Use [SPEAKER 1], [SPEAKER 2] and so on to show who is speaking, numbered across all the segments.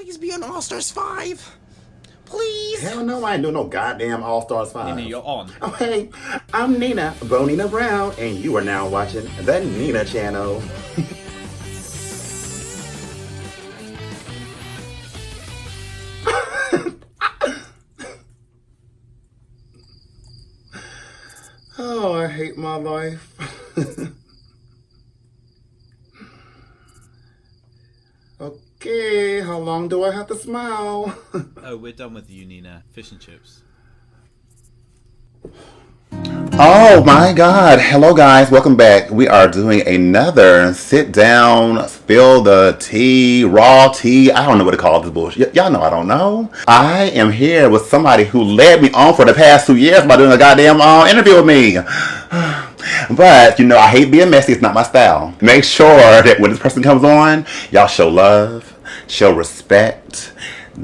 [SPEAKER 1] please be on All Stars 5? Please?
[SPEAKER 2] Hell no, I ain't doing no goddamn All Stars 5.
[SPEAKER 3] Nina, you're on.
[SPEAKER 2] Oh, hey, I'm Nina Bonina Brown, and you are now watching the Nina channel. Oh, I hate my life. Okay, how long do I have to smile?
[SPEAKER 3] Oh, we're done with you, Nina. Fish and chips.
[SPEAKER 2] Oh my god. Hello guys, welcome back. We are doing another sit down, spill the tea, raw tea. I don't know what to call this bullshit. Y'all know I don't know. I am here with somebody who led me on for the past 2 years by doing a goddamn interview with me. But, you know, I hate being messy. It's not my style. Make sure that when this person comes on, y'all show love, show respect.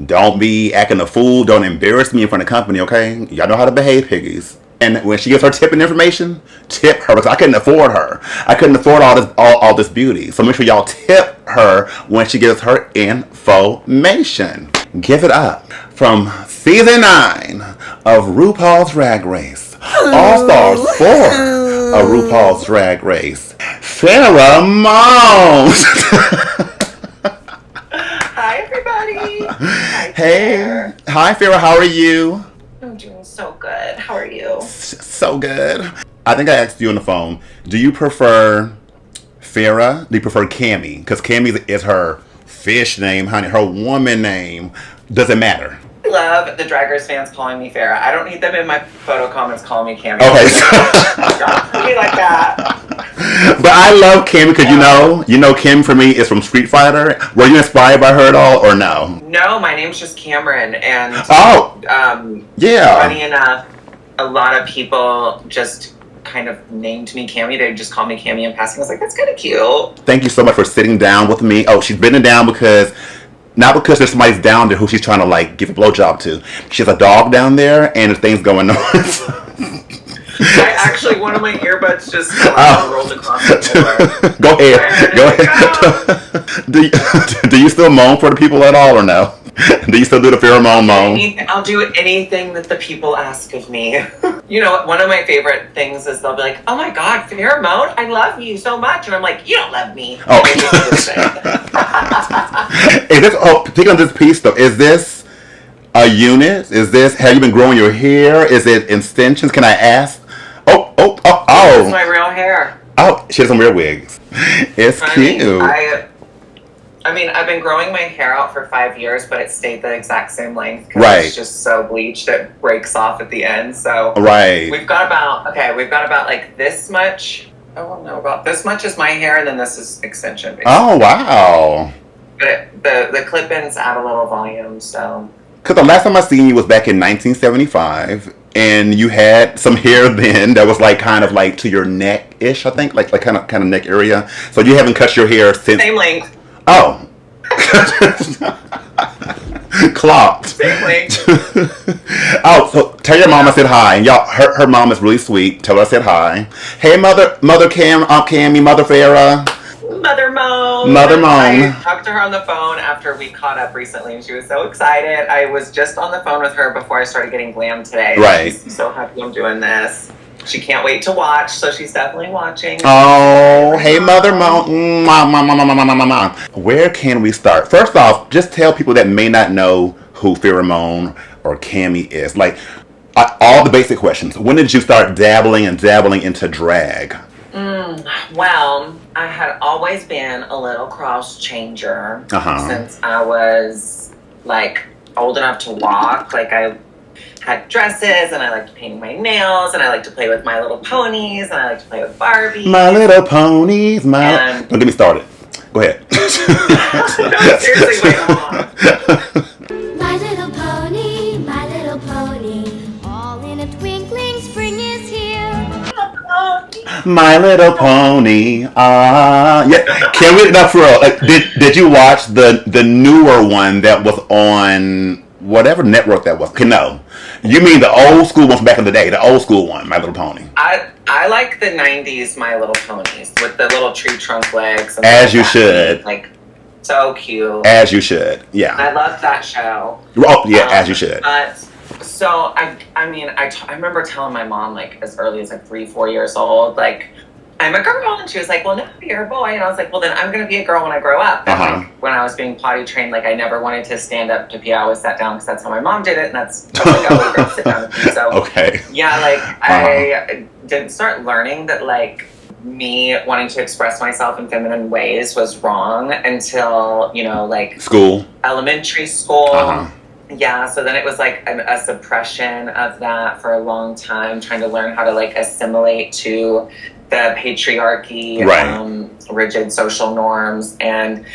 [SPEAKER 2] Don't be acting a fool. Don't embarrass me in front of company, okay? Y'all know how to behave, piggies. And when she gives her tipping information, tip her, because I couldn't afford her. I couldn't afford all this beauty. So make sure y'all tip her when she gives her information. Give it up. From season 9 of RuPaul's Drag Race, All Stars 4 of RuPaul's Drag Race, Farrah Moan.
[SPEAKER 4] Hi, everybody. Hi,
[SPEAKER 2] Hey.
[SPEAKER 4] Pierre.
[SPEAKER 2] Hi, Farrah. How are you?
[SPEAKER 4] I'm doing so good. How are you?
[SPEAKER 2] So good. I think I asked you on the phone, do you prefer Farrah? Do you prefer Cammy? Because Cammy is her fish name, honey, her woman name. Doesn't matter.
[SPEAKER 4] I love the Drag Race fans calling me Farrah. I don't need them in my photo comments calling me Cammy.
[SPEAKER 2] Okay.
[SPEAKER 4] Be like that.
[SPEAKER 2] But I love Cammy because you know Cammy for me is from Street Fighter. Were you inspired by her at all or no?
[SPEAKER 4] No, my name's just Cameron, and
[SPEAKER 2] yeah.
[SPEAKER 4] funny enough, a lot of people just kind of named me Cammy. They just call me Cammy in passing. I was like, that's kind of cute.
[SPEAKER 2] Thank you so much for sitting down with me. Oh, she's bending down not because there's somebody's down there who she's trying to like give a blowjob to. She has a dog down there and there's things going on.
[SPEAKER 4] I actually, one of my earbuds just rolled across the floor.
[SPEAKER 2] Go ahead. Do you still moan for the people at all or no? Do you still do the pheromone moan?
[SPEAKER 4] I'll do anything that the people ask of me. You know, one of my favorite things is they'll be like, oh my god, Farrah Moan, I love you so much. And I'm like, you don't love me.
[SPEAKER 2] Oh. Picking on this piece though, is this a unit? Have you been growing your hair? Is it extensions? Can I ask? Oh.
[SPEAKER 4] This is my real hair.
[SPEAKER 2] Oh, she has some real wigs. It's cute.
[SPEAKER 4] I mean, I've been growing my hair out for 5 years, but it stayed the exact same length because
[SPEAKER 2] right.
[SPEAKER 4] It's just so bleached it breaks off at the end. So
[SPEAKER 2] right.
[SPEAKER 4] We've got about like this much. Oh no, about this much is my hair, and then this is extension. Basically.
[SPEAKER 2] Oh wow.
[SPEAKER 4] But the clip-ins add a little volume, so. Because
[SPEAKER 2] the last time I seen you was back in 1975, and you had some hair then that was like kind of like to your neck-ish, I think, like kind of neck area. So you haven't cut your hair since.
[SPEAKER 4] Same length.
[SPEAKER 2] Oh. Clocked.
[SPEAKER 4] Same length.
[SPEAKER 2] Oh, so tell your mom I said hi, and y'all, her mom is really sweet. Tell her I said hi. Hey, mother Cam, Aunt Cammy, Mother Farrah.
[SPEAKER 4] Mother Moan. I talked to her on the phone after we caught up recently, and she was so excited. I was just on the phone with her before I started getting glam today.
[SPEAKER 2] Right.
[SPEAKER 4] She's so happy I'm doing this. She can't wait to watch, so she's definitely watching.
[SPEAKER 2] Oh, hey, Mother Moan. Where can we start? First off, just tell people that may not know who Farrah Moan or Cammy is. Like, all the basic questions. When did you start dabbling into drag?
[SPEAKER 4] Well, I had always been a little cross changer since I was like old enough to walk. Like I had dresses, and I liked painting my nails, and I liked to play with My Little Ponies, and I liked to play with Barbie.
[SPEAKER 2] My Little Ponies, Don't get me started. Go ahead.
[SPEAKER 4] No, seriously, wait, hold on.
[SPEAKER 5] My little pony, all in a twinkling, spring is here.
[SPEAKER 2] My Little Pony. Yeah. Can we? No, for real. Like, did you watch the newer one that was on whatever network that was? Okay, no. You mean the old school one from back in the day? The old school one, My Little Pony.
[SPEAKER 4] I like the '90s My Little Ponies with the little tree trunk legs. And
[SPEAKER 2] as you should.
[SPEAKER 4] Like So cute.
[SPEAKER 2] As you should. Yeah.
[SPEAKER 4] I love that show.
[SPEAKER 2] Oh, yeah, as you should.
[SPEAKER 4] So I remember telling my mom like as early as like 3-4 years old, like, I'm a girl, and she was like, well, no, you're a boy. And I was like, well, then I'm going to be a girl when I grow up. And like, when I was being potty trained, like, I never wanted to stand up to pee. I always sat down because that's how my mom did it, and that's like, I would go sit down to pee. So,
[SPEAKER 2] okay.
[SPEAKER 4] Yeah, like, I didn't start learning that, like, me wanting to express myself in feminine ways was wrong until, you know, like... Elementary school. Yeah, so then it was like a suppression of that for a long time, trying to learn how to, like, assimilate to the patriarchy, rigid social norms. And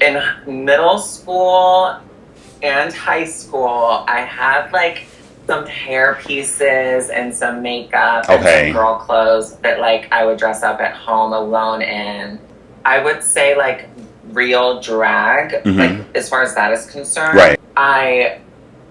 [SPEAKER 4] in middle school and high school, I had, like, some hair pieces and some makeup and some girl clothes that, like, I would dress up at home alone in. I would say, like, real drag, like, as far as that is concerned. I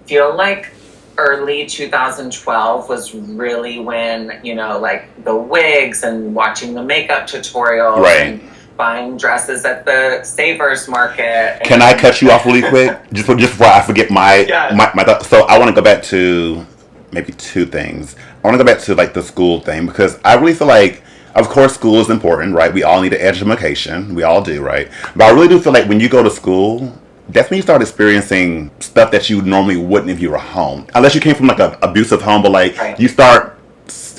[SPEAKER 4] feel like early 2012 was really when, you know, like, the wigs and watching the makeup tutorials and buying dresses at the Savers Market.
[SPEAKER 2] Can I cut you off really quick? just before I forget my thought. So I want to go back to maybe two things. I want to go back to, like, the school thing, because I really feel like, of course, school is important, right? We all need an education. We all do, right? But I really do feel like when you go to school, that's when you start experiencing stuff that you normally wouldn't if you were home. Unless you came from, like, an abusive home, but, like, you start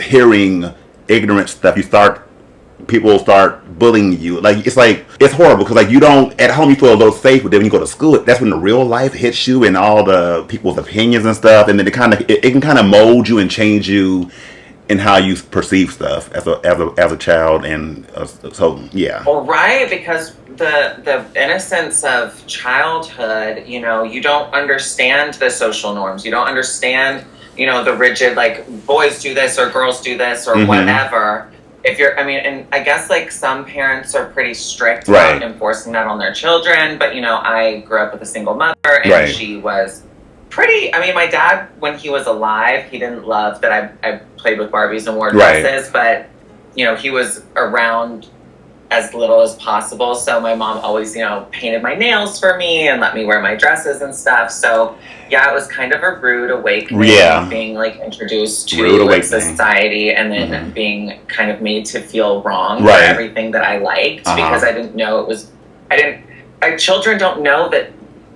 [SPEAKER 2] hearing ignorant stuff. People start bullying you. Like, it's horrible, because, like, you don't, at home you feel a little safe, but then when you go to school, that's when the real life hits you and all the people's opinions and stuff, and then it can kind of mold you and change you in how you perceive stuff as a child. And so, yeah.
[SPEAKER 4] Well, right, because the innocence of childhood, you know, you don't understand the social norms. You don't understand, you know, the rigid, like, boys do this or girls do this or whatever. And I guess, like, some parents are pretty strict about enforcing that on their children. But, you know, I grew up with a single mother, and she was pretty... I mean, my dad, when he was alive, he didn't love that I played with Barbies and wore dresses. But, you know, he was around as little as possible. So my mom always, you know, painted my nails for me and let me wear my dresses and stuff. So, yeah, it was kind of a rude awakening, being, like, introduced to, like, society, and then being kind of made to feel wrong for everything that I liked, because I didn't know it was... children don't know that,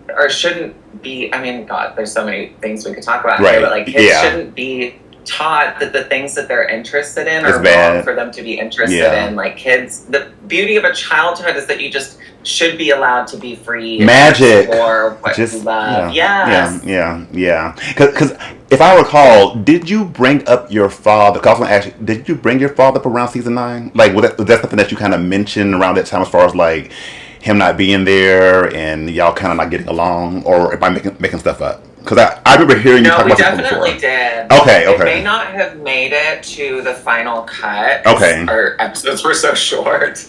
[SPEAKER 4] or shouldn't be... I mean, God, there's so many things we could talk about here, but, like, kids shouldn't be taught that the things that they're interested in are wrong for them to be interested in. Like, kids, the beauty of a childhood is that you just should be allowed to be free.
[SPEAKER 2] Magic.
[SPEAKER 4] Or what you love.
[SPEAKER 2] Yeah. Because if I recall, did you bring up your father? Because I was going to ask you, did you bring your father up around season 9? Like, was that something that you kind of mentioned around that time, as far as, like, him not being there and y'all kind of not getting along? Or am I making stuff up? Because I remember hearing you talk about this before. No, we definitely did. Okay.
[SPEAKER 4] It may not have made it to the final cut. Our episodes were so short.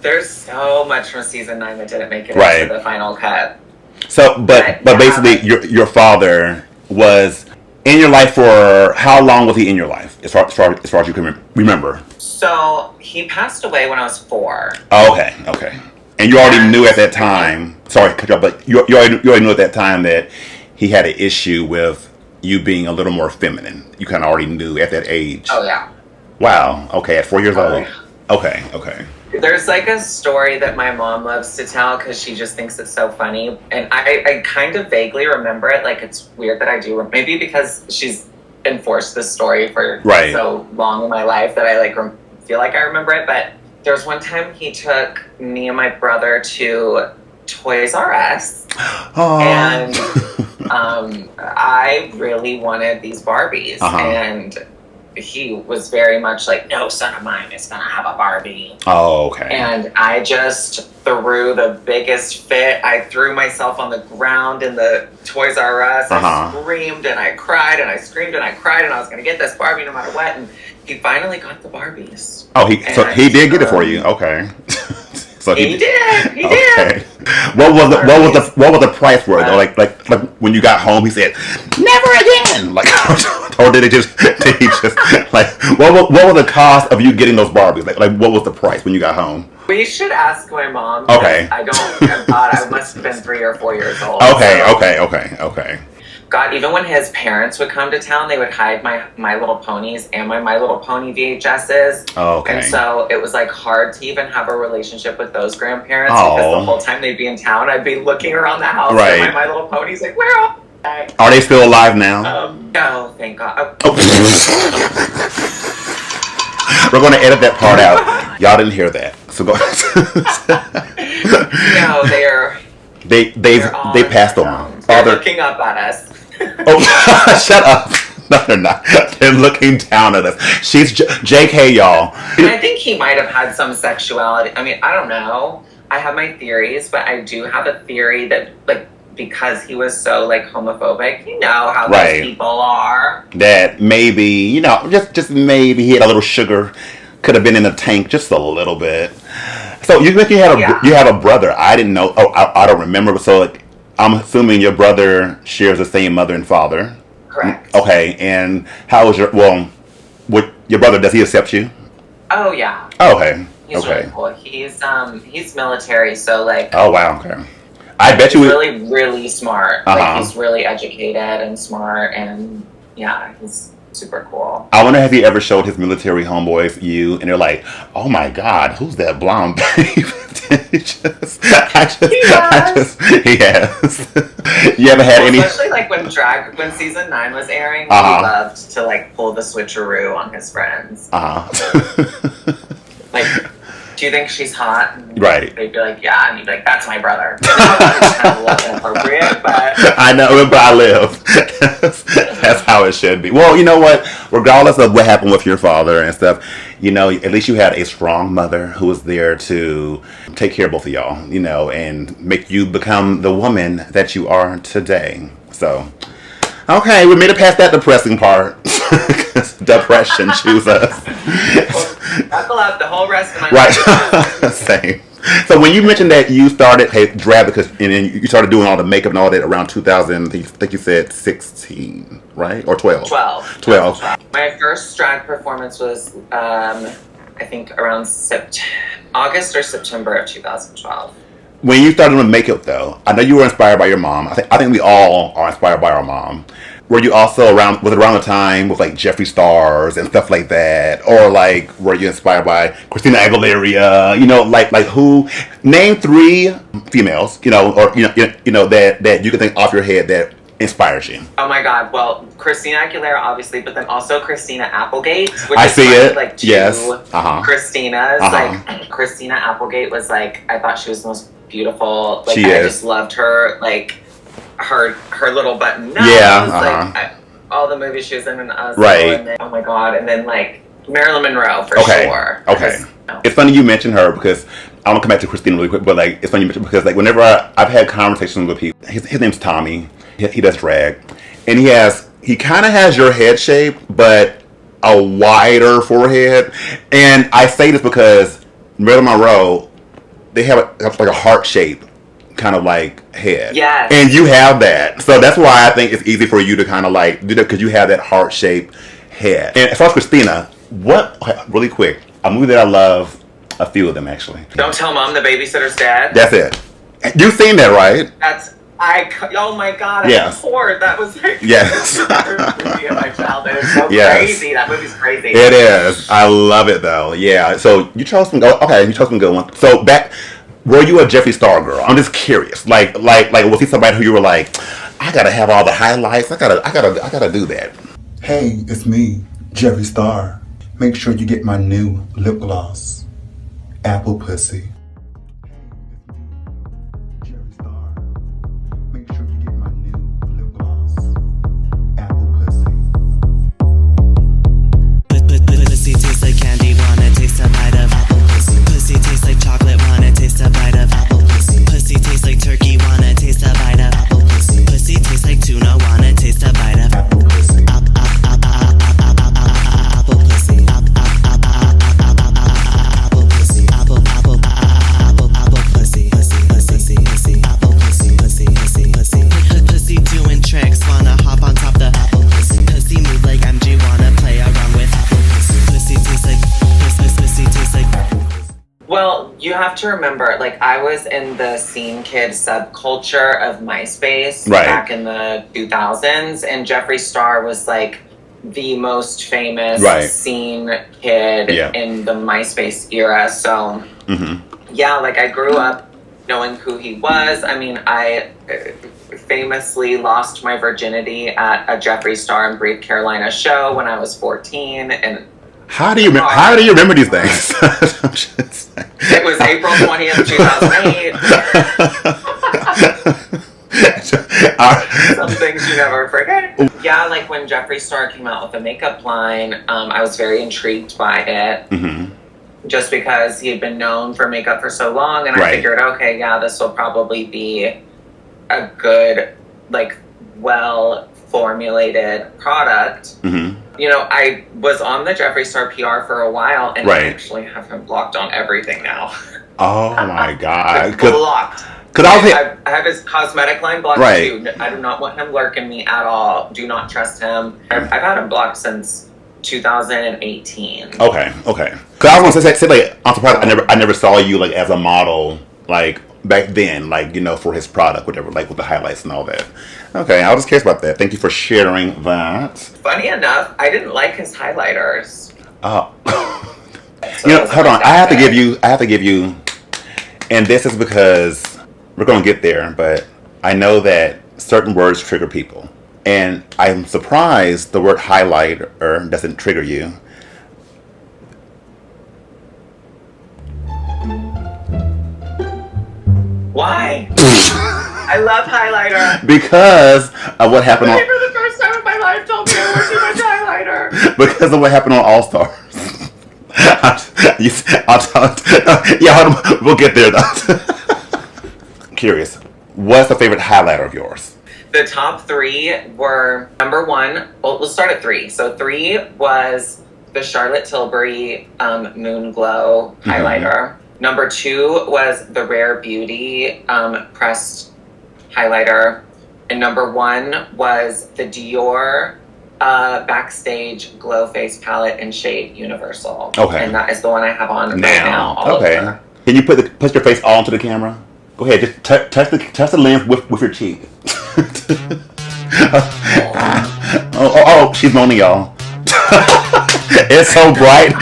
[SPEAKER 4] There's so much from season 9 that didn't make it into the final cut.
[SPEAKER 2] So, but basically, your father was in your life for how long? Was he in your life, as far as you can remember?
[SPEAKER 4] So he passed away when I was 4.
[SPEAKER 2] Okay. And you already knew at that time, sorry, but you already knew at that time that he had an issue with you being a little more feminine. You kind of already knew at that age.
[SPEAKER 4] Oh, yeah.
[SPEAKER 2] Wow. Okay, at 4 years old. Okay.
[SPEAKER 4] There's, like, a story that my mom loves to tell because she just thinks it's so funny. And I kind of vaguely remember it. Like, it's weird that I do. Maybe because she's enforced this story for so long in my life that I, like, feel like I remember it. But there was one time he took me and my brother to Toys R Us. And I really wanted these Barbies. And he was very much like, no son of mine is going to have a Barbie. And I just threw the biggest fit. I threw myself on the ground in the Toys R Us. I screamed and I cried and I screamed and I cried, and I was going to get this Barbie no matter what. And he finally got the Barbies.
[SPEAKER 2] He did get it for you. Okay.
[SPEAKER 4] So he did. He did.
[SPEAKER 2] What was the price for it though? Like when you got home, he said, "Never again." Like, or did he just like what was the cost of you getting those Barbies? Like what was the price when you got home?
[SPEAKER 4] We should ask my mom.
[SPEAKER 2] Okay.
[SPEAKER 4] I must have been 3 or 4 years old.
[SPEAKER 2] Okay,
[SPEAKER 4] so.
[SPEAKER 2] okay.
[SPEAKER 4] God, even when his parents would come to town, they would hide My Little Ponies and My Little Pony VHSs.
[SPEAKER 2] Oh, okay.
[SPEAKER 4] And so it was like hard to even have a relationship with those grandparents because the whole time they'd be in town, I'd be looking around the house
[SPEAKER 2] right.
[SPEAKER 4] with My Little Ponies, like, where are they?
[SPEAKER 2] Are they still alive now?
[SPEAKER 4] No, thank God.
[SPEAKER 2] Oh. We're going to edit that part out. Y'all didn't hear that. So go
[SPEAKER 4] No,
[SPEAKER 2] they passed on.
[SPEAKER 4] They're looking up at us.
[SPEAKER 2] Oh, shut up. No, they're not. They're looking down at us. She's JK, y'all.
[SPEAKER 4] And I think he might have had some sexuality. I mean, I don't know. I have my theories, but I do have a theory that, like, because he was so, like, homophobic, you know how those people are.
[SPEAKER 2] That maybe, you know, just maybe he had a little sugar. Could have been in the tank just a little bit. So you mentioned you had a brother. I didn't know. Oh, I don't remember. So, like, I'm assuming your brother shares the same mother and father.
[SPEAKER 4] Correct.
[SPEAKER 2] Okay, and how was your brother, does he accept you?
[SPEAKER 4] Oh, yeah.
[SPEAKER 2] Oh, okay.
[SPEAKER 4] He's really cool. He's military, so, like...
[SPEAKER 2] Oh, wow, okay. I bet
[SPEAKER 4] he's
[SPEAKER 2] you...
[SPEAKER 4] really, really smart. Like, he's really educated and smart, and, yeah, he's super cool.
[SPEAKER 2] I wonder if he ever showed his military homeboys you, and they're like, oh, my God, who's that blonde babe? He has. You ever had any?
[SPEAKER 4] Especially like when season 9 was airing, he loved to like pull the switcheroo on his friends. Like, do you think she's hot? And
[SPEAKER 2] right.
[SPEAKER 4] They'd be like, yeah, and you'd be like, that's my brother. It's kind of less inappropriate, but
[SPEAKER 2] I know, but I live. That's how it should be. Well, you know what? Regardless of what happened with your father and stuff, you know, at least you had a strong mother who was there to take care of both of y'all, you know, and make you become the woman that you are today. So, okay, we made it past that depressing part. Depression choose us.
[SPEAKER 4] Buckle up, the whole rest of my
[SPEAKER 2] life. Right. Same. So when you mentioned that you started drag and then you started doing all the makeup and all that around 2000, I think you said 16, right? Or 12? 12.
[SPEAKER 4] My first drag performance was, I think, around August or September of 2012.
[SPEAKER 2] When you started with makeup, though, I know you were inspired by your mom. I think we all are inspired by our mom. Were you also around the time with like Jeffree Stars and stuff like that, or like were you inspired by Christina Aguilera? You know, like who? Name 3 females, you know, or you know that you can think off your head that inspires you.
[SPEAKER 4] Oh my God! Well, Christina Aguilera, obviously, but then also Christina Applegate. Which
[SPEAKER 2] I
[SPEAKER 4] is
[SPEAKER 2] see
[SPEAKER 4] funny,
[SPEAKER 2] it.
[SPEAKER 4] Like 2 Christinas. Like Christina Applegate was like, I thought she was the most beautiful. Like, I just loved her. Like. Her little button nose, like all the movies she was in, and right. And then, oh my God, and then like Marilyn Monroe for sure.
[SPEAKER 2] Okay, it's funny you mention her because I want to come back to Christina really quick, but like it's funny you mention because like whenever I've had conversations with people, his name's Tommy. He does drag, and he kind of has your head shape, but a wider forehead. And I say this because Marilyn Monroe, they have like a heart shape. Kind of like head.
[SPEAKER 4] Yes.
[SPEAKER 2] And you have that. So that's why I think it's easy for you to kind of like do that because you have that heart-shaped head. And as far as Christina, really quick, a movie that I love, a few of them actually.
[SPEAKER 4] Don't Tell Mom the Babysitter's Dead.
[SPEAKER 2] That's it. You've seen that, right?
[SPEAKER 4] Oh my God,
[SPEAKER 2] yes.
[SPEAKER 4] I'm poor. That was like
[SPEAKER 2] yes.
[SPEAKER 4] the movie of my childhood. It's so crazy. That movie's crazy.
[SPEAKER 2] It is. I love it though. Yeah. So you chose some good one. So were you a Jeffree Star girl? I'm just curious. Like, was he somebody who you were like, I gotta have all the highlights. I gotta do that.
[SPEAKER 6] Hey, it's me, Jeffree Star. Make sure you get my new lip gloss, Apple Pussy.
[SPEAKER 7] Pussy tastes like candy, wanna taste a bite of apple pussy. Pussy tastes like chocolate, wanna taste a bite of apple pussy. Pussy tastes like turkey, wanna taste a bite of apple pussy. Pussy tastes like tuna, wanna taste a bite of apple pussy. Apple pussy. Apple pussy. Apple pussy. Pussy.
[SPEAKER 4] you have to remember, like, I was in the scene kid subculture of MySpace
[SPEAKER 2] Right.
[SPEAKER 4] back in the 2000s, and Jeffree Star was, like, the most famous
[SPEAKER 2] Right.
[SPEAKER 4] scene kid in the MySpace era. So, yeah, like, I grew up knowing who he was. I mean, I famously lost my virginity at a Jeffree Star and Breathe Carolina show when I was 14, and
[SPEAKER 2] How do you remember these things? I'm just saying.
[SPEAKER 4] it was April 20th, 2008. Some things you never forget. Yeah, like when Jeffree Star came out with the makeup line, I was very intrigued by it. Just because he had been known for makeup for so long, and I figured, okay, yeah, this will probably be a good, like, well-formulated product. You know, I was on the Jeffree Star PR for a while, and I actually have him blocked on everything now.
[SPEAKER 2] Oh my God.
[SPEAKER 4] Blocked. I have his cosmetic line blocked too. I do not want him lurking me at all. Do not trust him. I've had him blocked since 2018.
[SPEAKER 2] Okay. Because I was gonna say, like, I'm surprised I never saw you, like, as a model, like, back then, like, you know, for his product, whatever, like, with the highlights and all that. Okay, I was curious about that. Thank you for sharing that.
[SPEAKER 4] Funny enough, I didn't like his highlighters.
[SPEAKER 2] Oh.
[SPEAKER 4] So
[SPEAKER 2] you know, hold on. I have to give you, and this is because we're going to get there, but I know that certain words trigger people. And I'm surprised the word highlighter doesn't trigger you.
[SPEAKER 4] Why? I love highlighter.
[SPEAKER 2] Because of what happened on...
[SPEAKER 4] For the first time in my life told me I wore too much highlighter.
[SPEAKER 2] Because of what happened on All Stars. We'll get there though. Curious. What's the favorite highlighter of yours?
[SPEAKER 4] The top three were, number one, well, let's start at three. So 3 was the Charlotte Tilbury Moon Glow highlighter. Number 2 was the Rare Beauty pressed highlighter. And number 1 was the Dior Backstage Glow Face Palette in shade Universal. Okay. And that is the one I have on right now. All over.
[SPEAKER 2] Can you put your face all into the camera? Go ahead, just touch the lens with your cheek. She's moaning, y'all. It's so bright.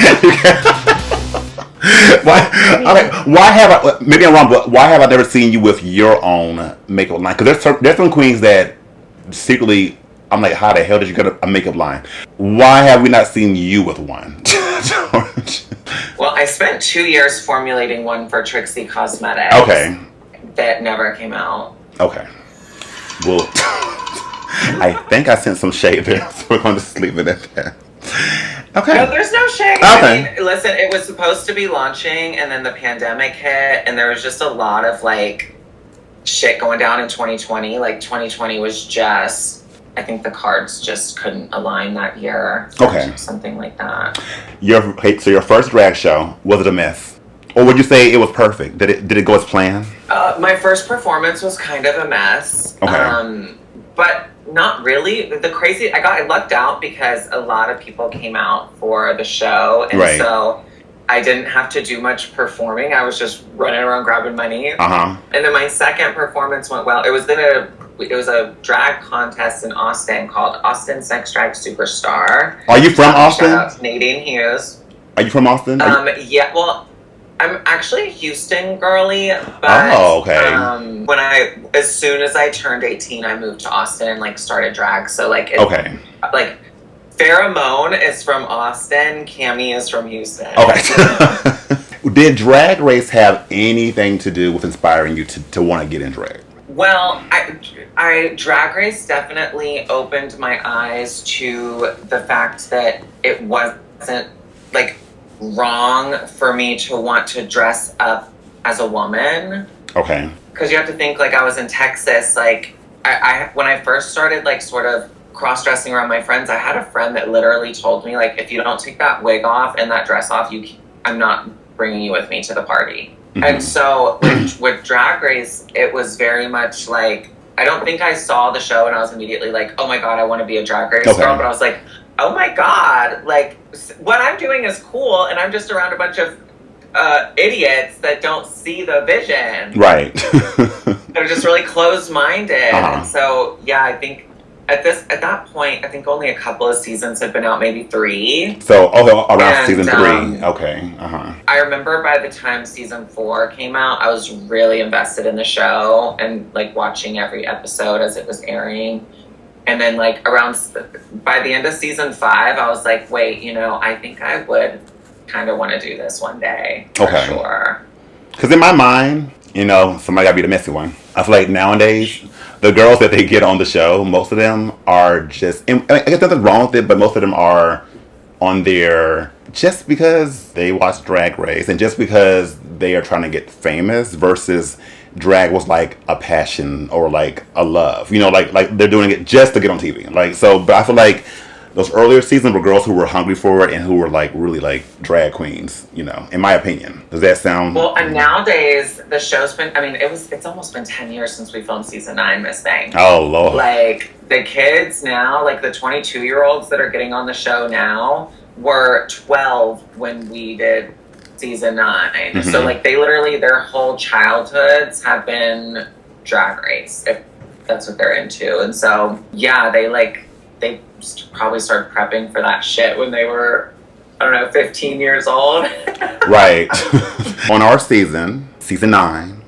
[SPEAKER 2] Why have I? Maybe I'm wrong, but why have I never seen you with your own makeup line? Because there's some queens that secretly, I'm like, how the hell did you get a makeup line? Why have we not seen you with one?
[SPEAKER 4] Well, I spent 2 years formulating one for Trixie Cosmetics.
[SPEAKER 2] Okay.
[SPEAKER 4] That never came out.
[SPEAKER 2] Okay. Well, I think I sent some shade there, so we're going to just leave it at that. Okay.
[SPEAKER 4] No, there's no shade.
[SPEAKER 2] Okay.
[SPEAKER 4] I mean, listen, it was supposed to be launching, and then the pandemic hit, and there was just a lot of, like, shit going down in 2020. Like, 2020 was just, I think the cards just couldn't align that year.
[SPEAKER 2] Okay.
[SPEAKER 4] Something like that.
[SPEAKER 2] So your first drag show, was it a miss? Or would you say it was perfect? Did it go as planned?
[SPEAKER 4] My first performance was kind of a mess.
[SPEAKER 2] Okay.
[SPEAKER 4] But not really. I lucked out because a lot of people came out for the show. And so I didn't have to do much performing. I was just running around grabbing money. And then my second performance went well. It was a drag contest in Austin called Austin Sex Drag Superstar.
[SPEAKER 2] Are you from Austin?
[SPEAKER 4] Shout out to Nadine Hughes.
[SPEAKER 2] Are you from Austin?
[SPEAKER 4] Yeah, well, I'm actually a Houston girly, but as soon as I turned 18, I moved to Austin and like started drag. So like Farrah Moan is from Austin, Cammie is from Houston.
[SPEAKER 2] Okay. Did Drag Race have anything to do with inspiring you to want to get in drag?
[SPEAKER 4] Well, I Drag Race definitely opened my eyes to the fact that it wasn't like wrong for me to want to dress up as a woman. Okay. Because you have to think, like, I was in Texas, like, I when I first started, like, sort of cross-dressing around my friends, I had a friend that literally told me, like, if you don't take that wig off and that dress off, I'm not bringing you with me to the party. And so with Drag Race, it was very much like, I don't think I saw the show and I was immediately like, oh my God, I want to be a Drag Race girl, but I was like, oh my God, like, what I'm doing is cool, and I'm just around a bunch of idiots that don't see the vision.
[SPEAKER 2] Right.
[SPEAKER 4] They're just really closed-minded. And so, yeah, I think at that point, I think only a couple of seasons had been out, maybe 3.
[SPEAKER 2] So, around season 3. Okay.
[SPEAKER 4] I remember by the time season 4 came out, I was really invested in the show and like watching every episode as it was airing. And then like by the end of season 5, I was like, wait, I think I would kind of want to do this one day. For sure. Because
[SPEAKER 2] in my mind, somebody gotta be the messy one. I feel like nowadays, the girls that they get on the show, most of them are just, and I guess nothing's wrong with it, but most of them are on there just because they watch Drag Race and just because they are trying to get famous versus drag was like a passion or like a love. Like they're doing it just to get on TV. But I feel like those earlier seasons were girls who were hungry for it and who were like really like drag queens, in my opinion. Does that sound...
[SPEAKER 4] Well, and nowadays the show's been, it's almost been 10 years since we filmed season 9, Miss Thing.
[SPEAKER 2] Oh, Lord.
[SPEAKER 4] Like the kids now, like the 22-year-olds that are getting on the show now were 12 when we did season 9. Mm-hmm. So like they literally, their whole childhoods have been Drag Race, if that's what they're into. And so, yeah, they probably started prepping for that shit when they were, 15 years old.
[SPEAKER 2] Right. On our season 9,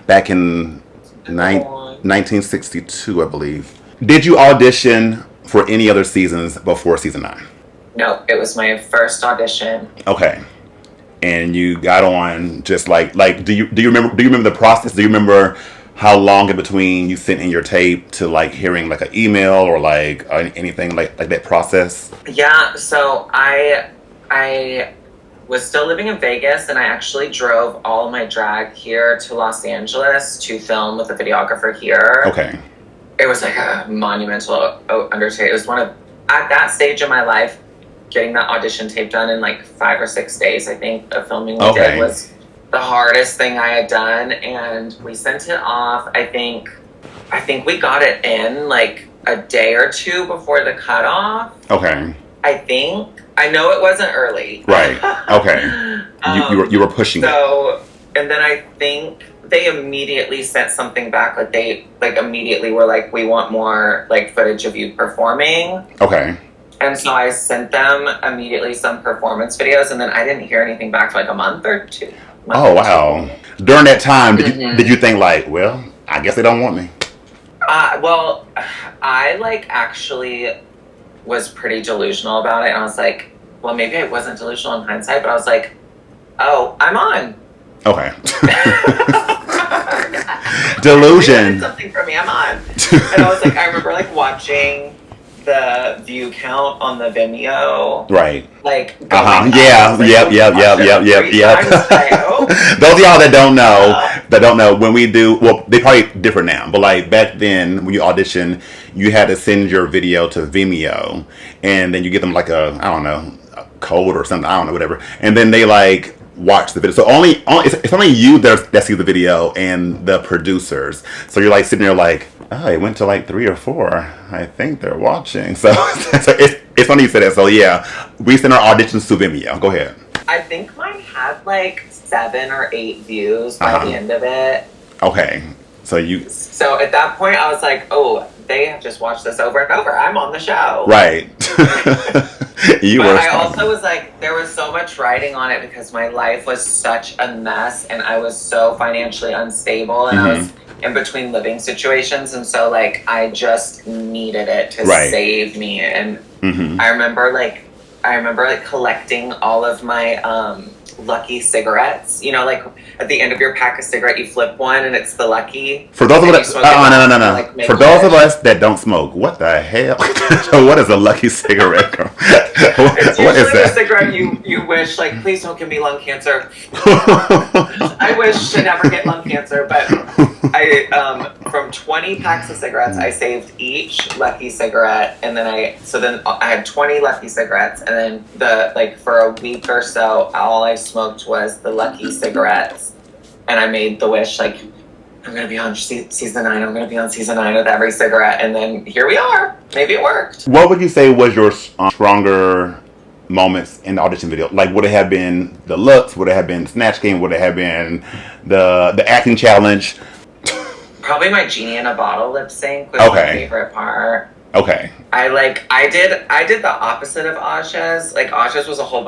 [SPEAKER 2] back in 1962, I believe. Did you audition for any other seasons before season 9?
[SPEAKER 4] No, it was my first audition.
[SPEAKER 2] Okay. And you got on just like do you remember the process? Do you remember how long in between you sent in your tape to like hearing like an email or like anything like that process?
[SPEAKER 4] Yeah, so I was still living in Vegas and I actually drove all of my drag here to Los Angeles to film with a videographer here.
[SPEAKER 2] Okay.
[SPEAKER 4] It was like a monumental undertaking. It was at that stage of my life, getting that audition tape done in like 5 or 6 days, I think, of filming we did was the hardest thing I had done. And we sent it off. I think we got it in like a day or 2 before the cutoff.
[SPEAKER 2] Okay.
[SPEAKER 4] I know it wasn't early.
[SPEAKER 2] Right. Okay. You were pushing it.
[SPEAKER 4] And then I think they immediately sent something back. Like they immediately were like, we want more like footage of you performing.
[SPEAKER 2] Okay.
[SPEAKER 4] And so I sent them immediately some performance videos, and then I didn't hear anything back for like a month or 2.
[SPEAKER 2] Oh, wow. During that time, did you think like, well, I guess they don't want me?
[SPEAKER 4] Well, I actually was pretty delusional about it. And I was like, well, maybe I wasn't delusional in hindsight, but I was like, oh, I'm on.
[SPEAKER 2] Okay. Delusion.
[SPEAKER 4] Did something for me, I'm on. And I was like, I remember watching the view count on the Vimeo.
[SPEAKER 2] Right.
[SPEAKER 4] Yep.
[SPEAKER 2] Those of y'all that don't know, when we do, well, they probably different now, but like back then when you audition, you had to send your video to Vimeo and then you get them like a code or something, whatever. And then they watch the video. So it's only you that see the video and the producers. So you're sitting there oh, it went to 3 or 4. I think they're watching. So it's funny you said that. So yeah, we send our auditions to Vimeo. Go ahead.
[SPEAKER 4] I think mine had 7 or 8 views by the end of it.
[SPEAKER 2] Okay. So
[SPEAKER 4] at that point I was like, oh, they have just watched this over and over. I'm on the show.
[SPEAKER 2] Right.
[SPEAKER 4] I also was there was so much writing on it because my life was such a mess and I was so financially unstable and I was in between living situations, and so I just needed it to save me. And I remember collecting all of my Lucky cigarettes. At the end of your pack of cigarette, you flip one and it's the Lucky.
[SPEAKER 2] For those of us, no. For those of us that don't smoke, what the hell? What is a Lucky cigarette, girl?
[SPEAKER 4] It's usually the cigarette you wish, please don't give me lung cancer. I wish to never get lung cancer, but I from 20 packs of cigarettes, I saved each Lucky cigarette, and then I had 20 Lucky cigarettes, and then for a week or so, all I smoked was the Lucky cigarettes, and I made the wish I'm gonna be on season 9. I'm gonna be on season 9 with every cigarette, and then here we are. Maybe it worked.
[SPEAKER 2] What would you say was your stronger moments in the audition video? Like, would it have been the looks? Would it have been Snatch Game? Would it have been the acting challenge?
[SPEAKER 4] Probably my Genie in a Bottle lip sync was my favorite part.
[SPEAKER 2] Okay.
[SPEAKER 4] I did the opposite of Asha's. Like Asha's was a whole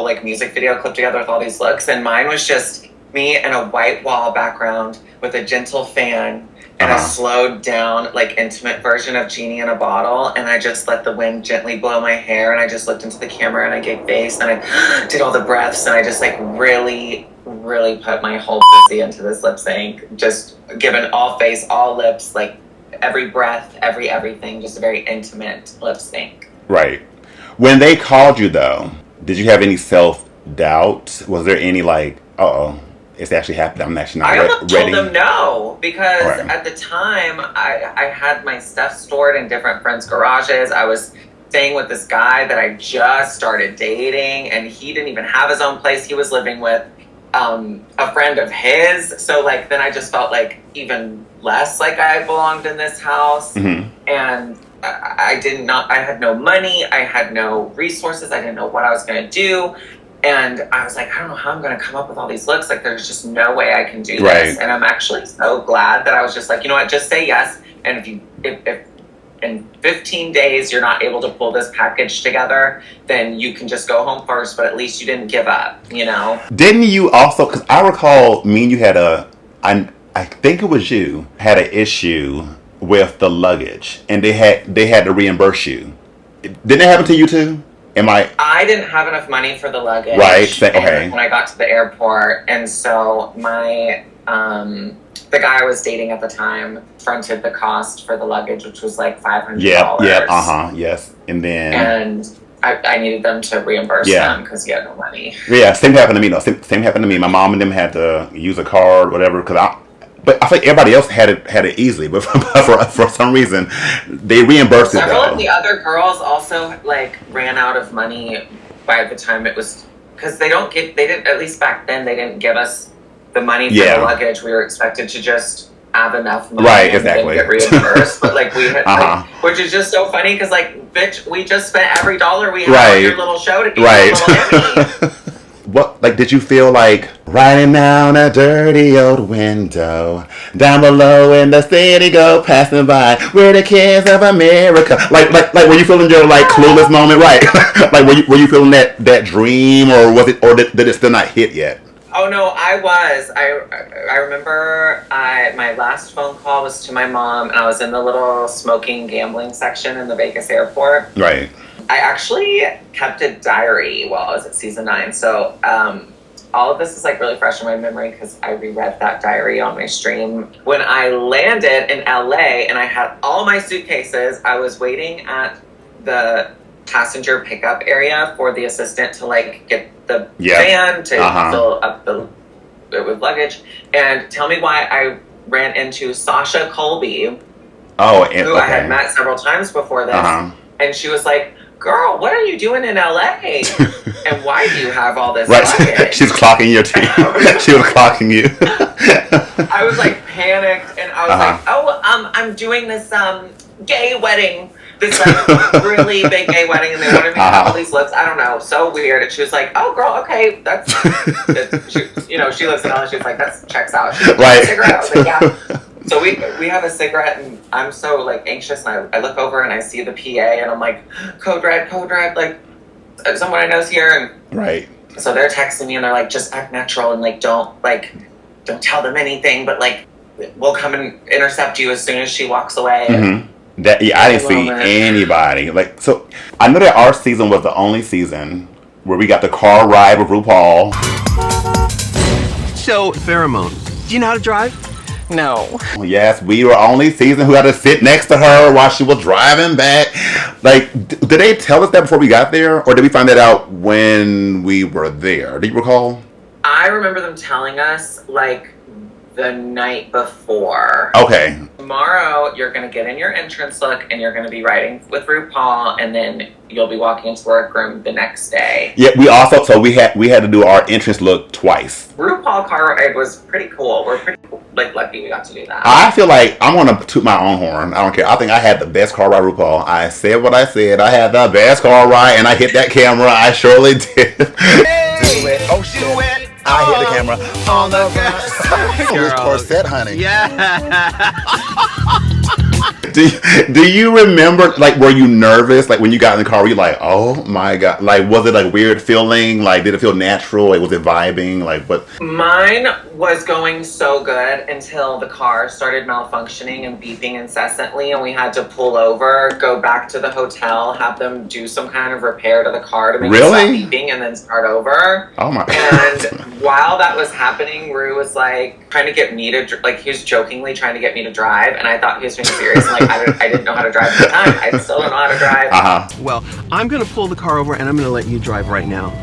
[SPEAKER 4] like music video clipped together with all these looks, and mine was just me and a white wall background with a gentle fan and a slowed down, like intimate version of Genie in a Bottle, and I just let the wind gently blow my hair, and I just looked into the camera and I gave face and I did all the breaths, and I just like really put my whole pussy into this lip sync, just given all face, all lips, like every breath, everything, just a very intimate lip sync.
[SPEAKER 2] Right. When they called you though, did you have any self-doubt? Was there any like, uh-oh, it's actually happened, I'm actually not ready?
[SPEAKER 4] I told them no, because at the time I had my stuff stored in different friends' garages. I was staying with this guy that I just started dating, and he didn't even have his own place. He was living with a friend of his, so like then I just felt like even less like I belonged in this house. And I had no money, I had no resources, I didn't know what I was going to do, and I was like, I don't know how I'm going to come up with all these looks, like there's just no way I can do this. And I'm actually so glad that I was just like, you know what, just say yes, and if in 15 days you're not able to pull this package together, then you can just go home first, but at least you didn't give up, you know?
[SPEAKER 2] Didn't you also, because I recall me and you had I think it was you, had an issue with the luggage, and they had to reimburse you. Didn't it happen to you too?
[SPEAKER 4] I didn't have enough money for the luggage.
[SPEAKER 2] Right, okay.
[SPEAKER 4] When I got to the airport, and so my, the guy I was dating at the time fronted the cost for the luggage, which was like $500.
[SPEAKER 2] Yes. And then...
[SPEAKER 4] And I needed them to reimburse them because he had no money.
[SPEAKER 2] Yeah, same happened to me. No, same happened to me. My mom and them had to use a card, whatever, but I think everybody else had it easily, but for some reason they reimbursed it.
[SPEAKER 4] Several of the other girls also like ran out of money by the time it was, because they didn't, at least back then, they didn't give us the money for the luggage. We were expected to just have enough money and then get reimbursed. But like we had, like, which is just so funny because like, bitch, we just spent every dollar we had on your little show to get a little Emmy.
[SPEAKER 2] What, like, did you feel like riding down a dirty old window, down below in the city go passing by, we're the kids of America? Like were you feeling your like clueless moment, right? Like were you feeling that dream, or was it, or did it still not hit yet?
[SPEAKER 4] Oh no, I was. I remember my last phone call was to my mom, and I was in the little smoking gambling section in the Vegas airport.
[SPEAKER 2] Right.
[SPEAKER 4] I actually kept a diary while I was at season 9, so all of this is like really fresh in my memory because I reread that diary on my stream. When I landed in LA and I had all my suitcases, I was waiting at the passenger pickup area for the assistant to like get the van to fill up with luggage. And tell me why I ran into Sasha Colby, who I had met several times before this, and she was like, girl, what are you doing in LA? And why do you have all this luggage?
[SPEAKER 2] She's clocking your team. She was clocking you.
[SPEAKER 4] I was like panicked, and I was like, oh, I'm doing this gay wedding. This like really big gay wedding, and they wanted me to have all these looks. I don't know, so weird. And she was like, "Oh, girl, okay, that's." She lives in LA. She was like, "That checks out." She was like, a cigarette. I was like, "Yeah." So we have a cigarette, and I'm so like anxious, and I look over and I see the PA, and I'm like, "Code red, like someone I know's here." And so they're texting me, and they're like, "Just act natural, and like don't tell them anything, but like we'll come and intercept you as soon as she walks away."
[SPEAKER 2] Mm-hmm. I didn't see anybody. Like, so I know that our season was the only season where we got the car ride with RuPaul.
[SPEAKER 8] So, Farrah Moan, do you know how to drive?
[SPEAKER 4] No.
[SPEAKER 2] Yes, we were only season who had to sit next to her while she was driving back. Like, did they tell us that before we got there, or did we find that out when we were there? Do you recall?
[SPEAKER 4] I remember them telling us like the night before.
[SPEAKER 2] Okay.
[SPEAKER 4] tomorrow you're going to get in your entrance look and you're going to be riding with RuPaul, and then you'll be walking into the workroom the next day.
[SPEAKER 2] Yeah, we had to do our entrance look twice.
[SPEAKER 4] RuPaul car ride was pretty cool. We're pretty lucky we got to do that.
[SPEAKER 2] I feel like I'm gonna toot my own horn. I don't care. I think I had the best car ride, RuPaul. I said what I said. I had the best car ride, and I hit that camera. I surely did.
[SPEAKER 1] Do it. Oh shit. I hit the camera on the ground.
[SPEAKER 2] This corset, honey.
[SPEAKER 8] Yeah.
[SPEAKER 2] Do you remember, like, were you nervous, like, when you got in the car? Were you like, oh my god, like, was it like a weird feeling? Like, did it feel natural? Like, was it vibing? Like, what?
[SPEAKER 4] Mine was going so good until the car started malfunctioning and beeping incessantly, and we had to pull over, go back to the hotel, have them do some kind of repair to the car to make it stop beeping, and then start over.
[SPEAKER 2] Oh my!
[SPEAKER 4] And while that was happening, Rue was like trying to get me to, like, he was jokingly trying to get me to drive, and I thought he was being serious. Like, I didn't know how to drive at the time. I still don't know how to drive.
[SPEAKER 8] Well, I'm gonna pull the car over and I'm gonna let you drive right now.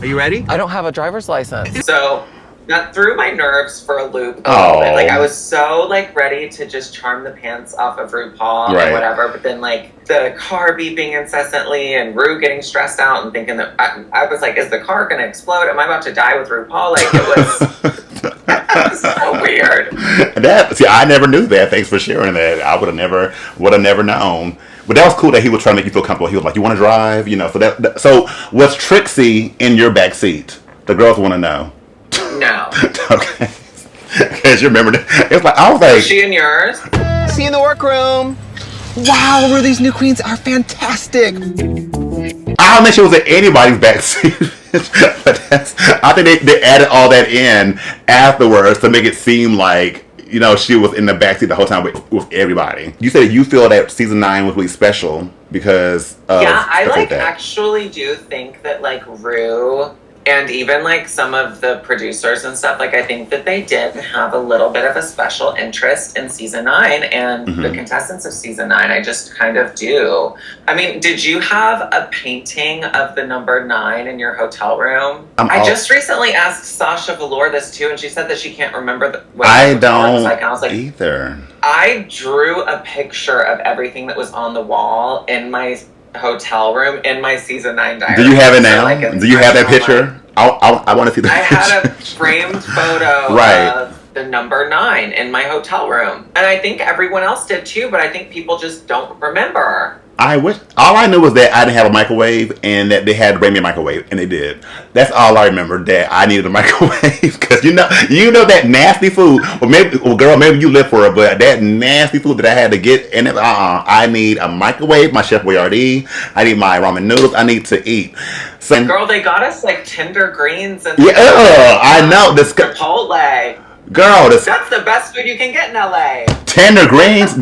[SPEAKER 8] Are you ready?
[SPEAKER 1] I don't have a driver's license.
[SPEAKER 4] So that threw my nerves for a loop a little bit. Like, I was so, like, ready to just charm the pants off of RuPaul and whatever, but then, like, the car beeping incessantly and Rue getting stressed out and thinking that I was like, is the car gonna explode? Am I about to die with RuPaul? Like, it was so weird.
[SPEAKER 2] I never knew that. Thanks for sharing that. I would have never known. But that was cool that he was trying to make you feel comfortable. He was like, "You want to drive?" You know. So was Trixie in your back seat? The girls want to know.
[SPEAKER 4] No.
[SPEAKER 2] Okay. Because you remember that. It's like, I was like,
[SPEAKER 4] was she in yours?
[SPEAKER 8] See you in the workroom. Wow, Rue, these new queens are fantastic.
[SPEAKER 2] I don't think she was in anybody's backseat. But I think they added all that in afterwards to make it seem like, you know, she was in the backseat the whole time with everybody. You said you feel that season 9 was really special because of
[SPEAKER 4] I actually do think that, like, Rue and even, like, some of the producers and stuff, like, I think that they did have a little bit of a special interest in season 9 and the contestants of season 9. I just kind of do. I mean, did you have a painting of the number 9 in your hotel room? I just recently asked Sasha Velour this too, and she said that she can't remember what
[SPEAKER 2] I
[SPEAKER 4] the
[SPEAKER 2] don't
[SPEAKER 4] was like. And I was like,
[SPEAKER 2] either.
[SPEAKER 4] I drew a picture of everything that was on the wall in my hotel room in my season 9 diary.
[SPEAKER 2] Do you have it now?
[SPEAKER 4] So, like,
[SPEAKER 2] do you have that picture? I want to see that.
[SPEAKER 4] I had a framed photo of the number 9 in my hotel room, and I think everyone else did too, but I think people just don't remember.
[SPEAKER 2] I wish. All I knew was that I didn't have a microwave and that they had to bring me a microwave, and they did. That's all I remember, that I needed a microwave, because you know that nasty food. Well, girl, maybe you live for it, but that nasty food that I had to get, and I need a microwave, my Chef Boyardee. I need my ramen noodles. I need to eat. So,
[SPEAKER 4] girl, they got us, like, tender greens and
[SPEAKER 2] I know this.
[SPEAKER 4] Chipotle.
[SPEAKER 2] Girl, that's
[SPEAKER 4] the best food you can get in LA.
[SPEAKER 2] Tender greens.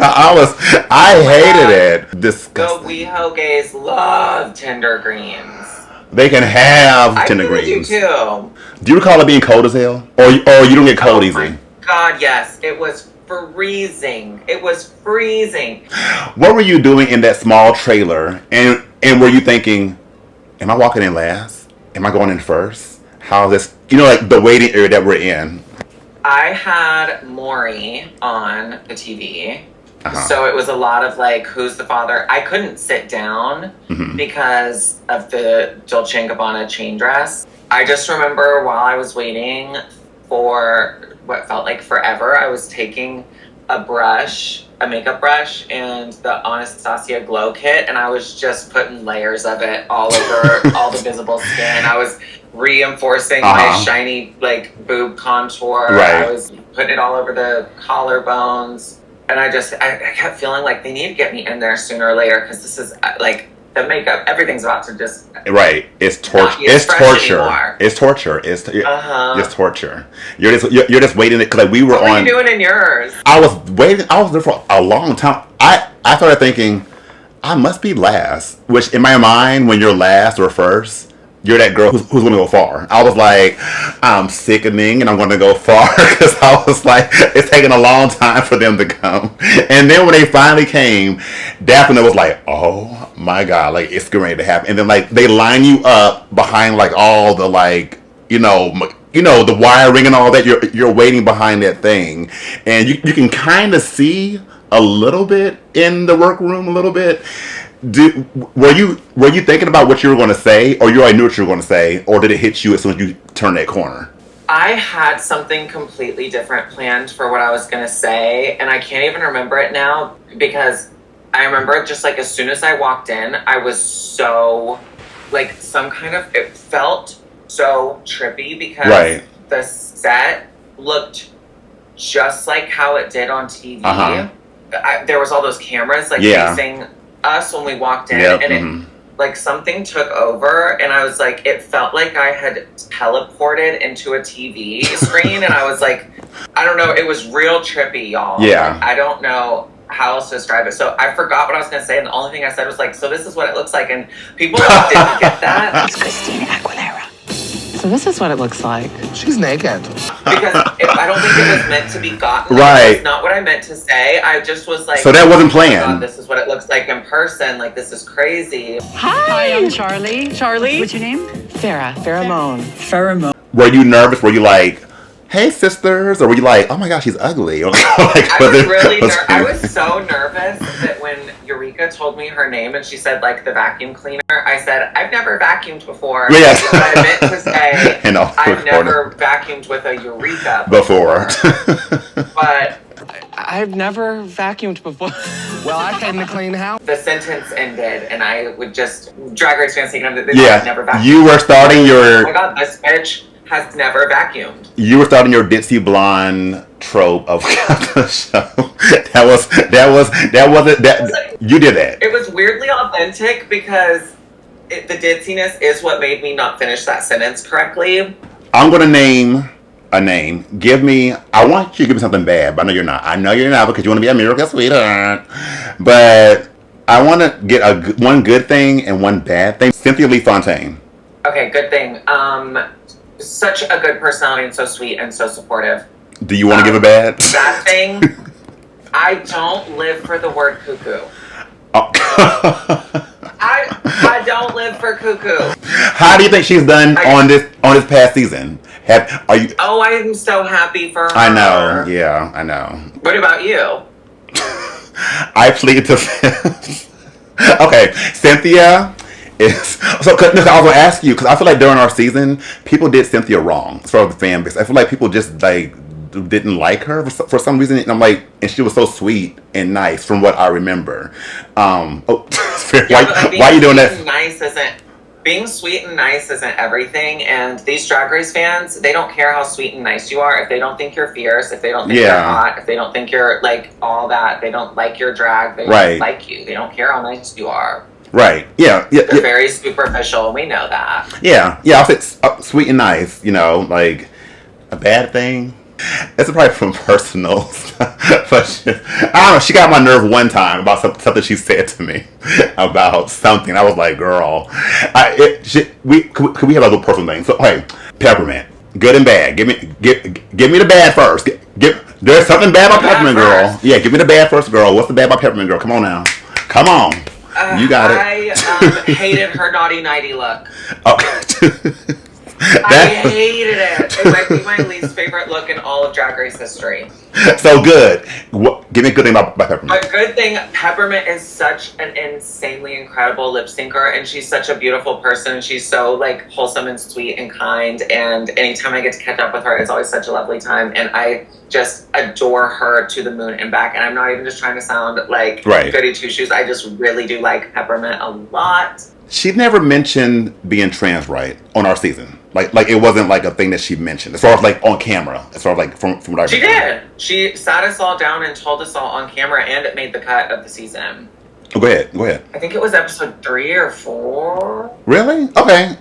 [SPEAKER 2] I hated it. Disgusting.
[SPEAKER 4] The WeHo gays love tender greens.
[SPEAKER 2] They can have tender greens.
[SPEAKER 4] I do too.
[SPEAKER 2] Do you recall it being cold as hell? Or you don't get cold easy?
[SPEAKER 4] My God, yes. It was freezing. It was freezing.
[SPEAKER 2] What were you doing in that small trailer? And were you thinking, am I walking in last? Am I going in first? How is this? You know, like the waiting area that we're in. I
[SPEAKER 4] had Maury on the TV. So it was a lot of, like, who's the father? I couldn't sit down because of the Dolce & Gabbana chain dress. I just remember while I was waiting for what felt like forever, I was taking a makeup brush, and the Anastasia Glow Kit, and I was just putting layers of it all over all the visible skin. I was reinforcing my shiny, like, boob contour. I was putting it all over the collarbones. And I kept feeling like they need to get me in there sooner or later, because this is, like, the makeup, everything's about to just...
[SPEAKER 2] Right. It's torture. It's torture. It's torture. It's torture. You're just waiting, because, like, we were on...
[SPEAKER 4] What were you doing in yours?
[SPEAKER 2] I was waiting. I was there for a long time. I started thinking, I must be last. Which, in my mind, when you're last or first, you're that girl who's going to go far. I was like, I'm sickening and I'm going to go far, because I was like, it's taking a long time for them to come. And then when they finally came, Daphne was like, oh my God, like, it's getting ready to happen. And then, like, they line you up behind, like, all the, like, you know, you know, the wiring and all that. You're waiting behind that thing, and you can kind of see a little bit in the workroom, a little bit. Were you thinking about what you were going to say, or you already knew what you were going to say, or did it hit you as soon as you turned that corner?
[SPEAKER 4] I had something completely different planned for what I was going to say, and I can't even remember it now because I remember just like as soon as I walked in, I was so like it felt so trippy because the set looked just like how it did on TV. There was all those cameras like facing us when we walked in, and it like something took over, and I was like, it felt like I had teleported into a TV screen, and I was like, I don't know, it was real trippy, y'all.
[SPEAKER 2] Yeah.
[SPEAKER 4] Like, I don't know how else to describe it. So I forgot what I was going to say, and the only thing I said was like, so this is what it looks like, and people didn't get that.
[SPEAKER 9] It's Christina Aguilera. So this is what it looks like.
[SPEAKER 1] She's naked.
[SPEAKER 4] Because I don't think it was meant to be gotten.
[SPEAKER 2] Right.
[SPEAKER 4] It's not what I meant to say. I just was like,
[SPEAKER 2] so that wasn't planned.
[SPEAKER 4] Oh God, this is what it looks like in person. Like, this is crazy.
[SPEAKER 9] Hi, I'm Charlie. Charlie. What's your name? Farrah Moan. Farrah Moan.
[SPEAKER 2] Were you nervous? Were you like, hey sisters, or were you like, oh my gosh, she's ugly? Like,
[SPEAKER 4] I was so nervous that when Eureka told me her name and she said like the vacuum cleaner, I said, I've never vacuumed before.
[SPEAKER 2] Yes.
[SPEAKER 4] But I meant to say, I've never vacuumed with a Eureka
[SPEAKER 2] before.
[SPEAKER 4] But
[SPEAKER 8] I've never vacuumed before.
[SPEAKER 1] Well, I came to clean the house.
[SPEAKER 4] the sentence ended, and I would just Drag Race fans thinking that they never vacuumed.
[SPEAKER 2] You were starting your.
[SPEAKER 4] Oh my God, this bitch has never vacuumed.
[SPEAKER 2] You were starting your ditzy blonde trope of the show. You did that.
[SPEAKER 4] It was weirdly authentic because the ditziness is what made me not finish that sentence correctly.
[SPEAKER 2] I'm gonna name a name. I want you to give me something bad, but I know you're not because you want to be a miracle sweetheart. But I want to get one good thing and one bad thing. Cynthia Lee Fontaine.
[SPEAKER 4] Okay, good thing. Such a good personality and so sweet and so supportive.
[SPEAKER 2] Do you want to give a bad?
[SPEAKER 4] Bad thing, I don't live for the word cuckoo.
[SPEAKER 2] Oh.
[SPEAKER 4] I don't live for cuckoo.
[SPEAKER 2] How do you think she's done on this past season?
[SPEAKER 4] Oh, I'm so happy for her.
[SPEAKER 2] I know. Yeah, I know.
[SPEAKER 4] What about you?
[SPEAKER 2] I plead the fifth. Okay, Cynthia is so. I was gonna ask you because I feel like during our season, people did Cynthia wrong as far as the fan base. I feel like people just like didn't like her for some reason, and I'm like, and she was so sweet and nice from what I remember. Why are you doing that?
[SPEAKER 4] Being sweet and nice isn't everything, and these Drag Race fans, they don't care how sweet and nice you are. If they don't think you're fierce, if they don't think you're hot, if they don't think you're like all that, they don't like your drag, they don't like you. They don't care how nice you are.
[SPEAKER 2] Right. Yeah.
[SPEAKER 4] They're very superficial, and we know that.
[SPEAKER 2] Yeah. I'll say sweet and nice. You know, like a bad thing. It's probably from personal stuff, but I don't know. She got my nerve one time about something she said to me about something. I was like, "Girl, could we have a little personal thing?" So, hey, Peppermint, good and bad. Give me the bad first. There's something bad about Peppermint, girl. Yeah, give me the bad first, girl. What's the bad about Peppermint, girl? Come on now, come on. You got it.
[SPEAKER 4] I hated her naughty nighty look.
[SPEAKER 2] Okay.
[SPEAKER 4] I hated it. It might be my least favorite look in all of Drag Race history.
[SPEAKER 2] So good. Give me a good thing about Peppermint.
[SPEAKER 4] A good thing, Peppermint is such an insanely incredible lip syncer, and she's such a beautiful person. She's so like wholesome and sweet and kind, and anytime I get to catch up with her, it's always such a lovely time, and I just adore her to the moon and back. And I'm not even just trying to sound like goody two shoes. I just really do like Peppermint a lot.
[SPEAKER 2] She never mentioned being trans, right, on our season. Like it wasn't like a thing that she mentioned as far as like on camera. As far as like from what I remember.
[SPEAKER 4] She did. She sat us all down and told us all on camera, and it made the cut of the season.
[SPEAKER 2] Oh, go ahead.
[SPEAKER 4] I think it was episode 3 or 4.
[SPEAKER 2] Really? Okay.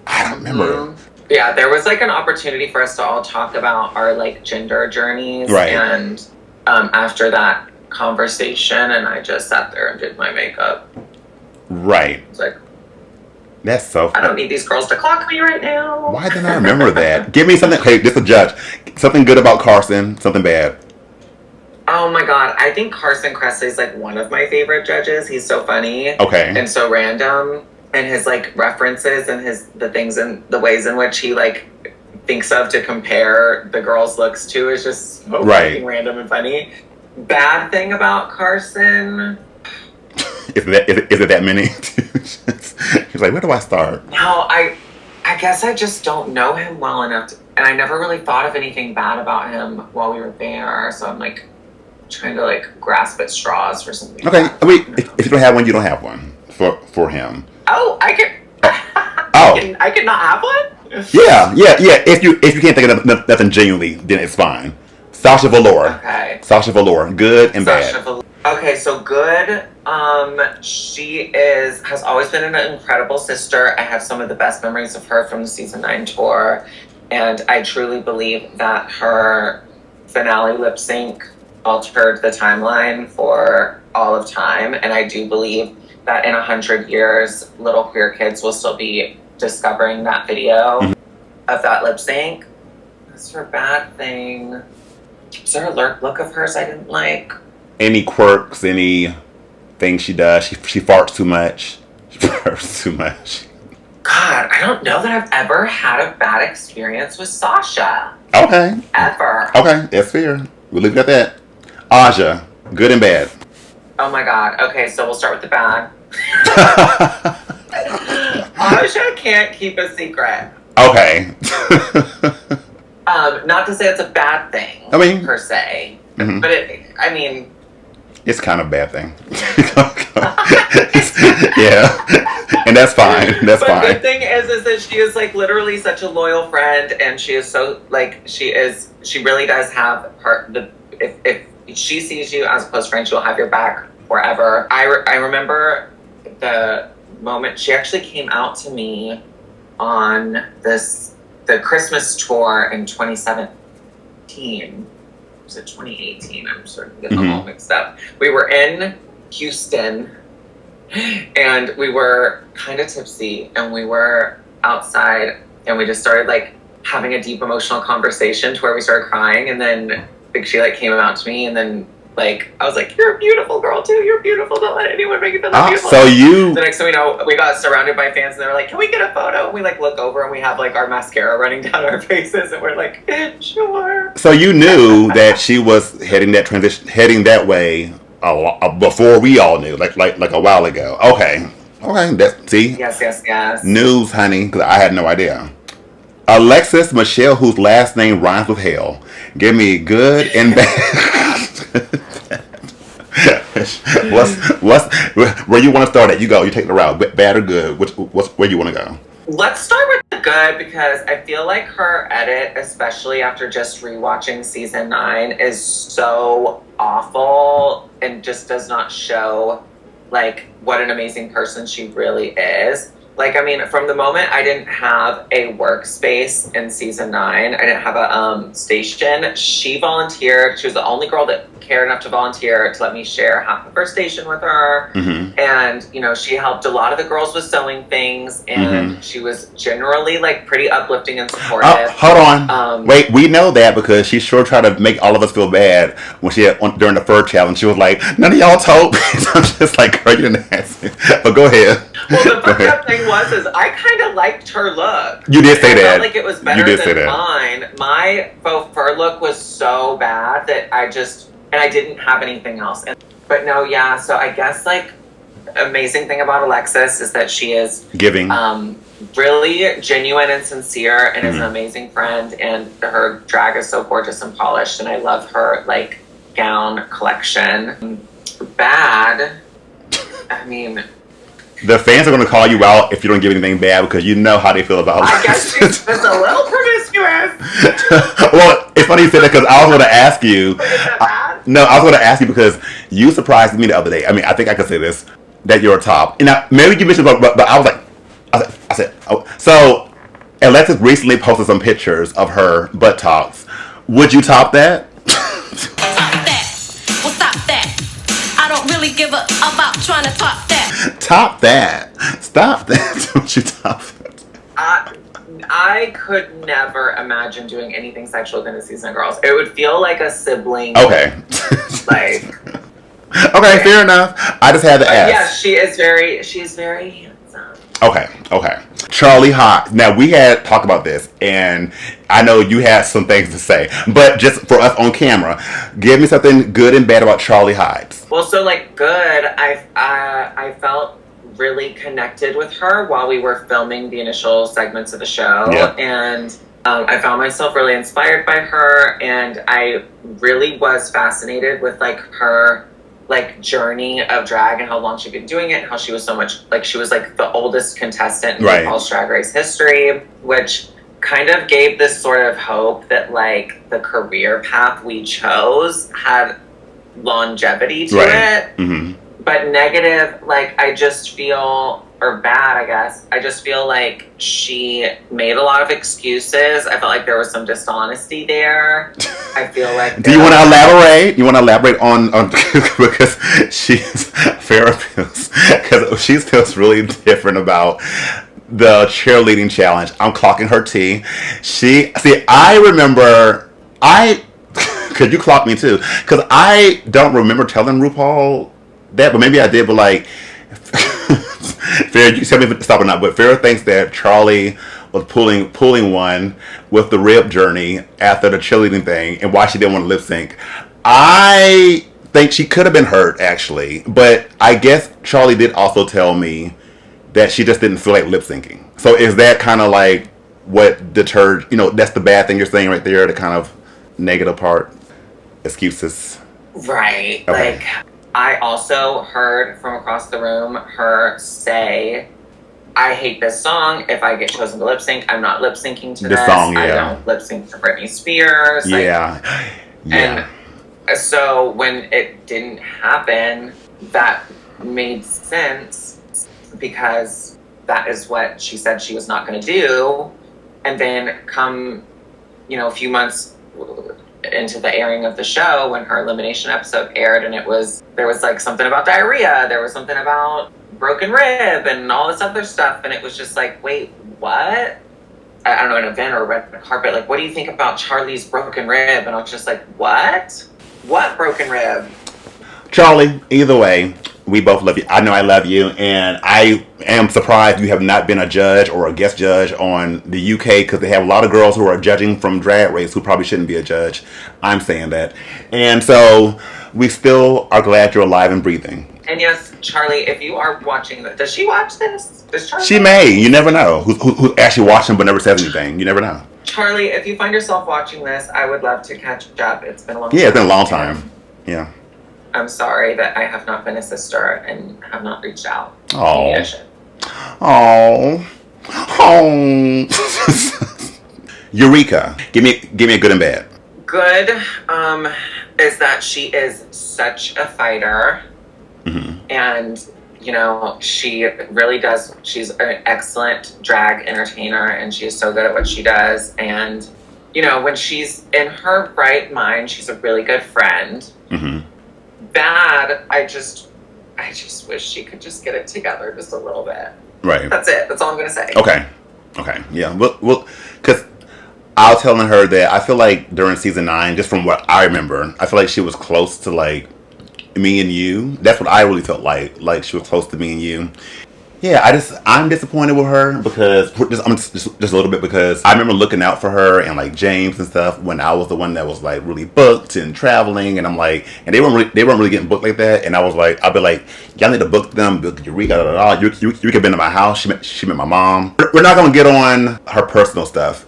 [SPEAKER 2] I don't remember.
[SPEAKER 4] Yeah, there was like an opportunity for us to all talk about our like gender journeys, and after that conversation, and I just sat there and did my makeup.
[SPEAKER 2] Right.
[SPEAKER 4] It's like,
[SPEAKER 2] that's so funny.
[SPEAKER 4] I don't need these girls to clock me right now.
[SPEAKER 2] Why didn't I remember that? Give me something. Hey, just a judge. Something good about Carson. Something bad.
[SPEAKER 4] Oh my God, I think Carson Kressley is like one of my favorite judges. He's so funny.
[SPEAKER 2] Okay.
[SPEAKER 4] And so random, and his like references and the things and the ways in which he like thinks of to compare the girls' looks to is just so fucking random and funny. Bad thing about Carson.
[SPEAKER 2] Is it that many? He's like, where do I start?
[SPEAKER 4] No, I guess I just don't know him well enough and I never really thought of anything bad about him while we were there. So I'm like trying to like grasp at straws for something.
[SPEAKER 2] Okay, I mean, if you don't have one, you don't have one for him.
[SPEAKER 4] Oh, I could. I could not have one.
[SPEAKER 2] Yeah. If you can't think of nothing genuinely, then it's fine. Sasha Velour.
[SPEAKER 4] Okay.
[SPEAKER 2] Sasha Velour, good and bad.
[SPEAKER 4] Okay, so good. She has always been an incredible sister. I have some of the best memories of her from the season 9 tour, and I truly believe that her finale lip sync altered the timeline for all of time, and I do believe that in 100 years, little queer kids will still be discovering that video of that lip sync. That's her bad thing. Is there a look of hers I didn't like?
[SPEAKER 2] Any quirks, any things she does? She farts too much. She farts too much.
[SPEAKER 4] God, I don't know that I've ever had a bad experience with Sasha.
[SPEAKER 2] Okay.
[SPEAKER 4] Ever.
[SPEAKER 2] Okay, that's fair. We'll leave it at that. Aja, good and bad.
[SPEAKER 4] Oh my God. Okay, so we'll start with the bad. Aja can't keep a secret.
[SPEAKER 2] Okay.
[SPEAKER 4] Not to say it's a bad thing, per se.
[SPEAKER 2] Mm-hmm.
[SPEAKER 4] But
[SPEAKER 2] it's kind of a bad thing. Yeah. And that's fine. That's fine.
[SPEAKER 4] But the thing is that she is like literally such a loyal friend, and she is so like she really does have her if she sees you as a close friend, she'll have your back forever. I remember the moment she actually came out to me on the Christmas tour in 2017. Was it 2018? I'm sort of getting them all mixed up. We were in Houston, and we were kind of tipsy, and we were outside, and we just started like having a deep emotional conversation to where we started crying, and then like she like came out to me, and then like I was like, "You're a beautiful girl too. You're beautiful. Don't let anyone make you feel that beautiful."
[SPEAKER 2] So
[SPEAKER 4] the next thing we know, we got surrounded by fans, and they were like, "Can we get a photo?" And we like look over, and we have like our mascara running down our faces, and we're like, "Sure."
[SPEAKER 2] So you knew that she was heading that way before we all knew, like a while ago. Okay. See.
[SPEAKER 4] Yes.
[SPEAKER 2] News, honey, because I had no idea. Alexis Michelle, whose last name rhymes with hell. Give me good and bad. Where you want to start at? You go. You take the route. Bad or good? Where you want to go?
[SPEAKER 4] Let's start with the good, because I feel like her edit, especially after just rewatching season 9, is so awful and just does not show like what an amazing person she really is. Like, I mean, from the moment I didn't have a workspace in season 9, I didn't have a station. She volunteered. She was the only girl that cared enough to volunteer to let me share half of her station with her. And, you know, she helped a lot of the girls with sewing things, and she was generally like pretty uplifting and supportive.
[SPEAKER 2] Hold on. Wait, we know that because she sure tried to make all of us feel bad when she had during the fur challenge. She was like, "None of y'all told me." So I'm just like, "Girl, you didn't ask me." But go ahead.
[SPEAKER 4] Well, the fucked up thing is I kind of liked her look.
[SPEAKER 2] You did say that.
[SPEAKER 4] I felt like it was better than mine. My faux fur look was so bad that I didn't have anything else. But no, yeah, so I guess like amazing thing about Alexis is that she is
[SPEAKER 2] giving,
[SPEAKER 4] really genuine and sincere, and is an amazing friend, and her drag is so gorgeous and polished, and I love her like gown collection. Bad, I mean,
[SPEAKER 2] the fans are going to call you out if you don't give anything bad, because you know how they feel about
[SPEAKER 4] I guess she's just a little promiscuous.
[SPEAKER 2] Well, it's funny you said that, because I was going to ask you. I was going to ask you because you surprised me the other day. I mean, I think I could say this, that you're a top. And now, maybe you mentioned, but I was like, I said, oh. So Alexis recently posted some pictures of her butt talks. Would you top that?
[SPEAKER 10] Top that. Well, stop that. I don't really give a about trying to top that.
[SPEAKER 2] Top that. Stop that. Don't you top that?
[SPEAKER 4] I could never imagine doing anything sexual with a season of Girls. It would feel like a sibling.
[SPEAKER 2] Okay.
[SPEAKER 4] Like.
[SPEAKER 2] Okay, fair enough. I just had to ask.
[SPEAKER 4] Yeah, she's very handsome.
[SPEAKER 2] Okay. Charlie Hot. Now, we had talked about this, and I know you had some things to say, but just for us on camera, give me something good and bad about Charlie Hides.
[SPEAKER 4] Well, so like good, I felt really connected with her while we were filming the initial segments of the show, and I found myself really inspired by her, and I really was fascinated with like her like journey of drag and how long she'd been doing it, and how she was so much like she was like the oldest contestant in RuPaul's Drag Race history, which kind of gave this sort of hope that like the career path we chose had longevity to it. Mm-hmm. But negative, like I just feel, or bad, I guess, I just feel like she made a lot of excuses. I felt like there was some dishonesty there. I feel like...
[SPEAKER 2] Do you want to elaborate? You want to elaborate on because Farrah feels really different about the cheerleading challenge. I'm clocking her tea. I remember, could you clock me too? Because I don't remember telling RuPaul that, but maybe I did, but like, Farrah, you tell me if it's stop or not, but Farrah thinks that Charlie was pulling one with the rib journey after the cheerleading thing, and why she didn't want to lip sync. I think she could have been hurt, actually, but I guess Charlie did also tell me that she just didn't feel like lip syncing. So is that kind of like what deterred, that's the bad thing you're saying right there, the kind of negative part? Excuses.
[SPEAKER 4] Right.
[SPEAKER 2] Okay.
[SPEAKER 4] Like, I also heard from across the room her say, I hate this song. If I get chosen to lip sync, I'm not lip syncing to this.
[SPEAKER 2] Song, yeah.
[SPEAKER 4] I don't lip sync to Britney Spears.
[SPEAKER 2] Yeah.
[SPEAKER 4] And so when it didn't happen, that made sense because that is what she said she was not going to do. And then come, a few months into the airing of the show, when her elimination episode aired, and there was like something about diarrhea, there was something about broken rib and all this other stuff, and it was just like, wait, what? I don't know, an event or a red carpet, like, what do you think about Charlie's broken rib? And I was just like, what broken rib?
[SPEAKER 2] Charlie, either way, we both love you. I know I love you, and I am surprised you have not been a judge or a guest judge on the UK, because they have a lot of girls who are judging from Drag Race who probably shouldn't be a judge. I'm saying that. And so we still are glad you're alive and breathing.
[SPEAKER 4] And yes, Charlie, if you are watching this, does she watch this? Does Charlie?
[SPEAKER 2] She may. You never know. Who's actually watching but never says anything. You never know.
[SPEAKER 4] Charlie, if you find yourself watching this, I would love to catch up. It's been a long time.
[SPEAKER 2] Yeah, it's been a long time. Yeah.
[SPEAKER 4] I'm sorry that I have not been a sister and have not reached out.
[SPEAKER 2] Oh. Eureka. Give me a good and bad.
[SPEAKER 4] Good is that she is such a fighter. Mm-hmm. And, she really does. She's an excellent drag entertainer, and she is so good at what she does. And, when she's in her right mind, she's a really good friend. Mm-hmm. Bad, I just wish she could just get it together just a little bit.
[SPEAKER 2] Right.
[SPEAKER 4] That's it. That's all I'm going to say.
[SPEAKER 2] Okay. Yeah. Well, because I was telling her that I feel like during season 9, just from what I remember, I feel like she was close to like me and you. That's what I really felt like. Like she was close to me and you. Yeah, I'm disappointed with her because I'm just a little bit, because I remember looking out for her and like James and stuff when I was the one that was like really booked and traveling, and I'm like, and they weren't really getting booked like that, and I was like, I'd be like, y'all need to book them, book Eureka, you could been to my house. She met my mom. We're not gonna get on her personal stuff,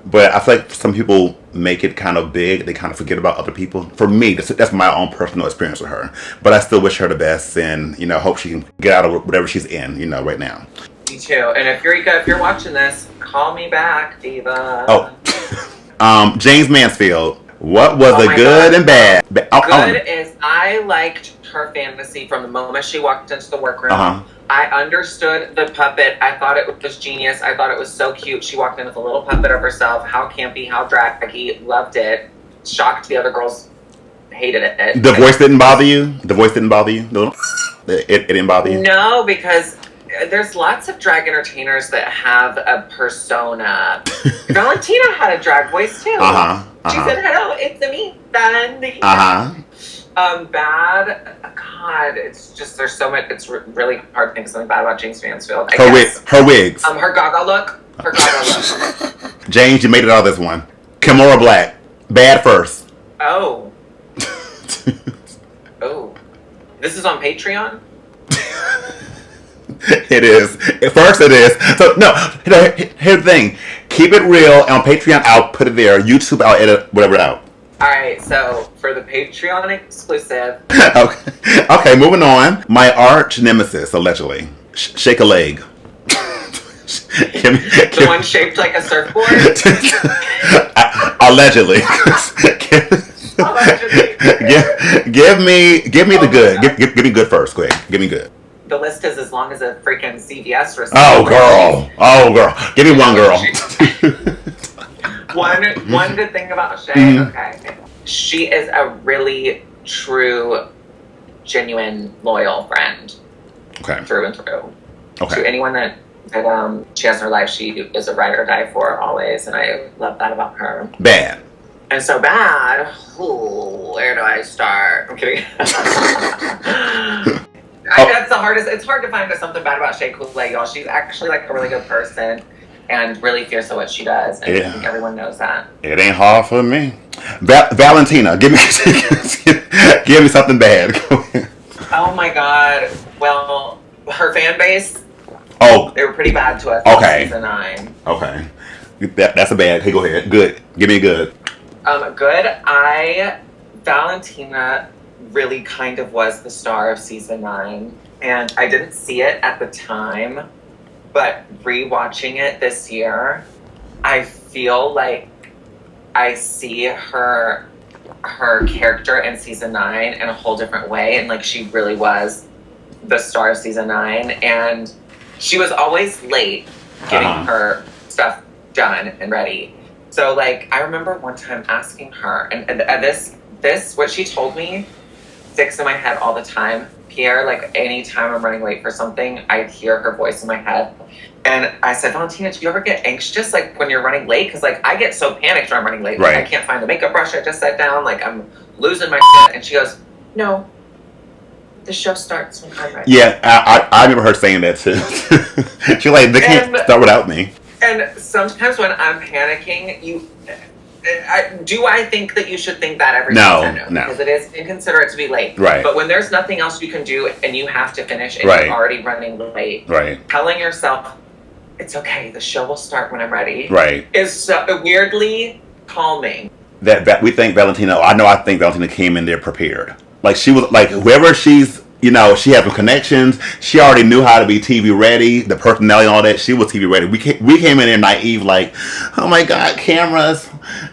[SPEAKER 2] but I feel like some people make it kind of big. They kind of forget about other people. For me, that's my own personal experience with her. But I still wish her the best, and hope she can get out of whatever she's in, right now.
[SPEAKER 4] Me too. And if you're watching this, call me back, diva.
[SPEAKER 2] Oh, James Mansfield. What was the good and bad?
[SPEAKER 4] Good is I liked her fantasy from the moment she walked into the workroom. Uh-huh. I understood the puppet. I thought it was genius. I thought it was so cute. She walked in with a little puppet of herself. How campy, how draggy. Loved it. Shocked the other girls hated it.
[SPEAKER 2] The voice didn't bother you? No? It didn't bother you?
[SPEAKER 4] No, because there's lots of drag entertainers that have a persona. Valentina had a drag voice too. She said, hello, it's me, Sandy. Bad. God, it's just there's so much. It's really hard to think of something bad about James Mansfield.
[SPEAKER 2] Her wigs.
[SPEAKER 4] Her Gaga look. Her Gaga look.
[SPEAKER 2] James, you made it out of this one. Kimora Black. Bad first.
[SPEAKER 4] Oh. Oh. This is on Patreon?
[SPEAKER 2] It is. At first it is. So, no. Here's the thing. Keep it real. On Patreon, I'll put it there. YouTube, I'll edit whatever out.
[SPEAKER 4] Alright, so for the Patreon exclusive.
[SPEAKER 2] Okay, moving on. My arch nemesis, allegedly. Shake a leg.
[SPEAKER 4] The one shaped like a surfboard?
[SPEAKER 2] Allegedly. Give me the good. Give me good first, quick. Give me good.
[SPEAKER 4] The list is as long as a freaking CVS receipt.
[SPEAKER 2] Oh girl. Give me one girl.
[SPEAKER 4] One good thing about Shay, okay. She is a really true, genuine, loyal friend.
[SPEAKER 2] Okay.
[SPEAKER 4] Through and through.
[SPEAKER 2] Okay.
[SPEAKER 4] To anyone that she has in her life, she is a ride or die for always, and I love that about her.
[SPEAKER 2] Bad.
[SPEAKER 4] And so bad. Ooh, where do I start? I'm kidding. That's the hardest. It's hard to find something bad about Shea Coulee, y'all. She's actually like a really good person and really fierce at what she does. And I think everyone knows that.
[SPEAKER 2] It ain't hard for me. Valentina, give me something bad.
[SPEAKER 4] Oh my God. Well, her fan base.
[SPEAKER 2] Oh,
[SPEAKER 4] they were pretty bad to us.
[SPEAKER 2] Okay.
[SPEAKER 4] In season 9.
[SPEAKER 2] Okay. That's a bad. Hey, go ahead. Good. Give me a good.
[SPEAKER 4] Good. Valentina really kind of was the star of season 9, and I didn't see it at the time, but rewatching it this year, I feel like I see her character in season 9 in a whole different way, and like she really was the star of season 9, and she was always late getting her stuff done and ready. So like I remember one time asking her, and this what she told me sticks in my head all the time. Pierre, like anytime I'm running late for something, I'd hear her voice in my head. And I said, Valentina, do you ever get anxious like when you're running late? Because like I get so panicked when I'm running late. Like, I can't find the makeup brush I just set down. Like I'm losing my shit. And she goes, no, the show starts when I'm ready.
[SPEAKER 2] Yeah, I remember her saying that too. She's like, they can't start without me.
[SPEAKER 4] And sometimes when I'm panicking, I think that you should think that every time? No. Because it is inconsiderate to be late.
[SPEAKER 2] Right.
[SPEAKER 4] But when there's nothing else you can do and you have to finish and you're already running late, telling yourself, it's okay, the show will start when I'm ready, is so weirdly calming.
[SPEAKER 2] That we think Valentina, I think Valentina came in there prepared. Like she was, like whoever she's, she had some connections. She already knew how to be TV ready, the personality and all that. She was TV ready. We came in there naive, like, oh my God, cameras.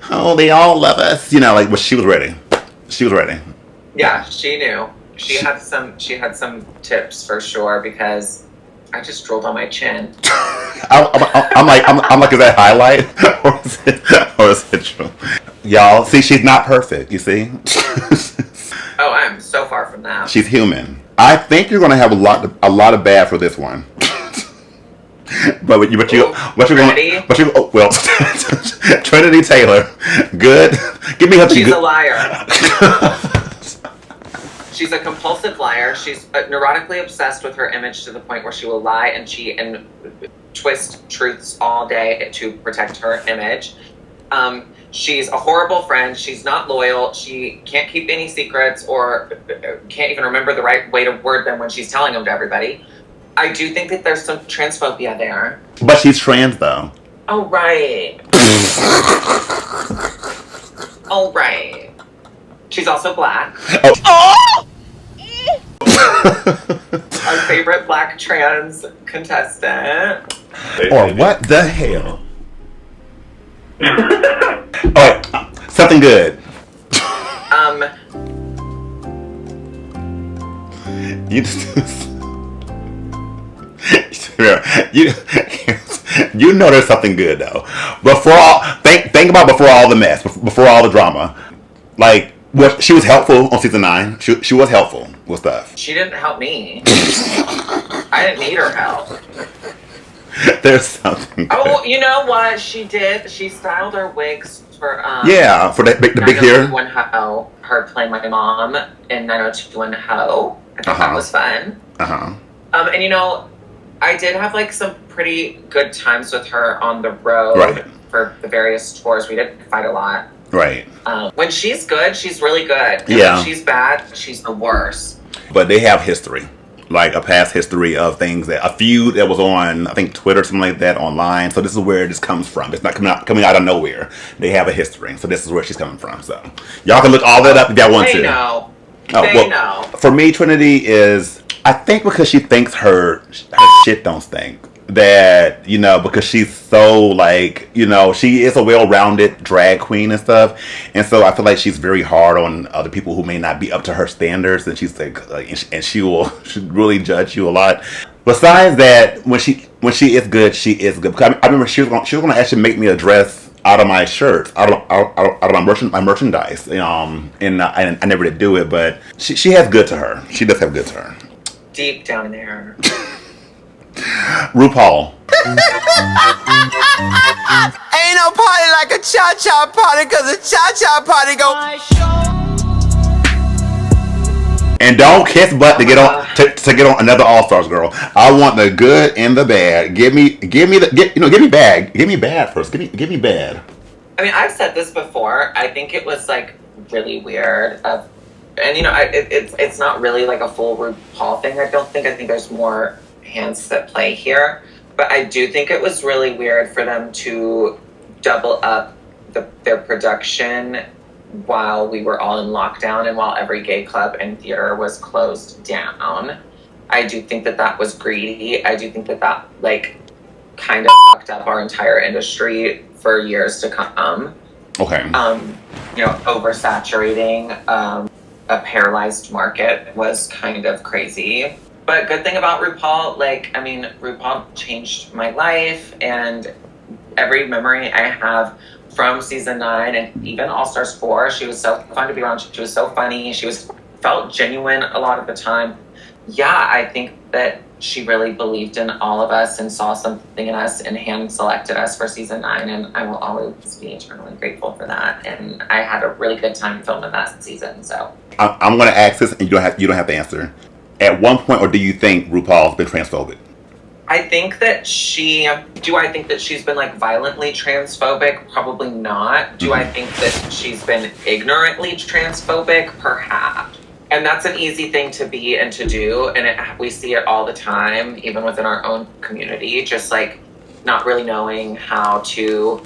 [SPEAKER 2] Oh, they all love us. But she was ready. She was ready.
[SPEAKER 4] Yeah, she knew. She had some tips for sure because I just drooled on my chin.
[SPEAKER 2] I'm like, is that highlight or is it true? Y'all, see, she's not perfect. You see.
[SPEAKER 4] Oh, I'm so far from that.
[SPEAKER 2] She's human. I think you're gonna have a lot of bad for this one. Trinity Taylor, good. Give me her.
[SPEAKER 4] She's a liar. She's a compulsive liar. She's neurotically obsessed with her image to the point where she will lie and cheat and twist truths all day to protect her image. She's a horrible friend. She's not loyal. She can't keep any secrets or can't even remember the right way to word them when she's telling them to everybody. I do think that there's some transphobia there.
[SPEAKER 2] But she's trans, though.
[SPEAKER 4] Oh, right. Oh, right. She's also black.
[SPEAKER 2] Oh.
[SPEAKER 4] Our favorite black trans contestant.
[SPEAKER 2] Or what the hell? Alright, something good. You know there's something good though. Think about before all the mess, before all the drama. Like, she was helpful on season 9. She was helpful with stuff.
[SPEAKER 4] She didn't help me. I didn't need her help.
[SPEAKER 2] There's something good.
[SPEAKER 4] Oh, you know what she did? She styled her wigs for
[SPEAKER 2] for the big hair.
[SPEAKER 4] her playing my mom in 90210. I thought that was fun. And you know, I did have like some pretty good times with her on the road for the various tours. We did fight a lot.
[SPEAKER 2] Right.
[SPEAKER 4] When she's good, she's really good. And when she's bad, she's the worst.
[SPEAKER 2] But they have history. Like a past history of things that a feud that was on, I think, Twitter, something like that, online. So this is where this comes from. It's not coming out of nowhere. They have a history. So this is where she's coming from. So y'all can look all that up if y'all want to.
[SPEAKER 4] They know.
[SPEAKER 2] For me, Trinity is, I think because she thinks her shit don't stink. That, you know, because she's so, like, you know, she is a well-rounded drag queen and stuff, and so I feel like she's very hard on other people who may not be up to her standards, and she's like and she will really judge you a lot. Besides that, when she is good, she is good. Because I remember she was going to actually make me a dress out of my shirts, out of my merchandise, and I never did do it, but she has good to her. She does have good to her.
[SPEAKER 4] Deep down there.
[SPEAKER 2] RuPaul.
[SPEAKER 11] Ain't no party like a cha-cha party, cause a cha-cha party go.
[SPEAKER 2] And don't kiss butt to get on another All Stars, girl. I want the good and the bad. Give me bad. Give me bad first. Give me bad.
[SPEAKER 4] I mean, I've said this before. I think it was like really weird. And you know, it's not really like a full RuPaul thing. I think there's more hands that play here, but I do think it was really weird for them to double up their production while we were all in lockdown and while every gay club and theater was closed down. I do think that was greedy. I do think that like kind of fucked up our entire industry for years to come.
[SPEAKER 2] Okay.
[SPEAKER 4] You know, oversaturating a paralyzed market was kind of crazy. But good thing about RuPaul, like, I mean, RuPaul changed my life, and every memory I have from season 9 and even All Stars 4, she was so fun to be around. She was so funny. She felt genuine a lot of the time. Yeah, I think that she really believed in all of us and saw something in us and hand selected us for season 9, and I will always be eternally grateful for that. And I had a really good time filming that season. So
[SPEAKER 2] I'm going to ask this, and you don't have to answer. At one point, or do you think RuPaul's been transphobic?
[SPEAKER 4] I think that she's been like violently transphobic? Probably not. Do I think that she's been ignorantly transphobic? Perhaps. And that's an easy thing to be and to do. And we see it all the time, even within our own community, just like not really knowing how to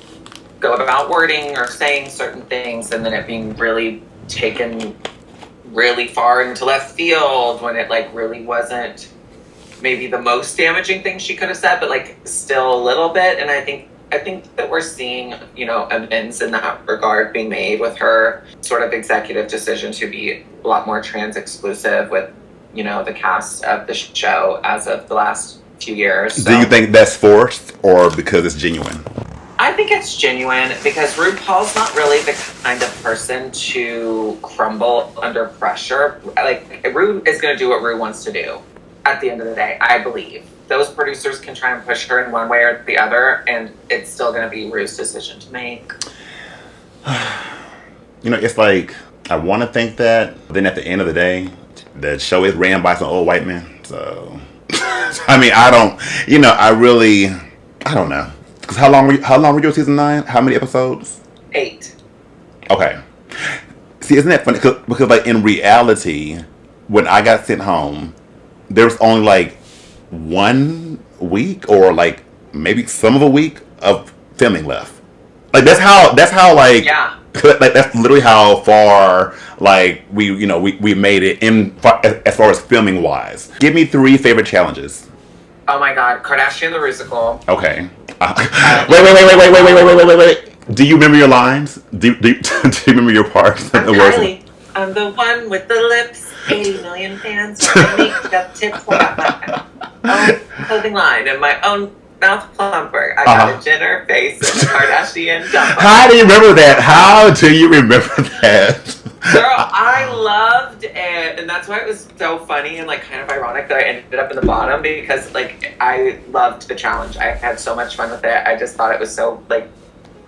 [SPEAKER 4] go about wording or saying certain things, and then it being really taken really far into left field when it like really wasn't maybe the most damaging thing she could have said, but like still a little bit. And I think that we're seeing, you know, amends in that regard being made with her sort of executive decision to be a lot more trans exclusive with, you know, the cast of the show as of the last few years. So,
[SPEAKER 2] do you think that's forced or because it's genuine?
[SPEAKER 4] I think it's genuine because RuPaul's not really the kind of person to crumble under pressure. Like, Ru is going to do what Ru wants to do at the end of the day, I believe. Those producers can try and push her in one way or the other, and it's still going to be Ru's decision to make.
[SPEAKER 2] You know, it's like, I want to think that, then at the end of the day, the show is ran by some old white men. So, I mean, I don't know. Because how long were you on season 9? How many episodes?
[SPEAKER 4] 8.
[SPEAKER 2] Okay. See, isn't that funny? Because like in reality, when I got sent home, there was only like 1 week or like maybe some of a week of filming left. Like that's how like, yeah. Like that's literally how far like we made it as far as filming wise. Give me 3 favorite challenges.
[SPEAKER 4] Oh my God, Kardashian the Rusical.
[SPEAKER 2] Okay. Wait. Do you remember your lines? Do you remember your parts?
[SPEAKER 4] I'm Kylie. I'm the one with the lips. 80 million fans. My makeup tips. My own clothing line and my own mouth plumper. I got a Jenner face and a Kardashian jumper.
[SPEAKER 2] How do you remember that? How do you remember that?
[SPEAKER 4] Girl, I loved it, and that's why it was so funny and like kind of ironic that I ended up in the bottom, because like I loved the challenge. I had so much fun with it. I just thought it was so like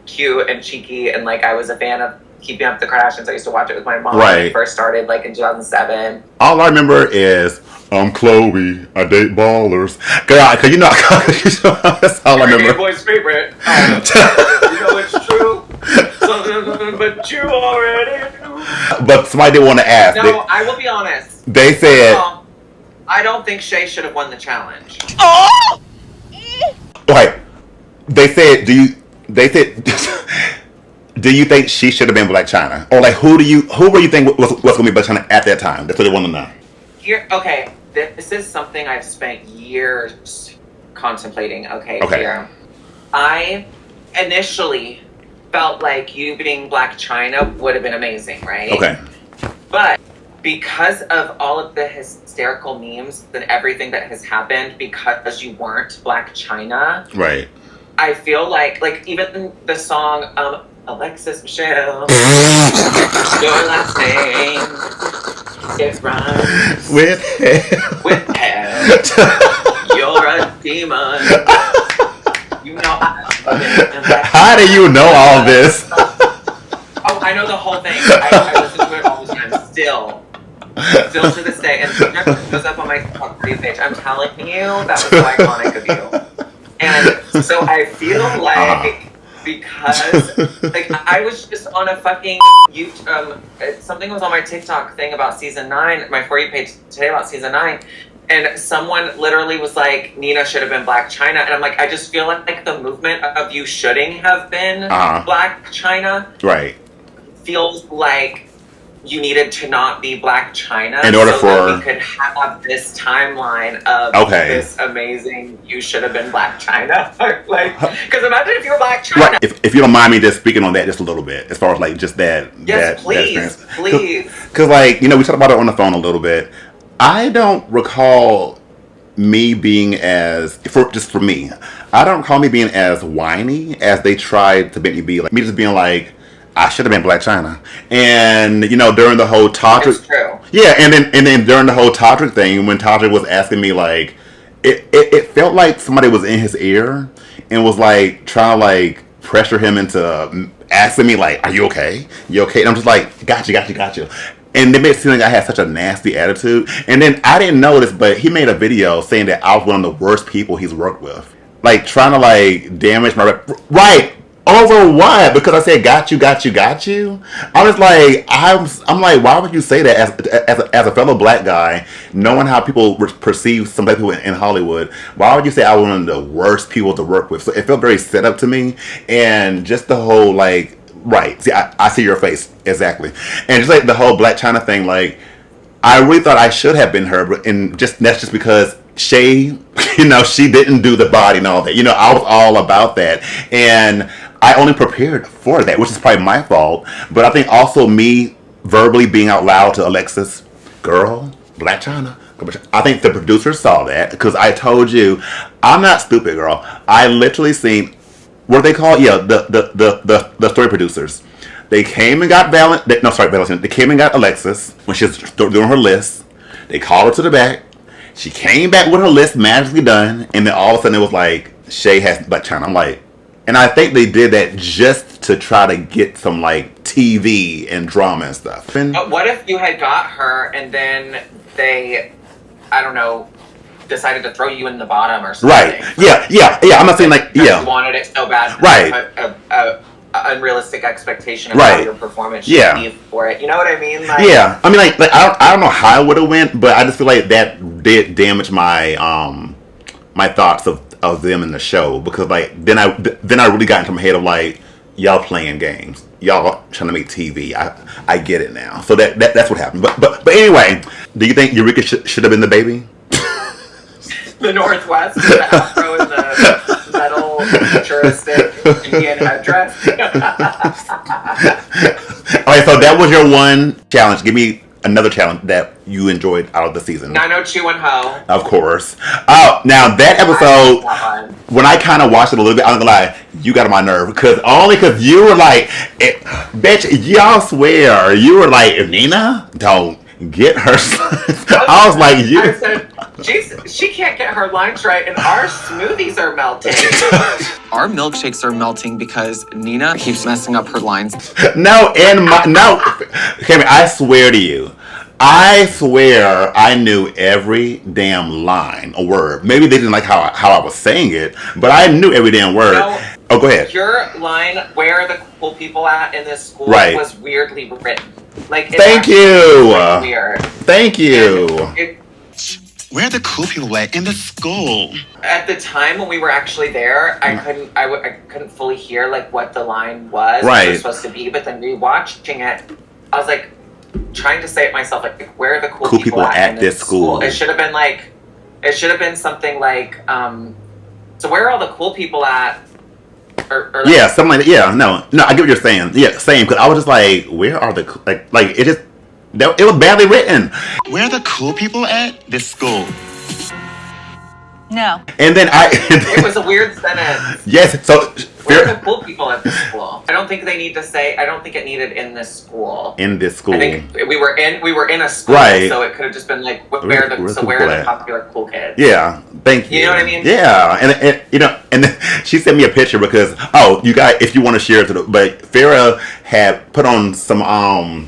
[SPEAKER 4] cute and cheeky, and like I was a fan of Keeping Up with the Kardashians. I used to watch it with my mom when
[SPEAKER 2] Right.
[SPEAKER 4] it first started, like in 2007.
[SPEAKER 2] All I remember is, I'm Chloe, I date ballers. Girl, cause you know, that's all I remember.
[SPEAKER 4] Your boy's favorite. You know it's true. But you already knew.
[SPEAKER 2] But somebody did want to ask.
[SPEAKER 4] No, I will be honest.
[SPEAKER 2] They said,
[SPEAKER 4] I don't think Shay should have won the challenge.
[SPEAKER 2] oh! Wait, they said, do you think she should have been Black China? Or like, who were you think was going to be Black China at that time? That's what they want to know.
[SPEAKER 4] Okay, this is something I've spent years contemplating. Okay. Here. I initially felt like you being Black China would have been amazing, right?
[SPEAKER 2] Okay.
[SPEAKER 4] But because of all of the hysterical memes and everything that has happened because you weren't Black China,
[SPEAKER 2] right?
[SPEAKER 4] I feel like even the song Alexis Michelle, your last name, it rhymes
[SPEAKER 2] with hell.
[SPEAKER 4] With hell. You're a demon. You know
[SPEAKER 2] how do you know all this?
[SPEAKER 4] Oh, I know the whole thing. I listen to it all the time. Still to this day. And it goes up on my page. I'm telling you, that was so iconic of you. And so I feel like because like I was just on a fucking YouTube, something was on my TikTok thing about season 9, my For You page today about season 9. And someone literally was like, Nina should have been Black China. And I'm like, I just feel like the movement of you shouldn't have been Black China.
[SPEAKER 2] Right.
[SPEAKER 4] Feels like you needed to not be Black China
[SPEAKER 2] in order
[SPEAKER 4] so
[SPEAKER 2] for
[SPEAKER 4] that we could have this timeline of this amazing you should have been Black China. Like, because imagine if you were Black China.
[SPEAKER 2] Right. If you don't mind me just speaking on that just a little bit, as far as like just that.
[SPEAKER 4] Yes,
[SPEAKER 2] that
[SPEAKER 4] please.
[SPEAKER 2] Because like, we talked about it on the phone a little bit. I don't recall me being for me, I don't recall me being as whiny as they tried to make me be. Like me just being like, I should have been Black China. And during the whole Todrick.
[SPEAKER 4] It's true.
[SPEAKER 2] Yeah, and then during the whole Todrick thing, when Todrick was asking me like, it felt like somebody was in his ear and was like trying to like pressure him into asking me like, are you okay? You okay? And I'm just like, got you. And they made it seem like I had such a nasty attitude. And then I didn't notice, but he made a video saying that I was one of the worst people he's worked with. Like, trying to, like, damage my rep. Right. Over what? Because I said, got you. I was like, I'm like, why would you say that as a fellow Black guy, knowing how people perceive some Black people in Hollywood? Why would you say I was one of the worst people to work with? So it felt very set up to me. And just the whole, like, right. See, I see your face. Exactly. And just like the whole Black China thing, like, I really thought I should have been her, but that's just because Shay, she didn't do the body and all that. I was all about that. And I only prepared for that, which is probably my fault. But I think also me verbally being out loud to Alexis, girl, Black China. I think the producers saw that because I told you, I'm not stupid, girl. I literally seen, what do they call? Yeah, the story producers. They came and got They came and got Alexis when she was doing her list. They called her to the back. She came back with her list magically done, and then all of a sudden it was like, Shay has Black China. I'm like, and I think they did that just to try to get some like TV and drama and stuff. And
[SPEAKER 4] what if you had got her and then they, I don't know, decided to throw you in the bottom or something?
[SPEAKER 2] Right. Yeah. I'm not saying like, yeah.
[SPEAKER 4] You wanted it so bad.
[SPEAKER 2] Right.
[SPEAKER 4] A unrealistic expectation of how your performance should be for it. You know what I mean? Like,
[SPEAKER 2] yeah. I mean, like I don't know how it would have went, but I just feel like that did damage my my thoughts of them in the show, because like then I really got into my head of like, y'all playing games, y'all trying to make TV. I get it now. So that's what happened. But anyway, do you think Eureka should have been the baby?
[SPEAKER 4] The Northwest, the afro and the metal futuristic Indian headdress.
[SPEAKER 2] Alright, so that was your one challenge. Give me another challenge that you enjoyed out of the season.
[SPEAKER 4] 90210.
[SPEAKER 2] Of course. Oh, now that episode, when I kind of watched it a little bit, I'm gonna lie, you got on my nerve because you were like, bitch, y'all swear you were like, Nina, don't get her. I was like, you.
[SPEAKER 4] I said, She can't get her lines right, and our smoothies are melting.
[SPEAKER 12] Our milkshakes are melting because Nina keeps messing up her lines.
[SPEAKER 2] No, Cameron, I swear to you. I swear I knew every damn line, a word. Maybe they didn't like how I was saying it, but I knew every damn word.
[SPEAKER 4] No,
[SPEAKER 2] oh, go ahead.
[SPEAKER 4] Your line, "Where are the cool people at in this school?"
[SPEAKER 2] Right.
[SPEAKER 4] was weirdly written. Like,
[SPEAKER 2] thank you.
[SPEAKER 4] Weird.
[SPEAKER 2] Thank you. Where are the cool people at in the school?
[SPEAKER 4] At the time when we were actually there, I couldn't fully hear like what the line was, what it was supposed to be. But then rewatching it, I was like trying to say it myself, like, where are the cool people at in this school? It should have been something like, so where are all the cool people at? Or like,
[SPEAKER 2] yeah, something like that. Yeah, no, I get what you're saying. Yeah, same. Because I was just like, where are the like it just. It was badly written. Where are the cool people at this school?
[SPEAKER 10] No.
[SPEAKER 2] And then
[SPEAKER 4] it was a weird sentence.
[SPEAKER 2] Yes, so
[SPEAKER 4] where are the cool people at this school? I don't think they need to say. I don't think it needed in this school.
[SPEAKER 2] In this school.
[SPEAKER 4] I think we were in a school,
[SPEAKER 2] right?
[SPEAKER 4] So it could have just been like, where are the popular cool kids?
[SPEAKER 2] Yeah, thank you.
[SPEAKER 4] You know what I mean?
[SPEAKER 2] Yeah, and you know, and then she sent me a picture because you guys, if you want to share it, but Farrah had put on some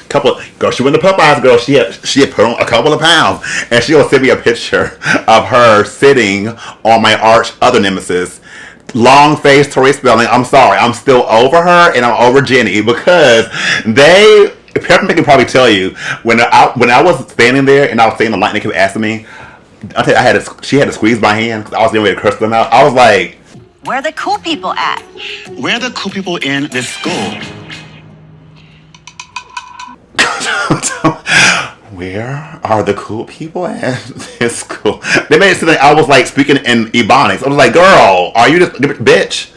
[SPEAKER 2] she went to Popeyes, girl. She had put on a couple of pounds, and she'll send me a picture of her sitting on my arch other nemesis, long face Tori Spelling. I'm sorry, I'm still over her, and I'm over Jenny because Peppermint can probably tell you when I was standing there and I was saying the line, they kept asking me. I tell you, she had to squeeze my hand because I was getting ready to curse them out. I was like,
[SPEAKER 10] Where are the cool people at?
[SPEAKER 2] Where are the cool people in this school? Where are the cool people at this school? They made it seem like I was like speaking in Ebonics. I was like, girl, are you just bitch?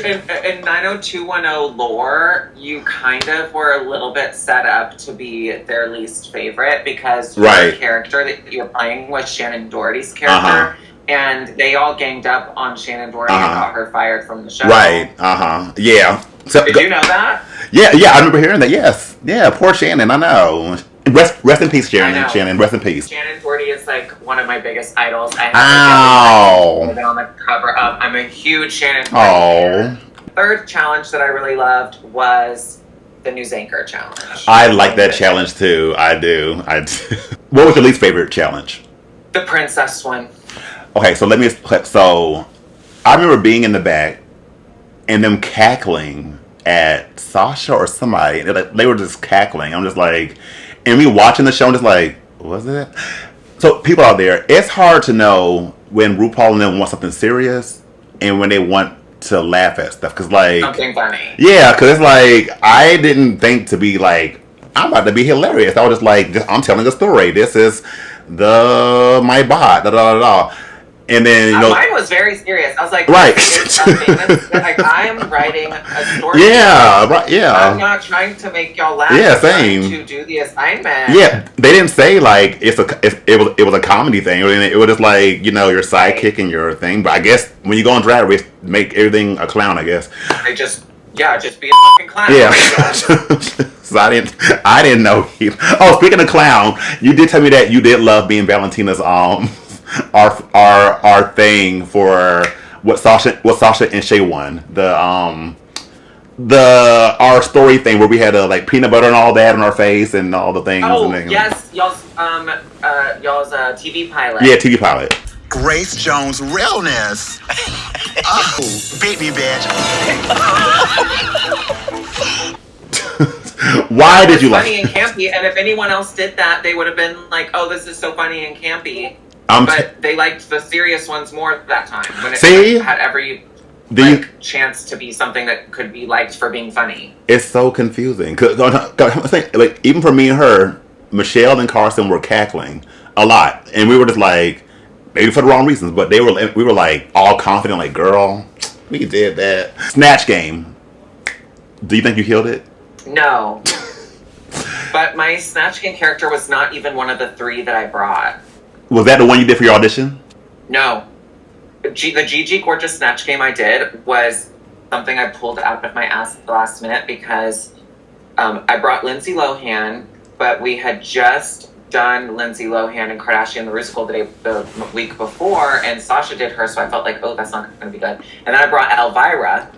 [SPEAKER 4] In 90210 lore, you kind of were a little bit set up to be their least favorite because your character that you're playing was Shannon Doherty's character. And they all ganged up on Shannon Doherty and got her fired from the show.
[SPEAKER 2] Right. Yeah. So,
[SPEAKER 4] did you know that?
[SPEAKER 2] Yeah, I remember hearing that. Yes. Yeah, poor Shannon, I know. Rest in peace, Shannon. Shannon, rest in peace.
[SPEAKER 4] Shannon Doherty is like one of my biggest idols. I
[SPEAKER 2] have
[SPEAKER 4] on the cover up. I'm a huge Shannon Doherty fan. Third challenge that I really loved was the news anchor challenge.
[SPEAKER 2] I like that challenge too. I do. What was your least favorite challenge?
[SPEAKER 4] The princess one.
[SPEAKER 2] Okay, so I remember being in the back and them cackling at Sasha or somebody. They were just cackling. I'm just like, and me watching the show, I'm just like, was it? So people out there, it's hard to know when RuPaul and them want something serious and when they want to laugh at stuff. Cause like
[SPEAKER 4] something funny.
[SPEAKER 2] Yeah, cause it's like I didn't think to be like I'm about to be hilarious. I was just like, I'm telling a story. This is my bot. Da da da da. And then
[SPEAKER 4] mine was very serious. I was like,
[SPEAKER 2] right.
[SPEAKER 4] Like I'm writing a story.
[SPEAKER 2] Yeah, right. Yeah.
[SPEAKER 4] I'm not trying to make y'all laugh.
[SPEAKER 2] Yeah, same.
[SPEAKER 4] I'm trying to do the assignment.
[SPEAKER 2] Yeah, they didn't say like it was a comedy thing. It was just like your sidekick and your thing. But I guess when you go on Drag Race, make everything a clown. I guess.
[SPEAKER 4] They just be a fucking clown.
[SPEAKER 2] Yeah. So I didn't know. Speaking of clown, you did tell me that you did love being Valentina's our thing for what Sasha and Shay won our story thing where we had like peanut butter and all that on our face and all the things.
[SPEAKER 4] Oh
[SPEAKER 2] and
[SPEAKER 4] yes, y'all's TV pilot.
[SPEAKER 2] Yeah, TV pilot.
[SPEAKER 1] Grace Jones realness. Oh, beat me, bitch.
[SPEAKER 2] Why did you like
[SPEAKER 4] funny and campy? And if anyone else did that, they would have been like, "Oh, this is so funny and campy." But they liked the serious ones more that time when it had every chance to be something that could be liked for being funny.
[SPEAKER 2] It's so confusing. Like even for me and her, Michelle and Carson were cackling a lot, and we were just like, maybe for the wrong reasons, but we were like all confident, like, girl, we did that. Snatch Game. Do you think you healed it?
[SPEAKER 4] No. But my Snatch Game character was not even one of the 3 that I brought.
[SPEAKER 2] Was that the one you did for your audition?
[SPEAKER 4] No. The GG Gorgeous Snatch Game I did was something I pulled out of my ass at the last minute because I brought Lindsay Lohan, but we had just done Lindsay Lohan and Kardashian the Rusical the week before, and Sasha did her, so I felt like, oh, that's not going to be good. And then I brought Elvira.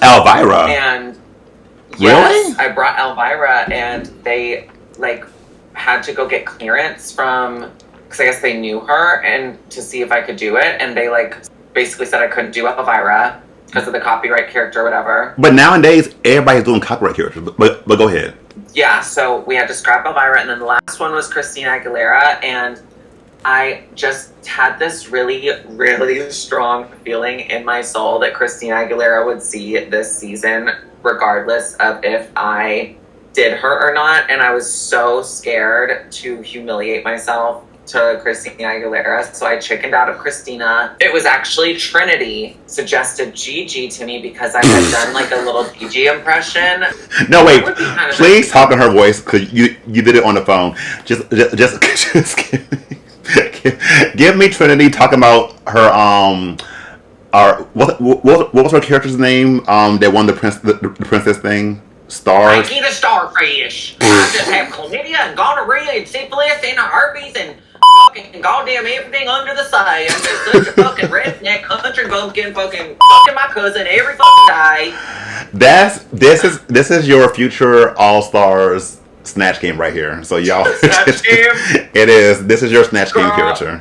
[SPEAKER 2] Elvira?
[SPEAKER 4] And
[SPEAKER 2] yes,
[SPEAKER 4] really? I brought Elvira, and they like had to go get clearance from, because I guess they knew her, and to see if I could do it, and they like basically said I couldn't do Elvira because of the copyright character or whatever.
[SPEAKER 2] But nowadays, everybody's doing copyright characters. But go ahead.
[SPEAKER 4] Yeah, so we had to scrap Elvira, and then the last one was Christina Aguilera, and I just had this really, really strong feeling in my soul that Christina Aguilera would see this season, regardless of if I did her or not, and I was so scared to humiliate myself to Christina Aguilera, so I chickened out of Christina. It was actually Trinity suggested Gigi to me because I had done like a little Gigi impression.
[SPEAKER 2] No, wait, please talk in her voice, because you did it on the phone. Just give me Trinity talking about her what was her character's name? That won the princess thing. Star.
[SPEAKER 4] Mikey the Starfish. I just have chlamydia and gonorrhea and syphilis and herpes and fucking goddamn everything under the sun. I'm just such a fucking redneck country bumpkin fucking my cousin every fucking day.
[SPEAKER 2] This is your future All-Stars Snatch Game right here. So y'all,
[SPEAKER 4] Snatch Game.
[SPEAKER 2] It is. This is your Snatch Game character.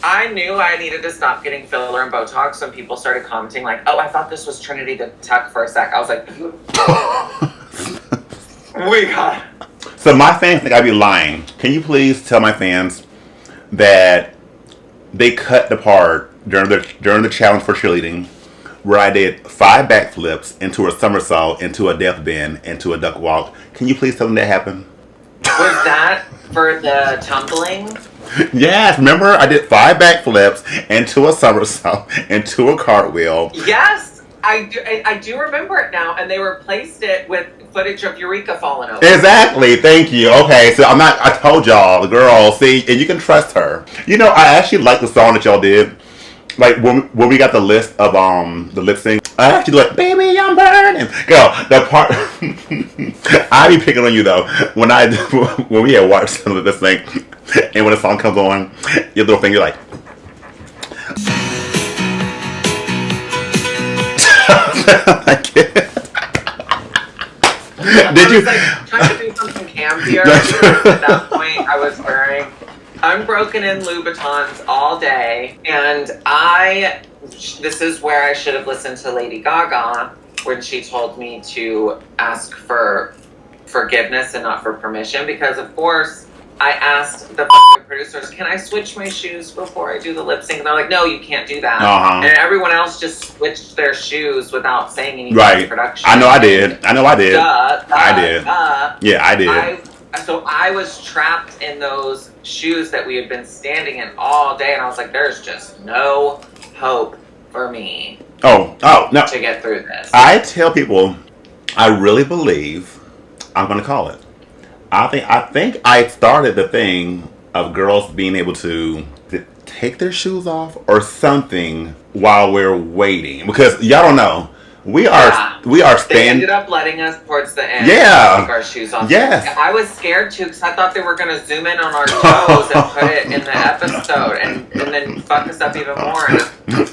[SPEAKER 4] I knew I needed to stop getting filler and Botox when people started commenting like, oh, I thought this was Trinity the Tuck for a sec. I was like, we got it.
[SPEAKER 2] So my fans think I'd be lying. Can you please tell my fans that they cut the part during the challenge for cheerleading where I did 5 backflips into a somersault, into a death bend, into a duck walk? Can you please tell them that happened?
[SPEAKER 4] Was that for the tumbling?
[SPEAKER 2] Yes, remember I did 5 backflips into a somersault, into a cartwheel.
[SPEAKER 4] Yes, I do remember it now, and they replaced it with footage of Eureka falling over.
[SPEAKER 2] Exactly, thank you. Okay, so I told y'all, the girl, see, and you can trust her. You know, I actually like the song that y'all did. Like, when we got the list of, the lip sync, I actually like, baby, I'm burning. Girl, that part, I be picking on you, though. When we had watched this thing, and when the song comes on, your little finger, like,
[SPEAKER 4] Did you? I was like trying to do something campier. At that point, I was wearing unbroken in Louboutins all day, and this is where I should have listened to Lady Gaga when she told me to ask for forgiveness and not for permission, because of course I asked the producers, can I switch my shoes before I do the lip sync? And they're like, no, you can't do that.
[SPEAKER 2] Uh-huh.
[SPEAKER 4] And everyone else just switched their shoes without saying anything
[SPEAKER 2] right.
[SPEAKER 4] in production.
[SPEAKER 2] I know I did. I did. Yeah, I did.
[SPEAKER 4] So I was trapped in those shoes that we had been standing in all day, and I was like, there's just no hope for me.
[SPEAKER 2] Oh, no.
[SPEAKER 4] To get through this.
[SPEAKER 2] I tell people, I really believe I'm going to call it. I think I started the thing of girls being able to take their shoes off or something while we're waiting, because y'all don't know. We are standing.
[SPEAKER 4] They ended up letting us towards the end.
[SPEAKER 2] Yeah.
[SPEAKER 4] Take our shoes off.
[SPEAKER 2] Yes.
[SPEAKER 4] I was scared too, because I thought they were going to zoom in on our toes and put it in the episode and then fuck us up even more.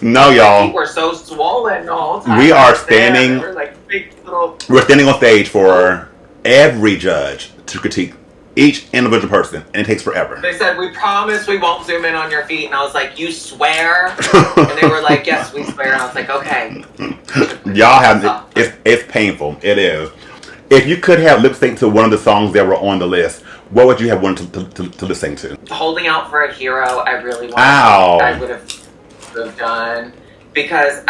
[SPEAKER 2] No, y'all.
[SPEAKER 4] We're so swollen the whole time.
[SPEAKER 2] We are standing.
[SPEAKER 4] We're like big little.
[SPEAKER 2] We're standing on stage for every judge to critique each individual person, and it takes forever.
[SPEAKER 4] They said, we promise we won't zoom in on your feet. And I was like, you swear? And they were like, yes, we swear. And I was like, okay.
[SPEAKER 2] Y'all have, it's painful. It is. If you could have lip sync to one of the songs that were on the list, what would you have wanted to lip sync to?
[SPEAKER 4] Holding Out for a Hero, I really wanted I would have done. Because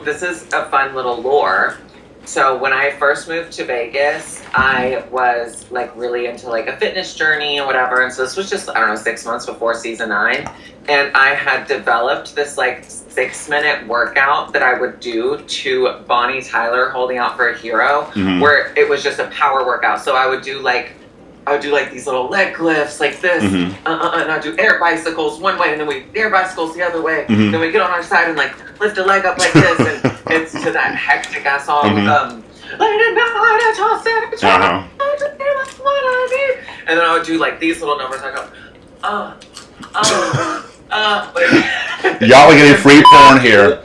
[SPEAKER 4] this is a fun little lore. So when I first moved to Vegas, I was like really into like a fitness journey and whatever. And so this was just, 6 months before season 9. And I had developed this like 6-minute workout that I would do to Bonnie Tyler, Holding Out for a Hero, where it was just a power workout. So I would do like these little leg lifts like this, and I'd do air bicycles one way, and then we air bicycles the other way. Then we get on our side and like lift a leg up like this, and it's to that hectic ass song. And then I would do like these little numbers. I go,
[SPEAKER 2] Y'all are getting free porn here.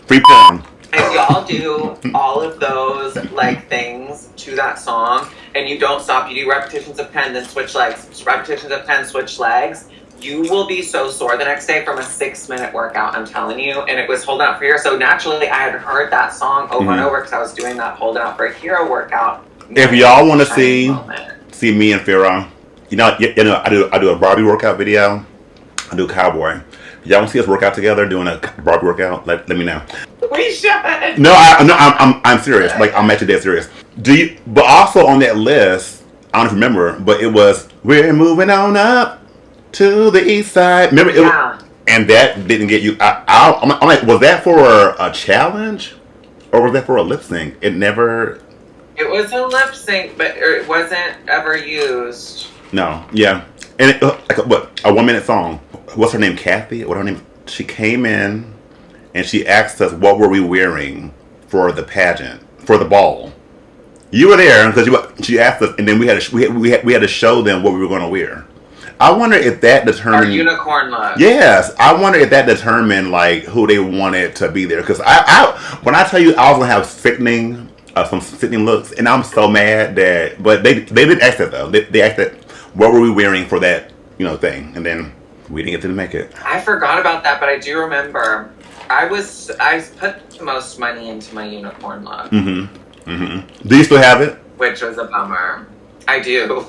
[SPEAKER 2] Free porn.
[SPEAKER 4] And y'all do all of those like things to that song, and you don't stop. You do repetitions of 10, then switch legs. Repetitions of 10, switch legs. You will be so sore the next day from a 6-minute workout, I'm telling you. And it was Holding Out for a Hero. So naturally, I had heard that song over and over because I was doing that Holding Out for a Hero workout.
[SPEAKER 2] If y'all want to see me and Farrah, you know, I do a Barbie workout video. I do a cowboy. Y'all want to see us work out together doing a Barbie workout? Let me know.
[SPEAKER 4] We should.
[SPEAKER 2] No, I'm serious. Like, I'm actually dead serious. But also on that list, I don't remember, but it was we're moving on up to the east side. Remember? And that didn't get you. I'm like, was that for a challenge, or was that for a lip sync? It never.
[SPEAKER 4] It was a lip sync, but it wasn't ever used.
[SPEAKER 2] No. Yeah. And like a 1-minute song. What's her name? Kathy? What her name? She came in and she asked us what were we wearing for the pageant, for the ball. You were there because she asked us, and then we had to show them what we were going to wear. I wonder if that determined
[SPEAKER 4] our unicorn look.
[SPEAKER 2] Yes, I wonder if that determined like who they wanted to be there. Because I when I tell you I was gonna have some sickening looks, and I'm so mad that, but they did ask that though. They asked that what were we wearing for that thing, and then we didn't get to make it.
[SPEAKER 4] I forgot about that, but I do remember. I put the most money into my unicorn look.
[SPEAKER 2] Do you still have it?
[SPEAKER 4] Which was a bummer. I do.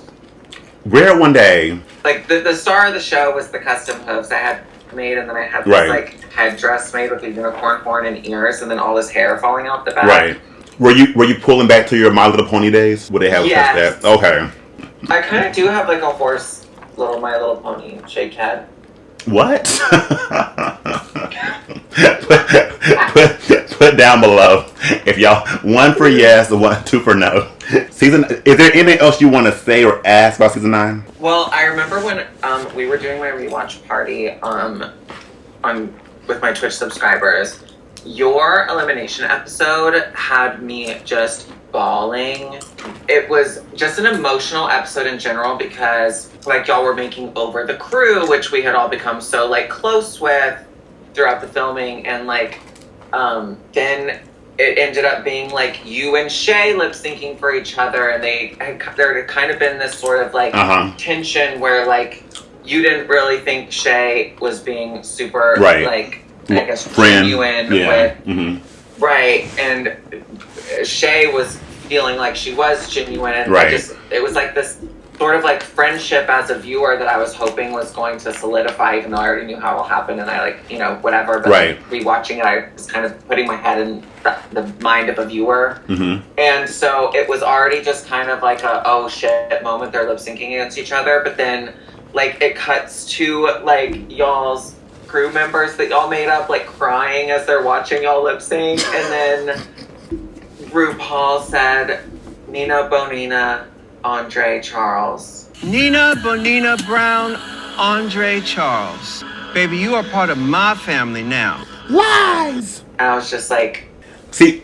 [SPEAKER 2] Wear it one day.
[SPEAKER 4] Like the star of the show was the custom hooves I had made, and then I had this like headdress made with a unicorn horn and ears, and then all this hair falling out the back.
[SPEAKER 2] Right. Were you pulling back to your My Little Pony days? Would they have that? Okay.
[SPEAKER 4] I kind of do have like a horse, My Little Pony shaped head.
[SPEAKER 2] What? put down below if y'all 1 for yes, 2 for no. Is there anything else you want to say or ask about season 9?
[SPEAKER 4] Well, I remember when we were doing my rewatch party with my Twitch subscribers. Your elimination episode had me just bawling. It was just an emotional episode in general because like y'all were making over the crew, which we had all become so like close with throughout the filming, and like then it ended up being like you and Shay lip syncing for each other, and there had kind of been this sort of like tension where like you didn't really think Shay was being super like I guess genuine with right, and Shay was feeling like she was genuine, and it was like this sort of like friendship as a viewer that I was hoping was going to solidify, even though I already knew how it will happen, and I whatever, but like, rewatching it, I was kind of putting my head in the mind of a viewer, and so it was already just kind of like a oh shit moment. They're lip syncing against each other, but then like it cuts to like y'all's crew members that y'all made up like crying as they're watching y'all lip sync, and then Rupaul said Nina Bonina Andre Charles.
[SPEAKER 8] Nina Bonina Brown Andre Charles. Baby, you are part of my family now.
[SPEAKER 2] Lies!
[SPEAKER 4] I was just like,
[SPEAKER 2] see,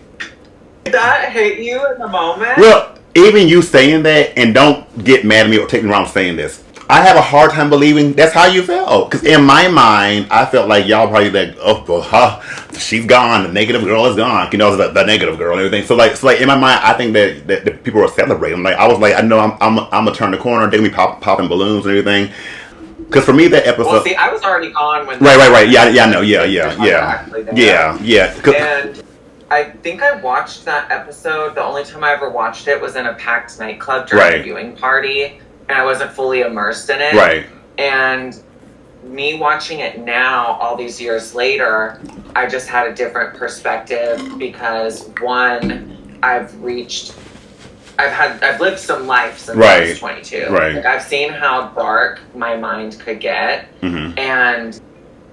[SPEAKER 4] did that hit you in the moment?
[SPEAKER 2] Well, even you saying that, and don't get mad at me or take me wrong saying this, I have a hard time believing that's how you felt. Because in my mind, I felt like y'all probably like, she's gone. The negative girl is gone. The negative girl and everything. So like in my mind, I think that the people were celebrating. Like I was like, I know I'm gonna turn the corner. They're gonna be popping balloons and everything. Because for me, that episode.
[SPEAKER 4] Well, see, I was already gone when.
[SPEAKER 2] Right. Yeah, I know. Yeah.
[SPEAKER 4] And I think I watched that episode. The only time I ever watched it was in a packed nightclub during a viewing party. And I wasn't fully immersed in it. Right. And me watching it now, all these years later, I just had a different perspective because one, I've lived some life since I was 22.
[SPEAKER 2] Right.
[SPEAKER 4] Like, I've seen how dark my mind could get. And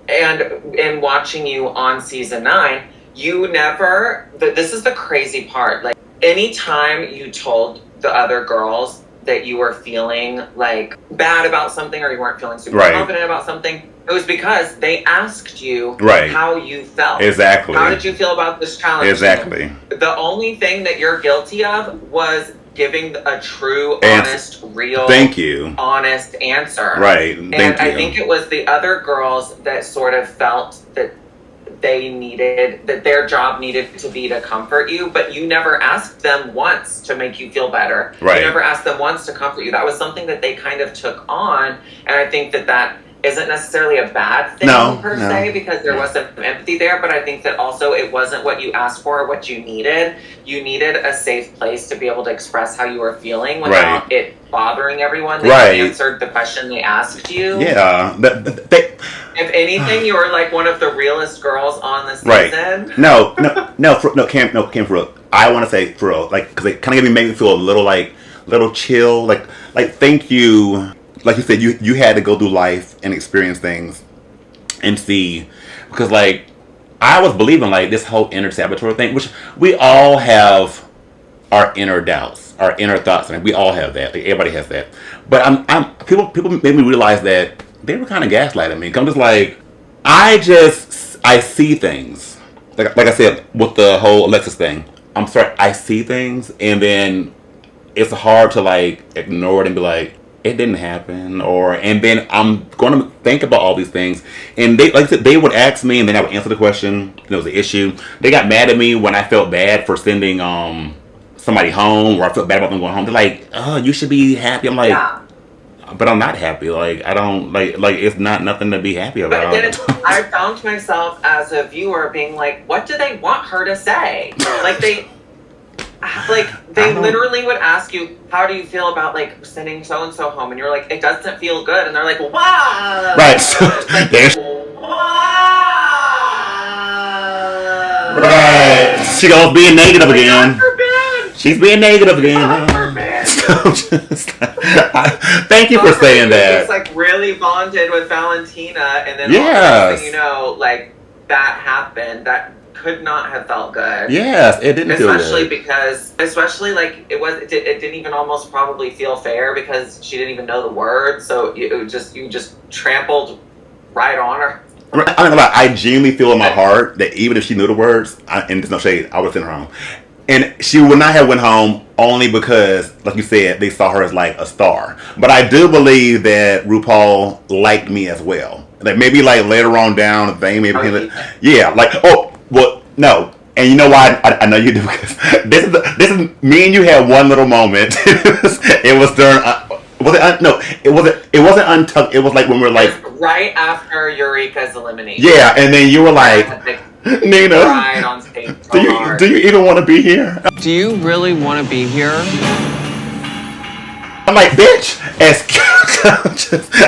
[SPEAKER 4] in watching you on season 9, you never, this is the crazy part. Like anytime you told the other girls that you were feeling like bad about something or you weren't feeling super confident about something, it was because they asked you how you felt.
[SPEAKER 2] Exactly.
[SPEAKER 4] How did you feel about this challenge?
[SPEAKER 2] Exactly.
[SPEAKER 4] The only thing that you're guilty of was giving a true, honest, real, honest answer.
[SPEAKER 2] Right.
[SPEAKER 4] And I think it was the other girls that sort of felt that their job needed to be to comfort you, but you never asked them once to make you feel better.
[SPEAKER 2] Right.
[SPEAKER 4] You never asked them once to comfort you. That was something that they kind of took on, and I think that isn't necessarily a bad thing per se, because there was some empathy there, but I think that also it wasn't what you asked for or what you needed. You needed a safe place to be able to express how you were feeling without it bothering everyone. They answered the question they asked you.
[SPEAKER 2] Yeah.
[SPEAKER 4] If anything, you were like one of the realest girls on the season.
[SPEAKER 2] Cam, for real. I want to say for real, like, because it kind of made me feel a little chill, like thank you. Like you said, you had to go through life and experience things and see, because like I was believing like this whole inner saboteur thing, which we all have our inner doubts, our inner thoughts, and we all have that. Like everybody has that. But people made me realize that they were kind of gaslighting me. I'm just like, I see things. Like I said with the whole Alexis thing. I'm sorry, I see things, and then it's hard to like ignore it and be like, it didn't happen, and then I'm going to think about all these things, and they, like I said, they would ask me, and then I would answer the question. There was an issue. They got mad at me when I felt bad for sending somebody home, or I felt bad about them going home. They're like, "Oh, you should be happy." I'm like, but I'm not happy. Like I don't like it's not nothing to be happy about.
[SPEAKER 4] But then I found myself as a viewer being like, "What do they want her to say?" They literally would ask you, how do you feel about like sending so and so home, and you're like, it doesn't feel good, and they're like, wow,
[SPEAKER 2] right? So right. She goes being negative again. She's being negative again. Thank you for saying that.
[SPEAKER 4] It's like really bonded with Valentina, and then next thing you know, like that happened. That could not have felt good.
[SPEAKER 2] Yes, it didn't feel good.
[SPEAKER 4] Especially like it didn't even almost probably feel fair, because she didn't even know the words, so you just trampled right on her.
[SPEAKER 2] I genuinely feel in my heart that even if she knew the words, and there's no shade, I would send her home. And she would not have went home only because, like you said, they saw her as like a star. But I do believe that Rupaul liked me as well. Like maybe like later on down the thing, maybe no. And you know why I know you do, because this is me and you had one little moment. It was during it wasn't untucked. It was like when we were like
[SPEAKER 4] right after Eureka's elimination.
[SPEAKER 2] Yeah, and then you were like, Nina,
[SPEAKER 4] on stage
[SPEAKER 2] do you even want to be here?
[SPEAKER 12] Do you really want to be here?
[SPEAKER 2] I'm like, bitch,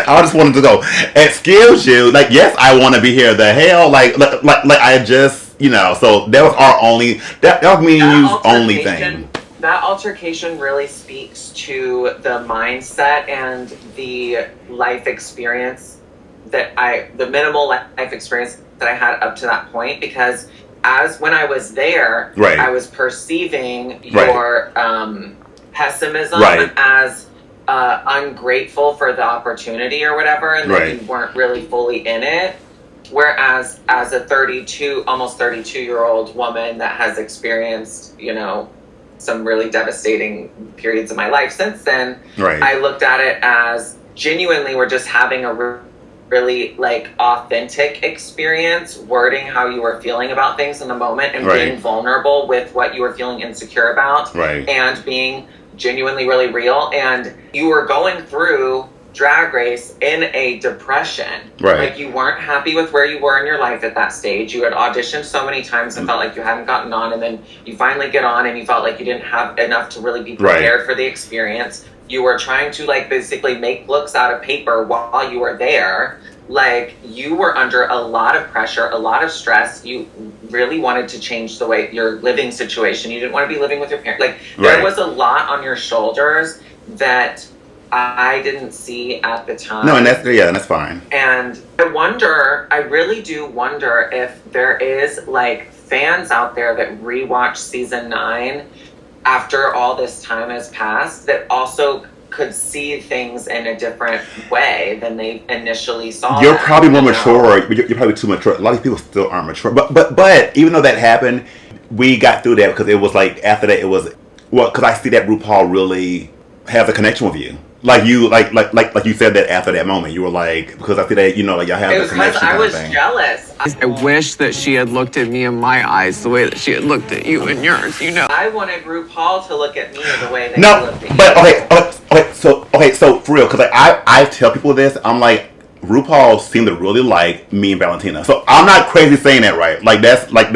[SPEAKER 2] I just wanted to go, excuse you, like, yes, I want to be here. The hell, like I just, so that was our only, that was me and you's only thing.
[SPEAKER 4] That altercation really speaks to the mindset and the life experience the minimal life experience that I had up to that point, because when I was there, I was perceiving your pessimism as ungrateful for the opportunity or whatever, and that you weren't really fully in it. Whereas as a almost 32-year-old woman that has experienced, some really devastating periods of my life since then, I looked at it as genuinely we're just having a really like authentic experience, wording how you were feeling about things in the moment, and being vulnerable with what you were feeling insecure about, and being genuinely really real. And you were going through Drag Race in a depression. Like you weren't happy with where you were in your life at that stage. You had auditioned so many times and felt like you hadn't gotten on, and then you finally get on and you felt like you didn't have enough to really be prepared for the experience. You were trying to like basically make looks out of paper while you were there. Like you were under a lot of pressure, a lot of stress. You really wanted to change the way your living situation. You didn't want to be living with your parents. Like there was a lot on your shoulders that I didn't see at the time.
[SPEAKER 2] No, and that's fine.
[SPEAKER 4] And I really do wonder if there is like fans out there that rewatch season 9 after all this time has passed, that also could see things in a different way than they initially saw.
[SPEAKER 2] You're probably more mature. You're probably too mature. A lot of people still aren't mature. But even though that happened, we got through that, because it was like after that it was Well, because I see that RuPaul really has a connection with you. Like you, like you said that after that moment, you were like, because I see that, you know, like y'all have the connection.
[SPEAKER 4] I was jealous.
[SPEAKER 12] I wish that she had looked at me in my eyes the way that she had looked at you in yours, you know.
[SPEAKER 4] I wanted RuPaul to look at me the way that he looked at you.
[SPEAKER 2] But okay, so for real, because like, I tell people this, I'm like, RuPaul seemed to really like me and Valentina. So I'm not crazy saying that, right? Like that's I'm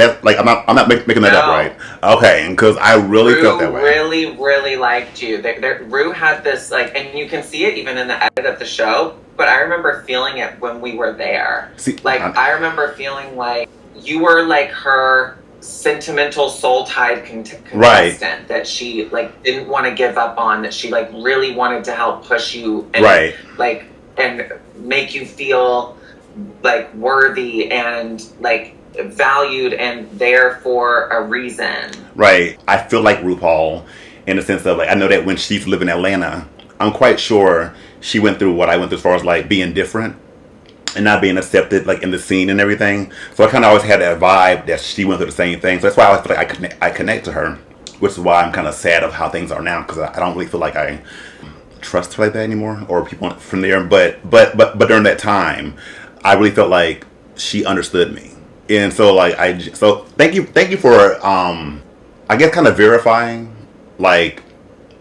[SPEAKER 2] not making that up, right? Okay, because I really felt that way.
[SPEAKER 4] Really liked you. Ru had this like, and you can see it even in the edit of the show. But I remember feeling it when we were there. I remember feeling like you were like her sentimental soul-tied contestant that she like didn't want to give up on. That she like really wanted to help push you and like and make you feel like worthy and like valued and there for a reason.
[SPEAKER 2] Right. I feel like RuPaul in the sense of like, I know that when she's living in Atlanta, I'm quite sure she went through what I went through as far as like being different and not being accepted like in the scene and everything. So I kind of always had that vibe that she went through the same thing. So that's why I always feel like I connect to her, which is why I'm kind of sad of how things are now, because I don't really feel like I trust her like that anymore, or people from there. But during that time, I really felt like she understood me, and so like so thank you for I guess kind of verifying like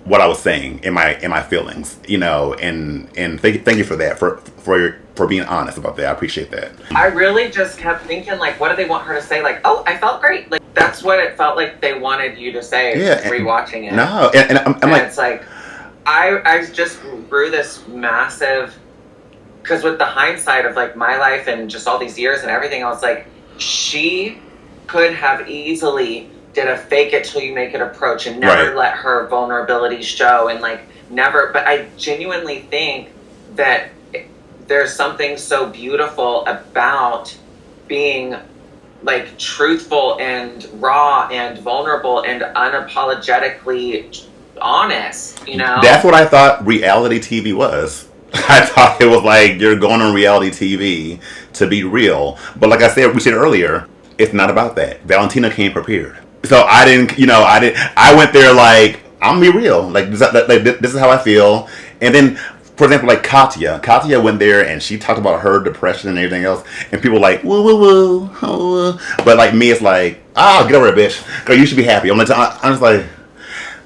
[SPEAKER 2] what I was saying in my feelings, you know, and thank you for that, for being honest about that. I appreciate that.
[SPEAKER 4] I really just kept thinking like, what do they want her to say? Like, oh, I felt great. Like that's what it felt like they wanted you to say. Rewatching it.
[SPEAKER 2] No, and I'm like,
[SPEAKER 4] it's like. I just grew this massive, because with the hindsight of like my life and just all these years and everything, I was like, she could have easily did a fake it till you make it approach and never let her vulnerability show and like never, but I genuinely think that there's something so beautiful about being like truthful and raw and vulnerable and unapologetically honest, you know?
[SPEAKER 2] That's what I thought reality TV was. I thought it was like you're going on reality TV to be real. But like I said, we said earlier, it's not about that. Valentina came prepared. So I went there like, I'm gonna be real. Like this is how I feel. And then, for example, like Katya went there and she talked about her depression and everything else. And people were like, woo, woo, woo, woo. But like me, it's like, get over it, bitch. Girl, you should be happy. I'm just like,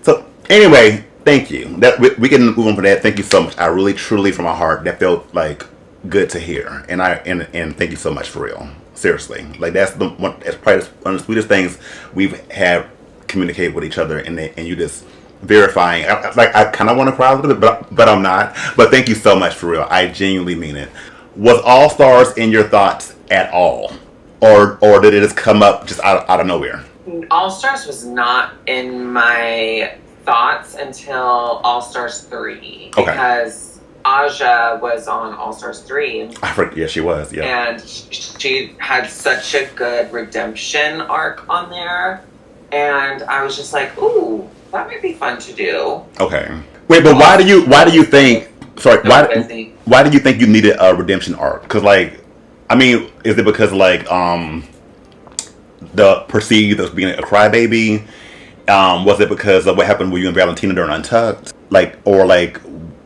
[SPEAKER 2] so anyway, thank you. That we can move on from that. Thank you so much. I really, truly, from my heart, that felt like good to hear. And thank you so much for real. Seriously, like that's probably one of the sweetest things we've had communicated with each other, and you just verifying. I kind of want to cry a little bit, but I'm not. But thank you so much for real. I genuinely mean it. Was All Stars in your thoughts at all, or did it just come up just out of nowhere?
[SPEAKER 4] All Stars was not in my thoughts until All Stars 3 because Aja was on All Stars 3.
[SPEAKER 2] Yeah, she was. Yeah,
[SPEAKER 4] and she had such a good redemption arc on there, and I was just like, ooh, that might be fun to do.
[SPEAKER 2] Okay, wait, but why do you think? Sorry, why do you think you needed a redemption arc? Because like, I mean, is it because like the perceived as being a crybaby? Was it because of what happened with you and Valentina during Untucked? Like, or like?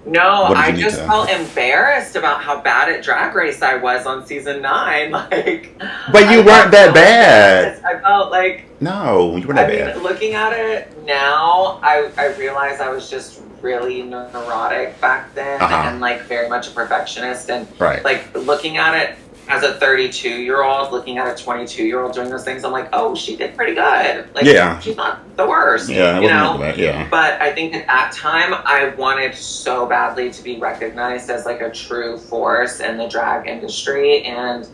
[SPEAKER 4] No, I just felt embarrassed about how bad at Drag Race I was on season 9. Like,
[SPEAKER 2] but you weren't that bad.
[SPEAKER 4] I felt like
[SPEAKER 2] no, you weren't that bad.
[SPEAKER 4] Looking at it now, I realized I was just really neurotic back then and like very much a perfectionist. And like looking at it as a 32-year-old, looking at a 22-year-old doing those things, I'm like, oh, she did pretty good. Like, she's not the worst.
[SPEAKER 2] Yeah,
[SPEAKER 4] you know.
[SPEAKER 2] Yeah.
[SPEAKER 4] But I think at that time, I wanted so badly to be recognized as like a true force in the drag industry, and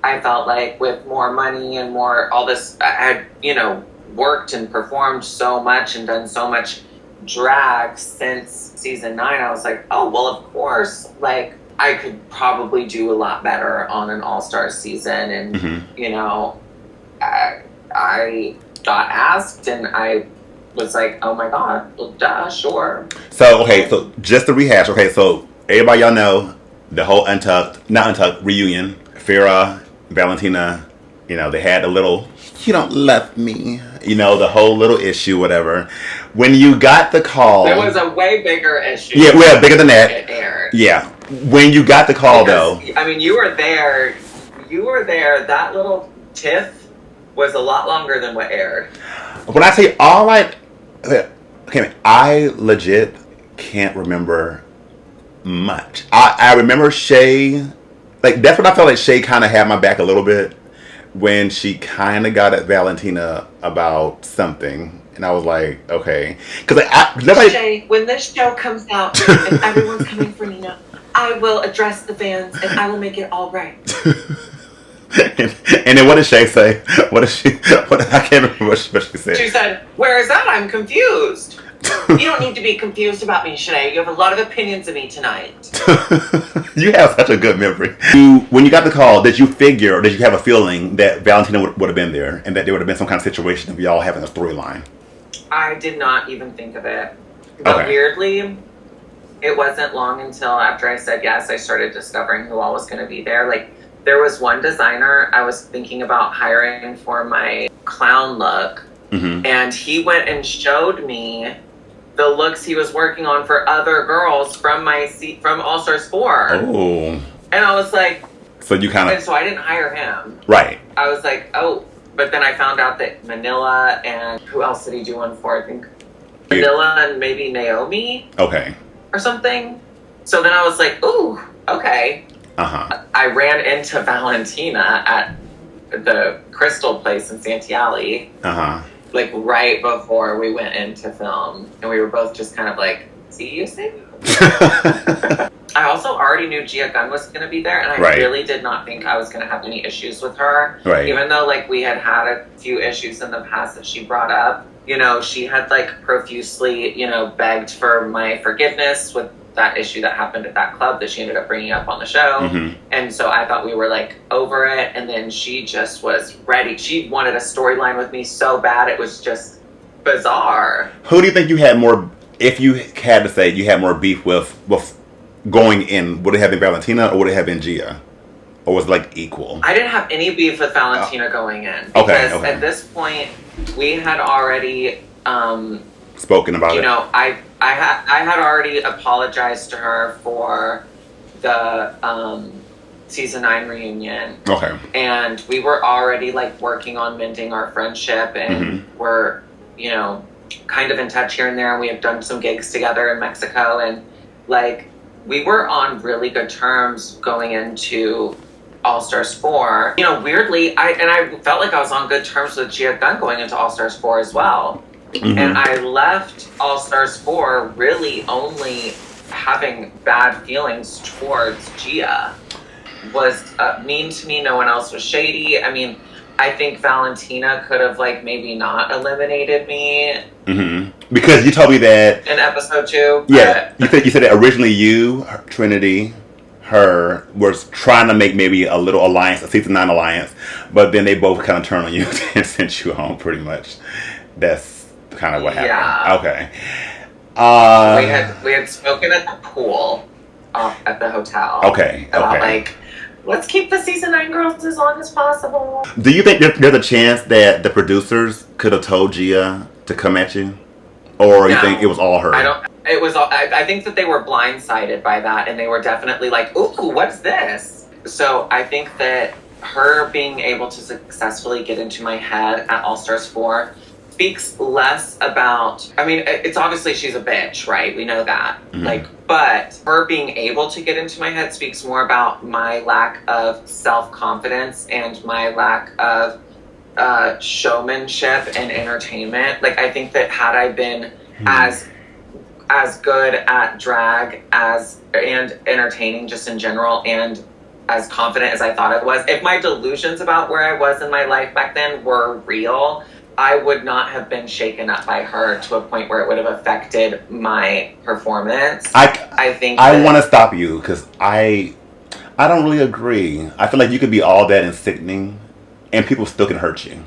[SPEAKER 4] I felt like with more money and more all this, I had worked and performed so much and done so much drag since season 9. I was like, oh well, of course, like. I could probably do a lot better on an All-Star season. And, I got asked and I was like, oh my God, well, duh, sure.
[SPEAKER 2] So, okay, so just to rehash, okay, so everybody y'all know the whole not Untucked reunion, Farrah, Valentina, You know, they had a little, you don't love me, you know, the whole little issue, whatever. When you got the call...
[SPEAKER 4] There was a way bigger issue.
[SPEAKER 2] Yeah, well, bigger than that.
[SPEAKER 4] It aired.
[SPEAKER 2] Yeah. When you got the call,
[SPEAKER 4] because,
[SPEAKER 2] though...
[SPEAKER 4] I mean, you were there. That little tiff was a lot longer than what aired.
[SPEAKER 2] When I say okay, I legit can't remember much. I remember Shay, like, that's when I felt like Shay kind of had my back a little bit, when she kind of got at Valentina about something. And I was like, okay. Because
[SPEAKER 4] Shay, when this show comes out and everyone's coming for Nina, I will address the fans and I will make it all right.
[SPEAKER 2] and then what did Shay say? I can't remember what she said.
[SPEAKER 4] She said, "Where is that? I'm confused." You don't need to be confused about me, Shay. You have a lot of opinions of me tonight.
[SPEAKER 2] You have such a good memory. When you got the call, did you figure, or did you have a feeling that Valentina would have been there, and that there would have been some kind of situation of y'all having a storyline?
[SPEAKER 4] I did not even think of it. But weirdly, it wasn't long until after I said yes, I started discovering who all was going to be there. Like, there was one designer I was thinking about hiring for my clown look, and he went and showed me the looks he was working on for other girls from All Stars 4.
[SPEAKER 2] Oh.
[SPEAKER 4] And I was like...
[SPEAKER 2] So you kind of...
[SPEAKER 4] And so I didn't hire him.
[SPEAKER 2] Right.
[SPEAKER 4] I was like, oh. But then I found out that Manila and... Who else did he do one for? I think Manila and maybe Naomi?
[SPEAKER 2] Okay.
[SPEAKER 4] Or something. So then I was like, ooh, okay. I ran into Valentina at the Crystal place in Santee Alley. Like right before we went into film, and we were both just kind of like, see you soon. I also already knew Gia Gunn was going to be there, and I really did not think I was going to have any issues with her. Even though like we had a few issues in the past that she brought up. You know, she had like profusely, you know, begged for my forgiveness with that issue that happened at that club that she ended up bringing up on the show. And so I thought we were like over it, and then she just was ready. She wanted a storyline with me so bad, it was just bizarre.
[SPEAKER 2] Who do you think you had more, if you had to say you had more beef with going in, would it have been Valentina or would it have been Gia? Or was it like equal?
[SPEAKER 4] I didn't have any beef with Valentina going in, because at this point we had already
[SPEAKER 2] spoken about it.
[SPEAKER 4] You know, I had already apologized to her for the season 9 reunion. And we were already like working on mending our friendship, and we're, you know, kind of in touch here and there. We have done some gigs together in Mexico, and like we were on really good terms going into All Stars 4. You know, weirdly, I felt like I was on good terms with Gia Gunn going into All Stars 4 as well. And I left All Stars 4 really only having bad feelings towards Gia. Was mean to me, no one else was shady. I mean, I think Valentina could have like maybe not eliminated me. Because you told me that in episode 2.
[SPEAKER 2] Yeah, you said that originally you, Trinity, her was trying to make maybe a little alliance, a season 9 alliance, but then they both kind of turned on you and sent you home pretty much. That's kind of what happened. Okay.
[SPEAKER 4] We had spoken at the pool at the hotel.
[SPEAKER 2] Okay.
[SPEAKER 4] About like, let's keep the season 9 girls as long as possible.
[SPEAKER 2] Do you think there's a chance that the producers could have told Gia to come at you, or you think it was all her?
[SPEAKER 4] It was all. I think that they were blindsided by that, and they were definitely like, "Ooh, what's this?" So I think that her being able to successfully get into my head at All Stars 4 speaks less about, I mean, it's obviously she's a bitch, right? We know that. Like, but her being able to get into my head speaks more about my lack of self-confidence and my lack of showmanship and entertainment. Like, I think that had I been as good at drag and entertaining just in general, and as confident as I thought I was, if my delusions about where I was in my life back then were real, I would not have been shaken up by her to a point where it would have affected my performance. I think
[SPEAKER 2] I want to stop you because I don't really agree. I feel like you could be all that and sickening, and people still can hurt you,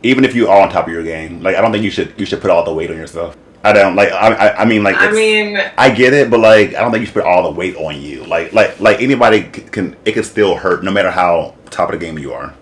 [SPEAKER 2] even if you are on top of your game. Like, I don't think you should put all the weight on yourself. I don't like. I mean, I get it, but like, I don't think you should put all the weight on you. Like anybody can. It can still hurt no matter how top of the game you are.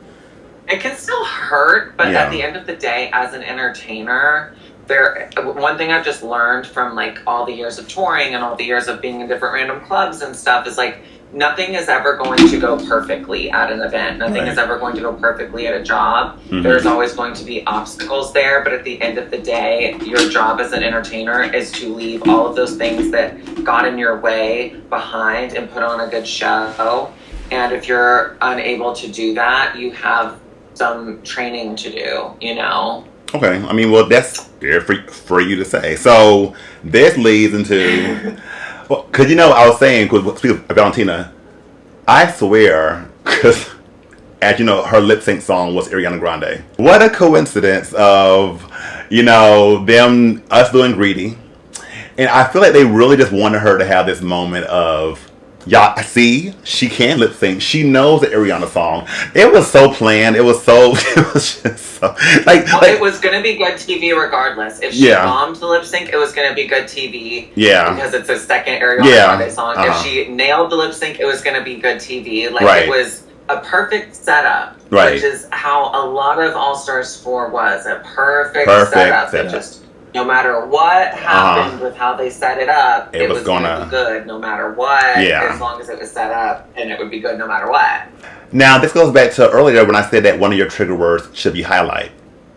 [SPEAKER 4] It can still hurt, but at the end of the day, as an entertainer, one thing I've just learned from like all the years of touring and all the years of being in different random clubs and stuff is like nothing is ever going to go perfectly at an event. Nothing is ever going to go perfectly at a job. There's always going to be obstacles there, but at the end of the day, your job as an entertainer is to leave all of those things that got in your way behind and put on a good show. And if you're unable to do that, you have some training to do, you know?
[SPEAKER 2] Okay, I mean, well, that's fair for you to say. So this leads into, well, because you know, I was saying, because speaking of Valentina, I swear, because as you know, her lip sync song was Ariana Grande. What a coincidence of, you know, us doing Greedy. And I feel like they really just wanted her to have this moment of, y'all, see, she can lip sync. She knows the Ariana song. It was so planned. It was just so like
[SPEAKER 4] it was gonna be good TV regardless. If she bombed the lip sync, it was gonna be good TV.
[SPEAKER 2] Yeah.
[SPEAKER 4] Because it's a second Ariana Grande song. If she nailed the lip sync, it was gonna be good TV. Like it was a perfect setup. Which is how a lot of All Stars 4 was. A perfect setup. It just no matter what happened with how they set it up, it was gonna be good no matter what. As long as it was set up, and it would be good no matter what.
[SPEAKER 2] Now, this goes back to earlier when I said that one of your trigger words should be highlight.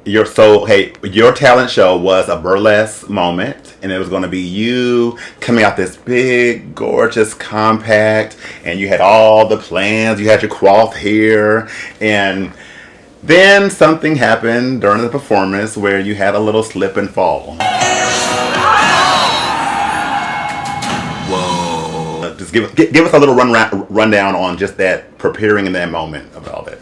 [SPEAKER 2] Your talent show was a burlesque moment, and it was going to be you coming out this big, gorgeous compact, and you had all the plans. You had your coiffed hair, and then something happened during the performance where you had a little slip and fall. Whoa! Just give us a little rundown on just that preparing in that moment of all that.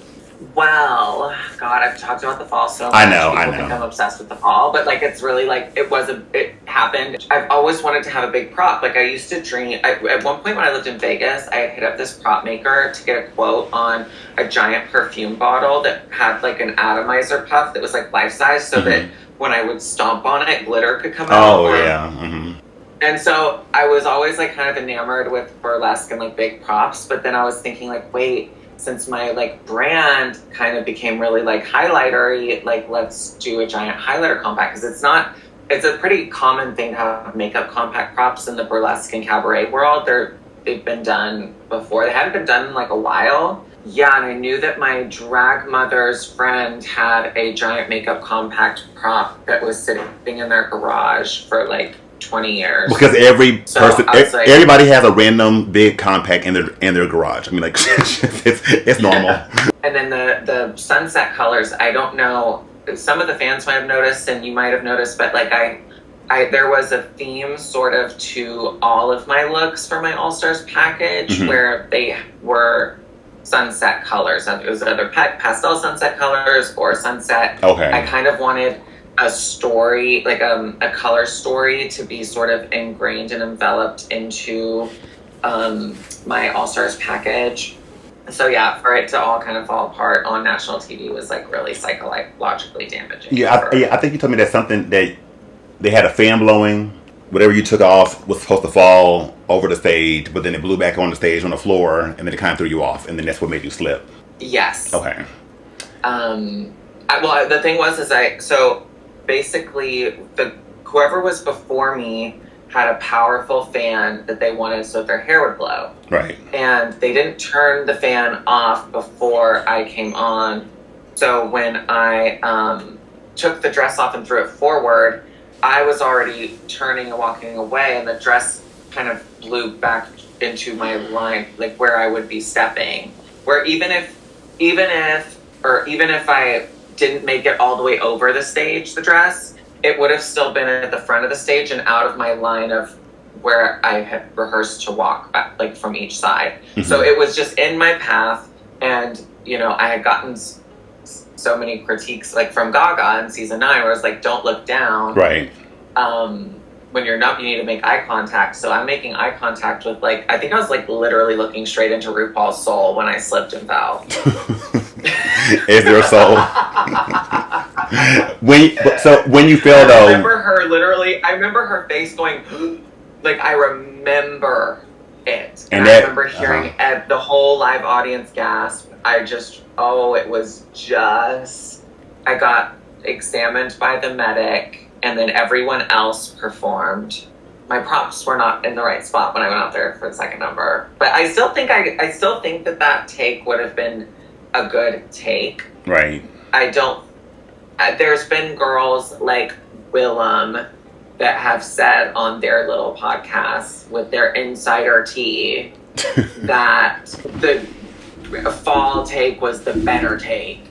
[SPEAKER 4] Well, God, I've talked about the fall so much.
[SPEAKER 2] I know.
[SPEAKER 4] People think I'm obsessed with the fall, but like it's really like it happened. I've always wanted to have a big prop. Like I used to dream. At one point when I lived in Vegas, I had hit up this prop maker to get a quote on a giant perfume bottle that had like an atomizer puff that was like life size, so that when I would stomp on it, glitter could come out.
[SPEAKER 2] Oh yeah.
[SPEAKER 4] And so I was always like kind of enamored with burlesque and like big props, but then I was thinking like, wait. Since my like brand kind of became really like highlighter-y, like let's do a giant highlighter compact, because it's a pretty common thing to have makeup compact props in the burlesque and cabaret world. They've been done before. They hadn't been done in like a while. Yeah, and I knew that my drag mother's friend had a giant makeup compact prop that was sitting in their garage for like 20 years.
[SPEAKER 2] Because everybody has a random big compact in their garage. I mean, like it's normal.
[SPEAKER 4] And then the sunset colors, I don't know. Some of the fans might have noticed, and you might have noticed, but like there was a theme sort of to all of my looks for my All Stars package, where they were sunset colors. It was either pastel sunset colors or sunset.
[SPEAKER 2] Okay.
[SPEAKER 4] I kind of wanted a story, like a color story, to be sort of ingrained and enveloped into my All Stars package. So yeah, for it to all kind of fall apart on national TV was like really psychologically damaging.
[SPEAKER 2] Yeah, I think you told me that something that they had a fan blowing. Whatever you took off was supposed to fall over the stage, but then it blew back on the stage on the floor, and then it kind of threw you off, and then that's what made you slip.
[SPEAKER 4] Yes.
[SPEAKER 2] Okay.
[SPEAKER 4] Well, the thing was, basically, whoever was before me had a powerful fan that they wanted so their hair would blow.
[SPEAKER 2] Right.
[SPEAKER 4] And they didn't turn the fan off before I came on. So when I took the dress off and threw it forward, I was already turning and walking away, and the dress kind of blew back into my line, like where I would be stepping. Where even if I didn't make it all the way over the stage, the dress, it would have still been at the front of the stage and out of my line of where I had rehearsed to walk back, like from each side. So it was just in my path, and I had gotten so many critiques, like from Gaga in season 9, where I was like, don't look down.
[SPEAKER 2] Right.
[SPEAKER 4] When you're not, you need to make eye contact. So I'm making eye contact with I think I was literally looking straight into Rupaul's soul when I slipped and fell.
[SPEAKER 2] Is your soul? when you fell though,
[SPEAKER 4] I remember her face going, I remember it. And I remember hearing the whole live audience gasp. I got examined by the medic, and then everyone else performed. My props were not in the right spot when I went out there for the second number. But I still think that take would have been a good take.
[SPEAKER 2] Right.
[SPEAKER 4] There's been girls like Willem that have said on their little podcasts with their insider tea that the fall take was the better take.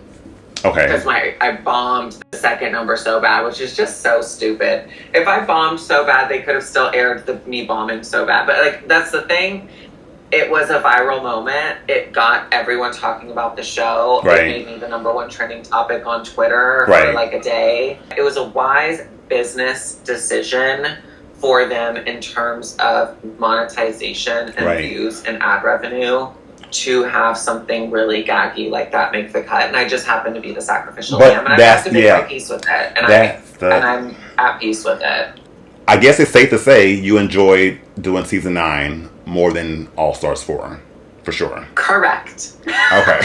[SPEAKER 2] Okay.
[SPEAKER 4] Because I bombed the second number so bad, which is just so stupid. If I bombed so bad, they could have still aired me bombing so bad. But like, that's the thing. It was a viral moment. It got everyone talking about the show.
[SPEAKER 2] Right.
[SPEAKER 4] It made me the #1 trending topic on Twitter for like a day. It was a wise business decision for them in terms of monetization and views and ad revenue to have something really gaggy like that make the cut. And I just happen to be the sacrificial lamb. And I have to make my peace with it. And I'm at peace with it.
[SPEAKER 2] I guess it's safe to say you enjoyed doing season 9 more than All Stars 4, for sure.
[SPEAKER 4] Correct.
[SPEAKER 2] Okay.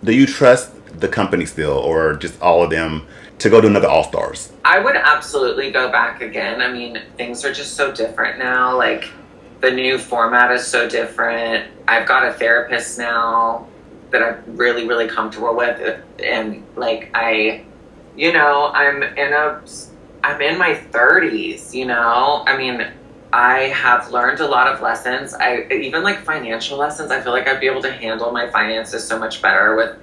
[SPEAKER 2] Do you trust the company still, or just all of them, to go to another All Stars?
[SPEAKER 4] I would absolutely go back again. I mean, things are just so different now. Like, the new format is so different. I've got a therapist now that I'm really, really comfortable with. And, like, I'm in my 30s, you know? I mean, I have learned a lot of lessons. Even like financial lessons, I feel like I'd be able to handle my finances so much better with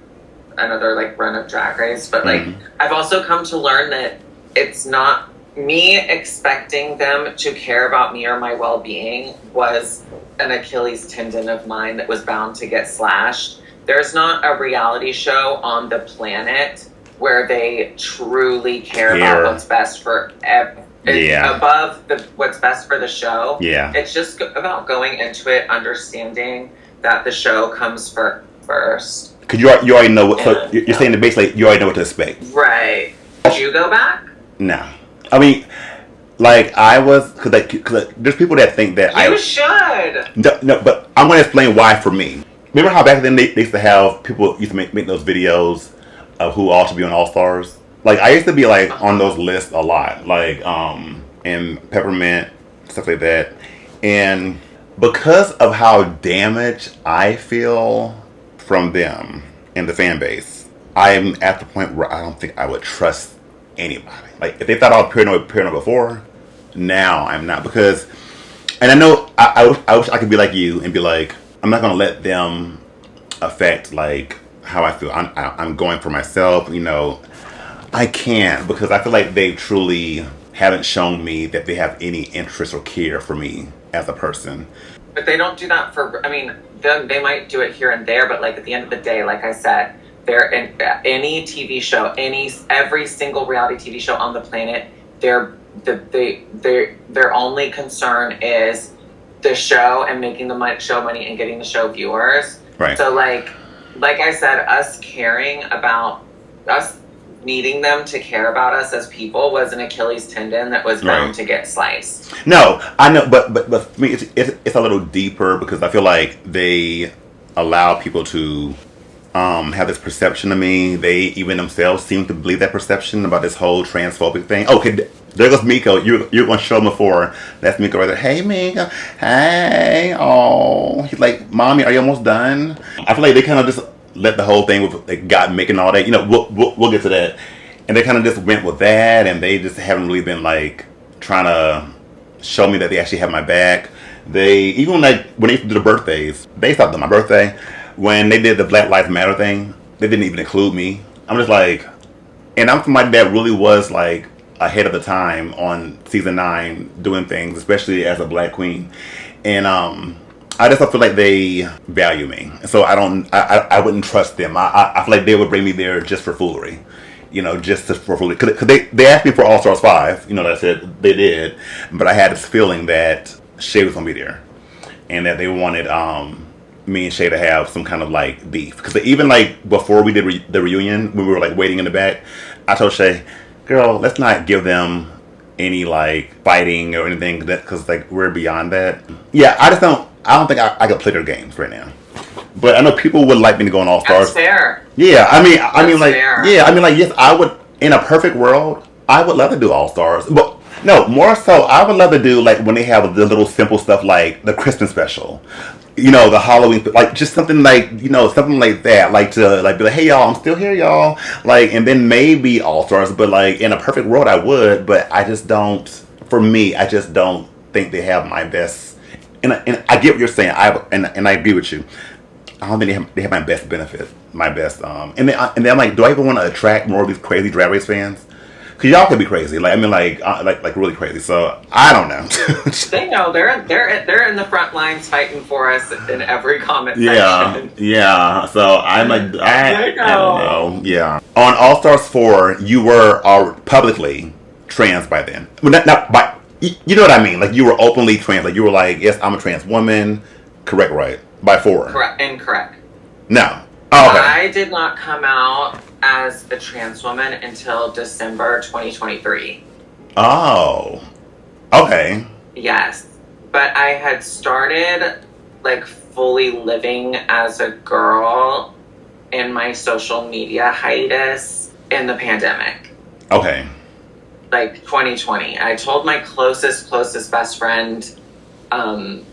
[SPEAKER 4] another like run of Drag Race. But like, I've also come to learn that it's not me expecting them to care about me or my well-being was an Achilles tendon of mine that was bound to get slashed. There's not a reality show on the planet where they truly care about what's best for above what's best for the show.
[SPEAKER 2] Yeah.
[SPEAKER 4] It's just about going into it, understanding that the show comes first.
[SPEAKER 2] Because you already know what, so you're saying that basically you already know what to expect.
[SPEAKER 4] Right. Did you go back?
[SPEAKER 2] No. I mean, like I was, because there's people that think that
[SPEAKER 4] You should.
[SPEAKER 2] No, but I'm going to explain why for me. Remember how back then they used to have, people used to make those videos of who all should be on All Stars? Like, I used to be, like, on those lists a lot. Like, and Peppermint, stuff like that. And because of how damaged I feel from them and the fan base, I'm at the point where I don't think I would trust anybody. Like, if they thought I was paranoid before, now I'm not. Because, and I know, I wish I could be like you and be like, I'm not going to let them affect, like, how I feel. I'm going for myself, you know. I can't, because I feel like they truly haven't shown me that they have any interest or care for me as a person.
[SPEAKER 4] But they don't do that they might do it here and there, but like at the end of the day, like I said, they're in any TV show, every single reality TV show on the planet, their only concern is the show and making the show money and getting the show viewers.
[SPEAKER 2] Right.
[SPEAKER 4] So like I said, us caring about us, needing them to care about us as people was an Achilles tendon that was bound to get sliced.
[SPEAKER 2] No, I know, but for me, it's a little deeper, because I feel like they allow people to have this perception of me. They even themselves seem to believe that perception about this whole transphobic thing. Okay, there goes Miko. You're going to show him before. That's Miko right there. Hey, Miko. Hey. Oh. He's like, Mommy, are you almost done? I feel like they kind of just let the whole thing with like, God making all that. You know, we'll get to that. And they kind of just went with that, and they just haven't really been like trying to show me that they actually have my back. They, even like when they used to do the birthdays, they stopped on my birthday. When they did the Black Lives Matter thing, they didn't even include me. I'm just like, and I'm somebody that really was like ahead of the time on season 9 doing things, especially as a black queen. And I just don't feel like they value me. So I wouldn't trust them. I feel like they would bring me there just for foolery. You know, just for foolery. Because they asked me for All Stars 5. You know, that I said they did. But I had this feeling that Shay was going to be there. And that they wanted me and Shay to have some kind of like beef. Because even like before we did the reunion, when we were like waiting in the back, I told Shay, girl, let's not give them any like fighting or anything, because like we're beyond that. Yeah, I just don't. I don't think I could play their games right now. But I know people would like me to go on All Stars.
[SPEAKER 4] That's fair.
[SPEAKER 2] Yeah, I mean, like,
[SPEAKER 4] fair.
[SPEAKER 2] yeah, I mean, like, yes, I would. In a perfect world, I would love to do All Stars. But no, more so, I would love to do like when they have the little simple stuff like the Christmas special, you know, the Halloween, like just something like, you know, something like that, like to like be like, hey y'all, I'm still here, y'all, like, and then maybe All Stars. But like in a perfect world, I would, but I just don't. For me, I just don't think they have my best. And I get what you're saying. And I agree with you. I don't think they have my best benefit, my best. And then I'm like, do I even want to attract more of these crazy Drag Race fans? Because y'all could be crazy, like I mean, like really crazy. So I don't know.
[SPEAKER 4] They know they're in the front lines fighting for us in every comment
[SPEAKER 2] Yeah,
[SPEAKER 4] section.
[SPEAKER 2] yeah. So I'm like, I don't know. Yeah. On All Stars 4, you were publicly trans by then. Well, not by. You know what I mean? Like you were openly trans. Like you were like, yes, I'm a trans woman. Correct, right? By 4.
[SPEAKER 4] Correct. Incorrect.
[SPEAKER 2] No. Oh, okay.
[SPEAKER 4] I did not come out as a trans woman until December 2023.
[SPEAKER 2] Oh. Okay.
[SPEAKER 4] Yes. But I had started like fully living as a girl in my social media hiatus in the pandemic.
[SPEAKER 2] Okay.
[SPEAKER 4] Like 2020. I told my closest best friend in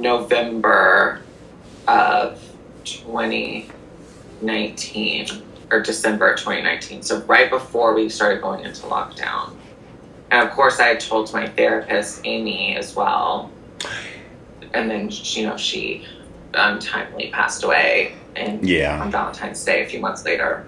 [SPEAKER 4] November of 2019 or December 2019. So right before we started going into lockdown. And of course I told my therapist, Amy, as well. And then, you know, she untimely passed away on Valentine's Day a few months later.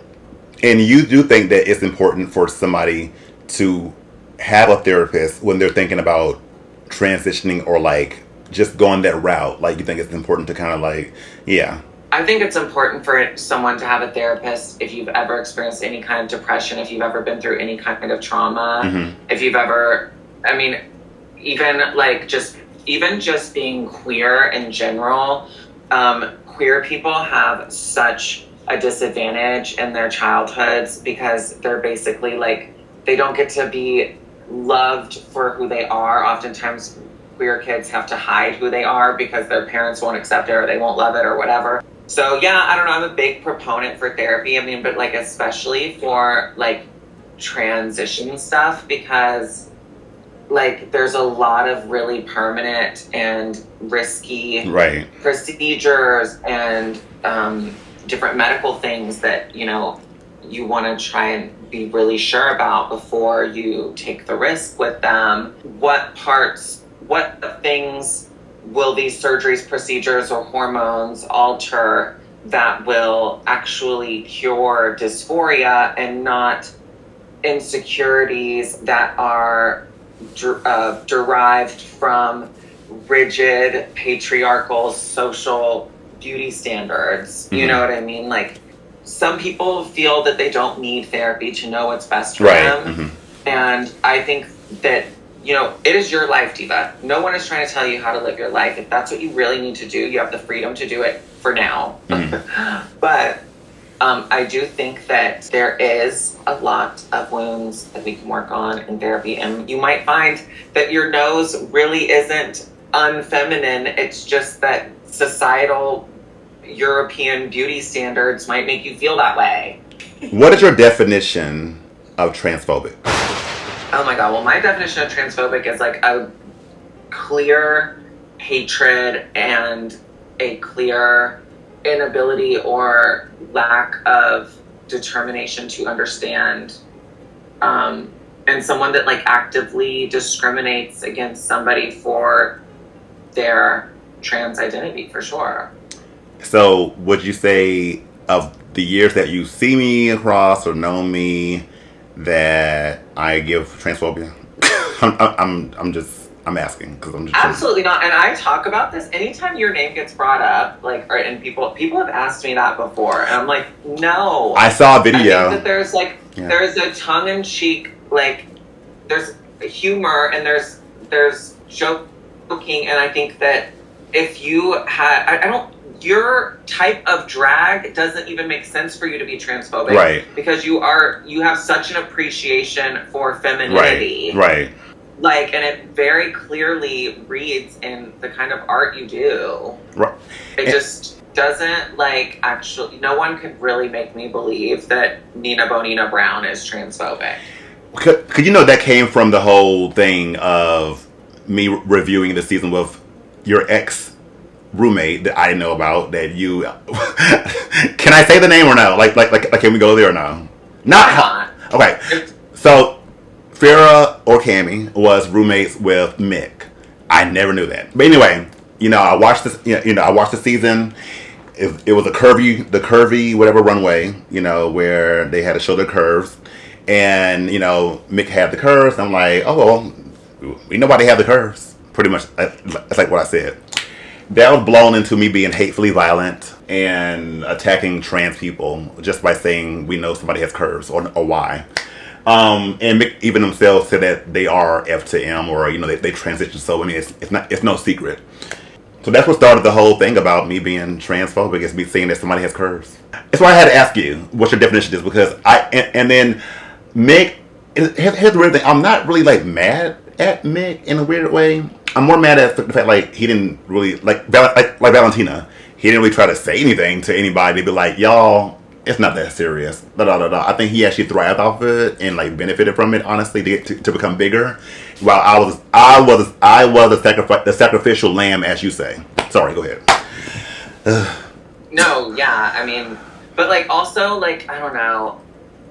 [SPEAKER 2] And you do think that it's important for somebody to have a therapist when they're thinking about transitioning or like just going that route? Like you think it's important to kind of like, yeah.
[SPEAKER 4] I think it's important for someone to have a therapist if you've ever experienced any kind of depression, if you've ever been through any kind of trauma, if you've ever, I mean, even just being queer in general, queer people have such a disadvantage in their childhoods because they're basically like, they don't get to be loved for who they are. Oftentimes queer kids have to hide who they are because their parents won't accept it or they won't love it or whatever. So yeah, I don't know, I'm a big proponent for therapy. I mean, but like especially for like transition stuff because like there's a lot of really permanent and risky procedures and different medical things that, you know, you want to try and be really sure about before you take the risk with them. What things will these surgeries, procedures, or hormones alter that will actually cure dysphoria and not insecurities that are derived from rigid patriarchal social beauty standards. You know what I mean? Like some people feel that they don't need therapy to know what's best for them. And I think that, you know, it is your life, Diva. No one is trying to tell you how to live your life. If that's what you really need to do, you have the freedom to do it for now. But I do think that there is a lot of wounds that we can work on in therapy. And you might find that your nose really isn't unfeminine. It's just that societal European beauty standards might make you feel that way.
[SPEAKER 2] What is your definition of transphobic?
[SPEAKER 4] Oh my God. Well, my definition of transphobic is like a clear hatred and a clear inability or lack of determination to understand, and someone that like actively discriminates against somebody for their trans identity, for sure.
[SPEAKER 2] So would you say of the years that you see me across or know me that I give transphobia? I'm asking because I'm just
[SPEAKER 4] absolutely not. And I talk about this anytime your name gets brought up, like, and people have asked me that before, and I'm like, no.
[SPEAKER 2] I saw a video.
[SPEAKER 4] I think that there's like there's a tongue-in-cheek, like there's humor and there's joking, and I think that if you had, your type of drag doesn't even make sense for you to be transphobic,
[SPEAKER 2] right?
[SPEAKER 4] Because you have such an appreciation for femininity,
[SPEAKER 2] right?
[SPEAKER 4] Like, and it very clearly reads in the kind of art you do.
[SPEAKER 2] Right.
[SPEAKER 4] It just doesn't, like, actually, no one could really make me believe that Nina Bonina Brown is transphobic.
[SPEAKER 2] Because you know that came from the whole thing of me reviewing the season with your ex roommate that I know about. That you can I say the name or no? Like can we go there or no? Not okay. So Farrah or Cammy was roommates with Mick. I never knew that. But anyway, you know, I watched this. You know, I watched the season. It was the curvy whatever runway. You know, where they had to show their curves. And, you know, Mick had the curves. I'm like, oh, well, we know why they have the curves. Pretty much, that's like what I said. That was blown into me being hatefully violent and attacking trans people just by saying we know somebody has curves or why. And Mick even themselves said that they are F to M or, you know, they transition. So, I mean, it's no secret. So that's what started the whole thing about me being transphobic, is me saying that somebody has curves. That's why I had to ask you what your definition is, because and then Mick, here's the weird thing. I'm not really like mad at Mick in a weird way. I'm more mad at the fact like he didn't really like Valentina. He didn't really try to say anything to anybody. Be like, y'all, it's not that serious. I think he actually thrived off of it and like benefited from it. Honestly, to become bigger. While I was the sacrificial lamb, as you say. Sorry, go ahead.
[SPEAKER 4] No, yeah, I mean, but like also like I don't know.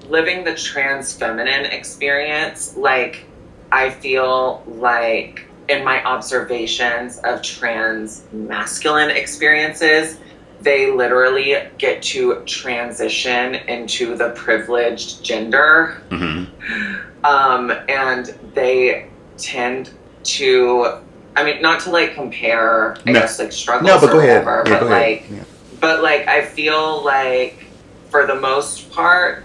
[SPEAKER 4] Living the trans feminine experience, like, I feel like in my observations of trans masculine experiences, they literally get to transition into the privileged gender. Mm-hmm. And they tend to, I mean, not to like compare, I guess, like struggles or whatever, but like, I feel like, for the most part,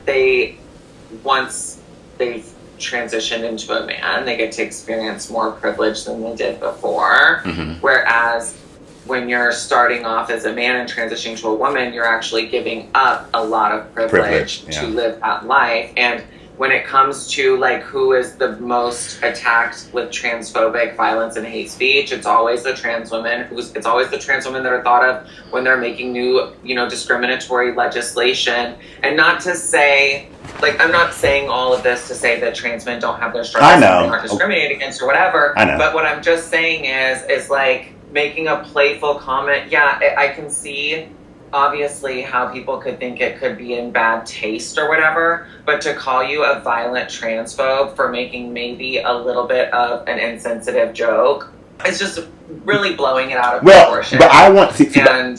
[SPEAKER 4] once they've transitioned into a man, they get to experience more privilege than they did before. Mm-hmm. Whereas when you're starting off as a man and transitioning to a woman, you're actually giving up a lot of privilege to live that life. And when it comes to like who is the most attacked with transphobic violence and hate speech, it's always the trans women. It's always the trans women that are thought of when they're making new, you know, discriminatory legislation. And not to say, like, I'm not saying all of this to say that trans men don't have their struggles and they aren't discriminated against or whatever.
[SPEAKER 2] I know.
[SPEAKER 4] But what I'm just saying is like making a playful comment. Yeah, I can see obviously how people could think it could be in bad taste or whatever, but to call you a violent transphobe for making maybe a little bit of an insensitive joke, it's just really blowing it out of proportion.
[SPEAKER 2] But I want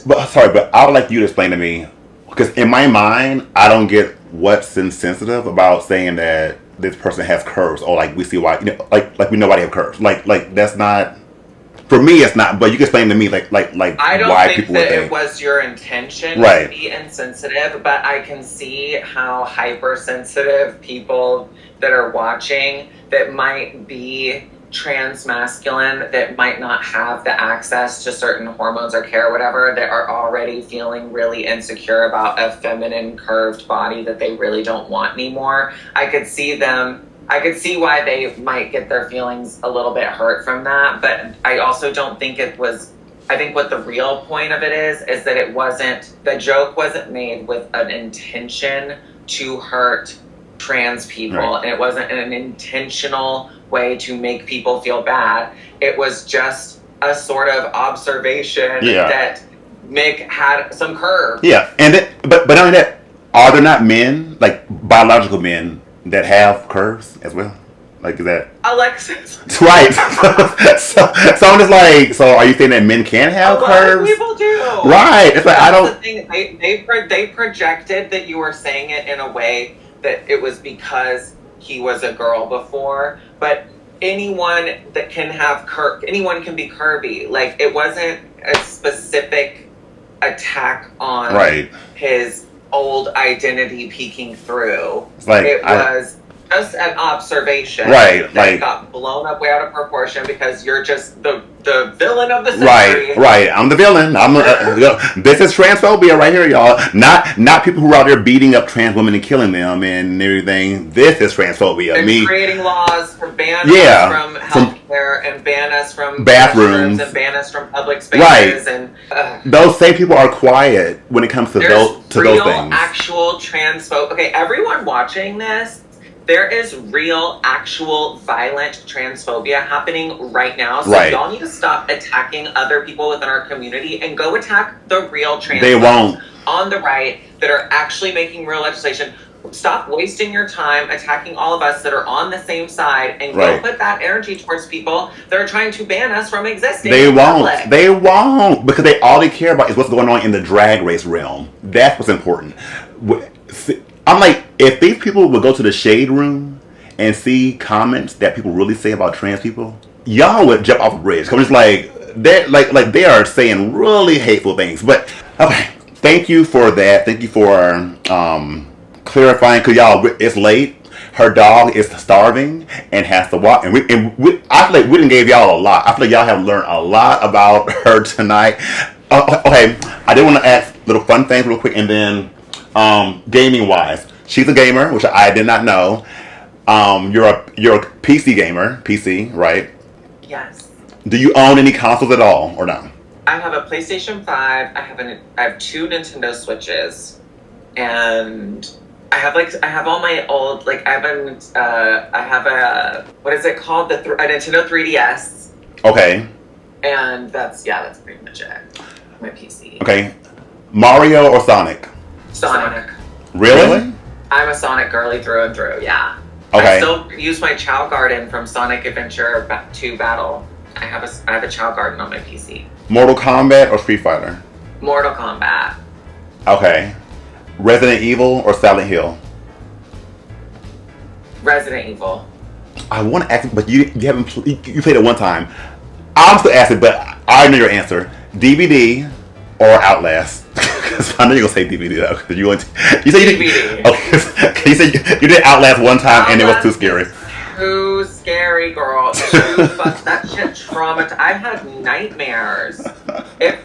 [SPEAKER 2] but I would like you to explain to me, because in my mind, I don't get what's insensitive about saying that this person has curves, or like we see why, you know, like we know why they have curves. Like that's not. For me, it's not, but you can explain to me like
[SPEAKER 4] I don't
[SPEAKER 2] why
[SPEAKER 4] think
[SPEAKER 2] people
[SPEAKER 4] that
[SPEAKER 2] would think
[SPEAKER 4] it was your intention to be insensitive, but I can see how hypersensitive people that are watching that might be trans masculine, that might not have the access to certain hormones or care or whatever, that are already feeling really insecure about a feminine curved body that they really don't want anymore. I could see why they might get their feelings a little bit hurt from that, but I also don't think it was, I think what the real point of it is that the joke wasn't made with an intention to hurt trans people, and it wasn't an intentional way to make people feel bad. It was just a sort of observation that Mick had some curves.
[SPEAKER 2] Yeah, and but not only that, are there not men, like biological men, that have curves as well? Like, is that
[SPEAKER 4] Alexis?
[SPEAKER 2] Right. so I'm just like, so are you saying that men can have curves?
[SPEAKER 4] A lot of people do.
[SPEAKER 2] Right. It's like,
[SPEAKER 4] That's the thing. They projected that you were saying it in a way that it was because he was a girl before, but anyone that can have anyone can be curvy. Like, it wasn't a specific attack on his old identity peeking through.
[SPEAKER 2] Like,
[SPEAKER 4] it was just an observation
[SPEAKER 2] that
[SPEAKER 4] like got blown up way out of proportion because you're just the the villain of the century.
[SPEAKER 2] Right. I'm the villain. This is transphobia right here, y'all. Not people who are out there beating up trans women and killing them and everything. This is transphobia.
[SPEAKER 4] And creating laws to ban us from healthcare and ban us from
[SPEAKER 2] bathrooms
[SPEAKER 4] and ban us from public spaces.
[SPEAKER 2] Right.
[SPEAKER 4] And
[SPEAKER 2] those same people are quiet when it comes to those things.
[SPEAKER 4] Actual transphobe. Okay, everyone watching this. There is real, actual, violent transphobia happening right now. So y'all need to stop attacking other people within our community and go attack the real transphobes.
[SPEAKER 2] They won't.
[SPEAKER 4] On the right that are actually making real legislation. Stop wasting your time attacking all of us that are on the same side and go put that energy towards people that are trying to ban us from existing.
[SPEAKER 2] They won't. They won't. Because all they care about is what's going on in the drag race realm. That's what's important. I'm like, if these people would go to the shade room and see comments that people really say about trans people, y'all would jump off a bridge. Cause it's like they are saying really hateful things. But okay, thank you for that. Thank you for clarifying. Cause y'all, it's late. Her dog is starving and has to walk. And I feel like we done gave y'all a lot. I feel like y'all have learned a lot about her tonight. Okay, I did want to ask little fun things real quick, and then. Gaming wise, she's a gamer, which I did not know. You're a PC gamer, PC, right?
[SPEAKER 4] Yes.
[SPEAKER 2] Do you own any consoles at all, or no?
[SPEAKER 4] I have a PlayStation 5. I have 2 Nintendo Switches, and I have all my old I have a what is it called? A Nintendo 3DS.
[SPEAKER 2] Okay.
[SPEAKER 4] And that's pretty much it. My PC.
[SPEAKER 2] Okay. Mario or Sonic?
[SPEAKER 4] Sonic.
[SPEAKER 2] Really?
[SPEAKER 4] I'm a Sonic girly through and through, yeah.
[SPEAKER 2] Okay.
[SPEAKER 4] I still use my Chow Garden from Sonic Adventure 2 Battle. I have a Chow Garden on my PC.
[SPEAKER 2] Mortal Kombat or Street Fighter?
[SPEAKER 4] Mortal Kombat.
[SPEAKER 2] Okay. Resident Evil or Silent Hill?
[SPEAKER 4] Resident Evil.
[SPEAKER 2] I want to ask, but you haven't you played it one time. I'm still asking, but I know your answer. DVD or Outlast? I know you're gonna say DVD though. Cause you said
[SPEAKER 4] DVD.
[SPEAKER 2] Okay, you said you did Outlast one time and it was too scary.
[SPEAKER 4] Too scary, girl. That shit traumatized. I've had nightmares. I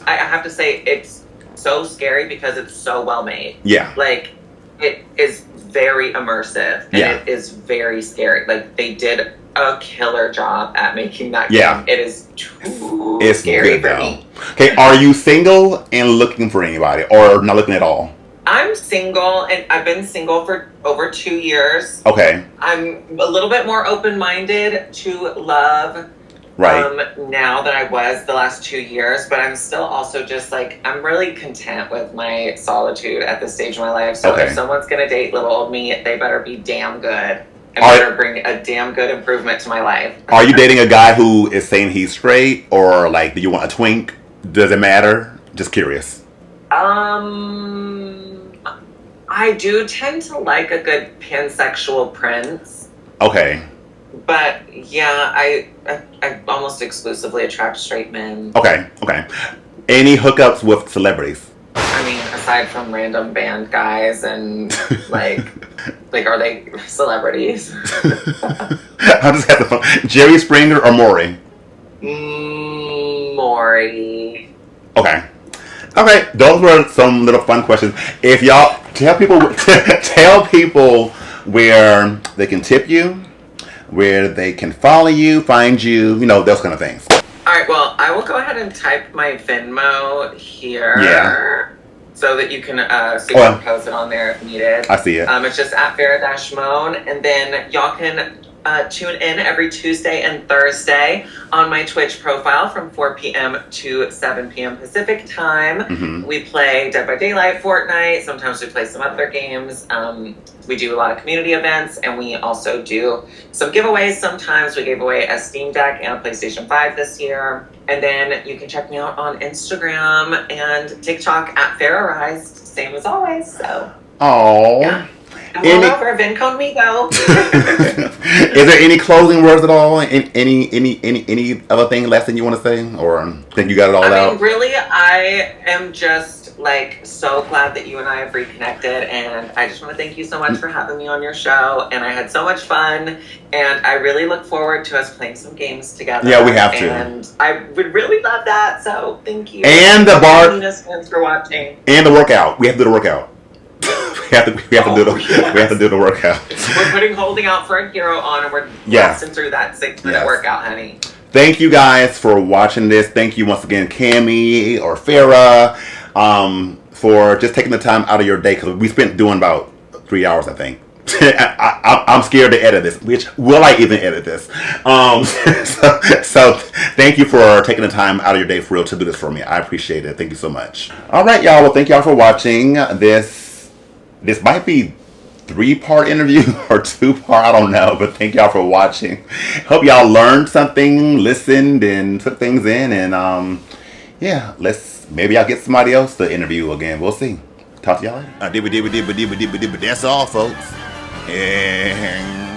[SPEAKER 4] have to say it's so scary because it's so well made.
[SPEAKER 2] Yeah.
[SPEAKER 4] Like it is very immersive and it is very scary. Like they did a killer job at making that game. It is too scary for me.
[SPEAKER 2] Okay, are you single and looking for anybody, or not looking at all?
[SPEAKER 4] I'm single, and I've been single for over 2 years.
[SPEAKER 2] Okay.
[SPEAKER 4] I'm a little bit more open-minded to love now than I was the last 2 years, but I'm still also just I'm really content with my solitude at this stage of my life. So if someone's going to date little old me, they better be damn good. And better bring a damn good improvement to my life. Are you
[SPEAKER 2] dating a guy who is saying he's straight, or do you want a twink? Does it matter? Just curious.
[SPEAKER 4] I do tend to like a good pansexual prince.
[SPEAKER 2] Okay.
[SPEAKER 4] But yeah, I almost exclusively attract straight men.
[SPEAKER 2] Okay. Any hookups with celebrities?
[SPEAKER 4] I mean, aside from random band guys and are they celebrities?
[SPEAKER 2] I'll just have to phone. Jerry Springer or Maury?
[SPEAKER 4] Maury.
[SPEAKER 2] Okay. Those were some little fun questions. If y'all tell people where they can tip you, where they can follow you, find you, those kind of things.
[SPEAKER 4] All right. Well, I will go ahead and type my Venmo here.
[SPEAKER 2] Yeah.
[SPEAKER 4] So that you can superimpose it on there if needed.
[SPEAKER 2] I see it.
[SPEAKER 4] It's just at Farrah Moan. And then y'all can tune in every Tuesday and Thursday on my Twitch profile from 4 p.m. to 7 p.m. Pacific time. Mm-hmm. We play Dead by Daylight, Fortnite. Sometimes we play some other games. We do a lot of community events, and we also do some giveaways. Sometimes we gave away a Steam Deck and a PlayStation 5 this year. And then you can check me out on Instagram and TikTok at Farrahized, same as always. So.
[SPEAKER 2] Oh. Yeah.
[SPEAKER 4] Come on over, Vin conmigo.
[SPEAKER 2] Is there any closing words at all? Any other thing, last thing you want to say, or think you got it all out?
[SPEAKER 4] I mean, really, I am just like so glad that you and I have reconnected, and I just want to thank you so much for having me on your show. And I had so much fun, and I really look forward to us playing some games together.
[SPEAKER 2] Yeah, we have to.
[SPEAKER 4] And I would really love that. So thank you.
[SPEAKER 2] And the bar.
[SPEAKER 4] Fans for watching.
[SPEAKER 2] And the workout. We have to do the workout. We have to do the workout.
[SPEAKER 4] We're putting Holding Out for a Hero on, and we're blasting through that 6-minute workout, honey.
[SPEAKER 2] Thank you guys for watching this. Thank you once again, Cammie or Farrah, for just taking the time out of your day, because we spent doing about 3 hours, I think. I'm scared to edit this. Will I even edit this? So thank you for taking the time out of your day for real to do this for me. I appreciate it. Thank you so much. All right, y'all. Well, thank y'all for watching this. This might be 3-part interview or 2-part, I don't know, but thank y'all for watching. Hope y'all learned something, listened, and took things in, and yeah, maybe I'll get somebody else to interview again. We'll see. Talk to y'all later. That's all, folks. And